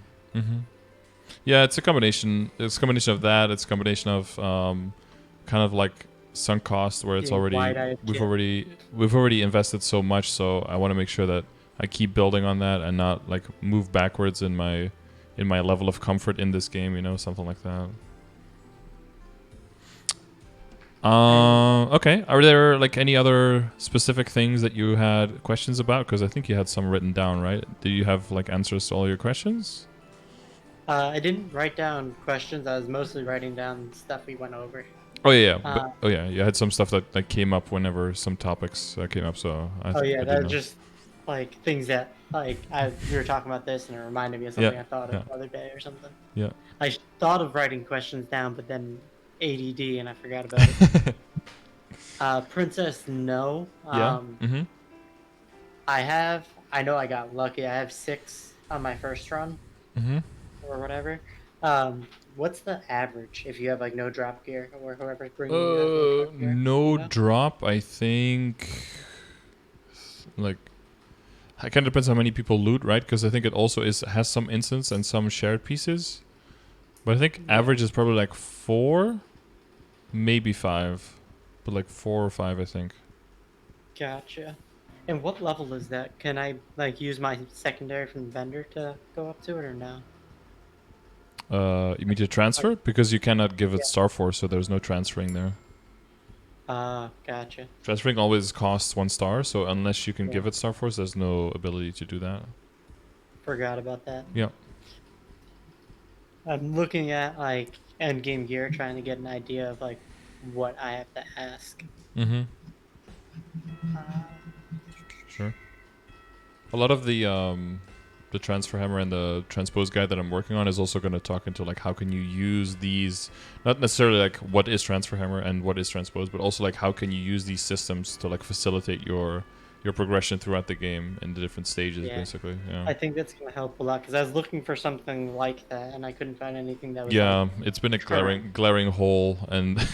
Yeah, it's a combination. It's a combination of that. It's a combination of kind of like sunk cost, where it's Being already wide-eyed we've kid. already invested so much. So I want to make sure that I keep building on that and not like move backwards in my level of comfort in this game. You know, something like that. Okay. Are there like any other specific things that you had questions about? Because I think you had some written down, right? Do you have like answers to all your questions? I didn't write down questions. I was mostly writing down stuff we went over. Oh yeah, but Uh, oh yeah, you had some stuff that came up whenever some topics came up. So oh yeah, I did that's know. just like things that like we were talking about this, and it reminded me of Yeah, something I thought of yeah, the other day or something. yeah. I thought of writing questions down, but then ADD and I forgot about it. Princess, no. Yeah. Mhm. I know I got lucky. I have 6 on my first run Mhm. or whatever. What's the average if you have like no drop gear or whoever's bringing you has no drop gear? No You know? drop. I think like it kind of depends how many people loot, right? Because I think it also has some instants and some shared pieces. But I think Yeah, average is probably like 4, maybe 5, but like 4 or 5, I think. gotcha. And what level is that? Can I like use my secondary from the vendor to go up to it or no? You mean to Like, transfer because you cannot give it yeah. Star Force, so there's no transferring there. Gotcha. Transferring always costs 1 star, so unless you can Yeah, give it Star Force, there's no ability to do that. forgot about that. Yeah. I'm looking at like end game gear, trying to get an idea of like what I have to ask. Mm-hmm. Uh, Sure. A lot of the transfer hammer and the transpose guide that I'm working on is also going to talk into like how can you use these, not necessarily like what is transfer hammer and what is transpose, but also like how can you use these systems to like facilitate your progression throughout the game in the different stages, yeah. basically. Yeah. I think that's gonna help a lot because I was looking for something like that and I couldn't find anything that was like Yeah, it's been a current. glaring hole and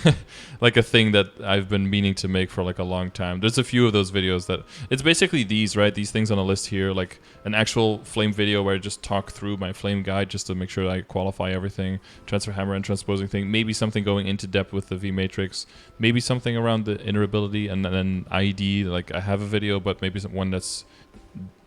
like a thing that I've been meaning to make for like a long time. There's a few of those videos that it's basically these, right? These things on a list here, like an actual flame video where I just talk through my flame guide just to make sure that I qualify everything, transfer hammer and transposing thing, maybe something going into depth with the V matrix, maybe something around the inner ability and then ID, like I have a video but maybe one that's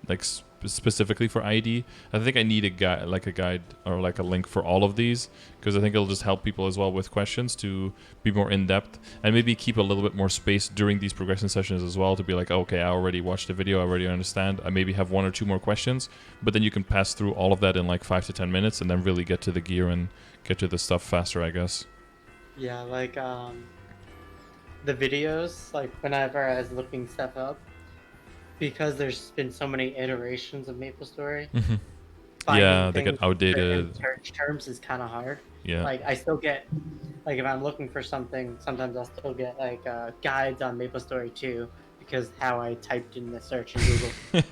like specifically for ID. I think I need a guide, like a guide or like a link for all of these, because I think it'll just help people as well with questions to be more in depth and maybe keep a little bit more space during these progression sessions as well to be like, okay, I already watched the video, I already understand. I maybe have 1 or 2 more questions, but then you can pass through all of that in like 5 to 10 minutes and then really get to the gear and get to the stuff faster, I guess. Yeah, like the videos, like whenever I was looking stuff up, because there's been so many iterations of MapleStory, Hmm. finding Yeah, they get things in outdated. search terms is kind of hard. Yeah. Like I still get like if I'm looking for something, sometimes I'll still get like guides on MapleStory 2 because how I typed in the search in Google.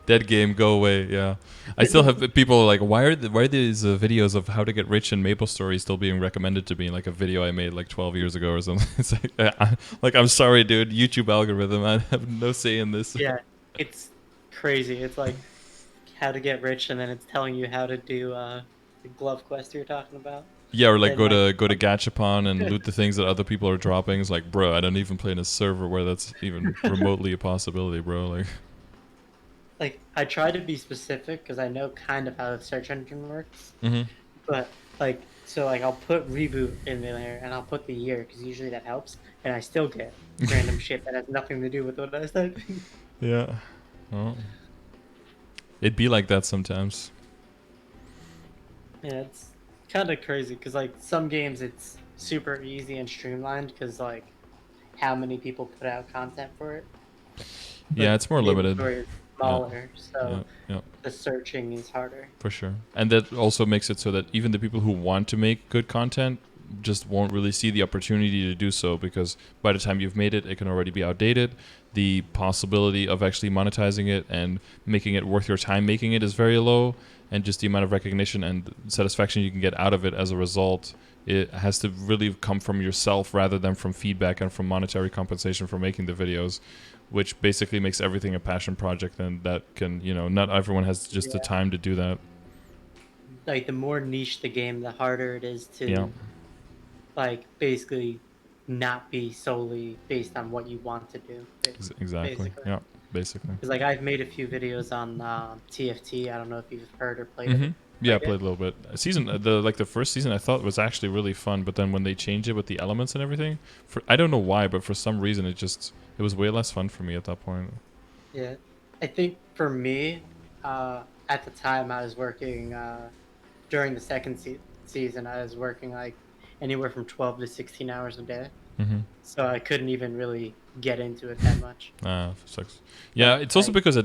Dead game, go away. Yeah, I still have people like, why are these videos of how to get rich in MapleStory still being recommended to me? Like a video I made like 12 years ago or something. It's like I'm sorry, dude. YouTube algorithm. I have no say in this. Yeah, it's crazy. It's like how to get rich, and then it's telling you how to do the glove quest you're talking about. Yeah, or like Then like go to Gachapon and loot the things that other people are dropping. It's like, bro, I don't even play in a server where that's even remotely a possibility, bro. Like, like I try to be specific because I know kind of how the search engine works, hmm but like so like I'll put reboot in there and I'll put the year because usually that helps, and I still get random shit that has nothing to do with what I was typing. yeah, well, it'd be like that sometimes. Yeah, it's kind of crazy because like some games it's super easy and streamlined because like how many people put out content for it, Yeah, but it's more limited. MapleStory is Yeah, smaller, yeah, so yeah. the searching is harder. For sure. And that also makes it so that even the people who want to make good content just won't really see the opportunity to do so because by the time you've made it, it can already be outdated. The possibility of actually monetizing it and making it worth your time making it is very low. And just the amount of recognition and satisfaction you can get out of it as a result it has to really come from yourself rather than from feedback and from monetary compensation for making the videos, which basically makes everything a passion project, and that can, not everyone has just the time to do that. Like the more niche the game, the harder it is to like basically not be solely based on what you want to do. Exactly. Basically. Yeah, basically. Because like I've made a few videos on TFT. I don't know if you've heard or played Mm-hmm. it. Yeah, I played a little bit. The first season I thought was actually really fun, but then when they changed it with the elements and everything, I don't know why, but for some reason it was way less fun for me at that point. Yeah, I think for me, at the time I was working during the second season. I was working like anywhere from 12 to 16 hours a day, Mm-hmm. so I couldn't even really get into it that much. Sucks. Yeah, But it's also because I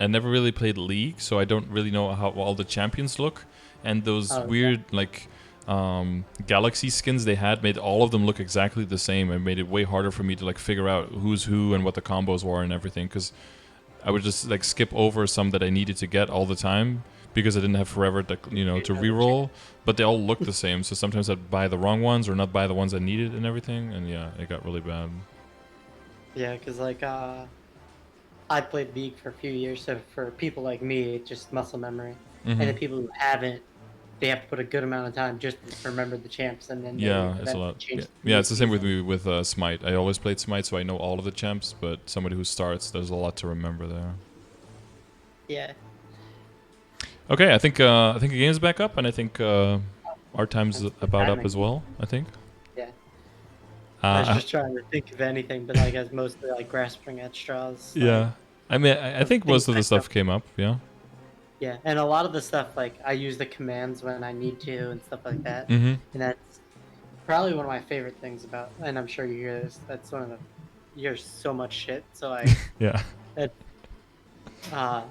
never really played League, so I don't really know how all the champions look, and those weird Galaxy skins they had made all of them look exactly the same, and made it way harder for me to like figure out who's who and what the combos were and everything, because I would just like skip over some that I needed to get all the time because I didn't have forever to to reroll, but they all look the same, so sometimes I'd buy the wrong ones or not buy the ones I needed and everything, and yeah, it got really bad. Yeah, because like I played League for a few years, so for people like me, it's just muscle memory. Mm-hmm. And the people who haven't, they have to put a good amount of time just to remember the champs, and then they Yeah, it's a eventually lot. change. Yeah, it's the same with me with Smite. I always played Smite, so I know all of the champs, but somebody who starts, there's a lot to remember there. Yeah. Okay, I think the game's back up, and I think our time's about up as well, I think. Yeah. I was just trying to think of anything, but like I was mostly like grasping at straws. Yeah. Like, I mean, I think most of the stuff came up, yeah. yeah, and a lot of the stuff, like I use the commands when I need to and stuff like that. Mm-hmm. And that's probably one of my favorite things about, and I'm sure you hear this, that's one of the, you hear so much shit. So like, Yeah.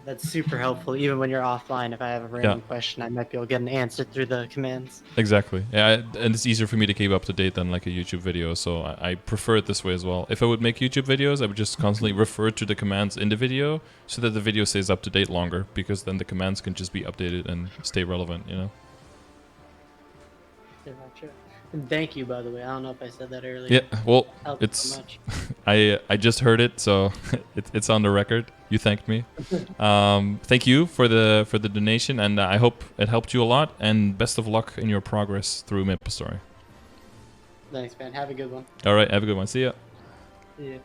that's super helpful. Even when you're offline, if I have a random question, I might be able to get an answer through the commands. Exactly. Yeah, and it's easier for me to keep up to date than like a YouTube video, so I prefer it this way as well. If I would make YouTube videos, I would just constantly refer to the commands in the video so that the video stays up to date longer, because then the commands can just be updated and stay relevant, Yeah, true. And thank you, by the way. I don't know if I said that earlier. Yeah, well, Helped it's so much. I just heard it, so it's on the record. You thanked me. Thank you for the donation, and I hope it helped you a lot. And best of luck in your progress through MapleStory. Thanks, man. Have a good one. All right, have a good one. See ya. Yeah.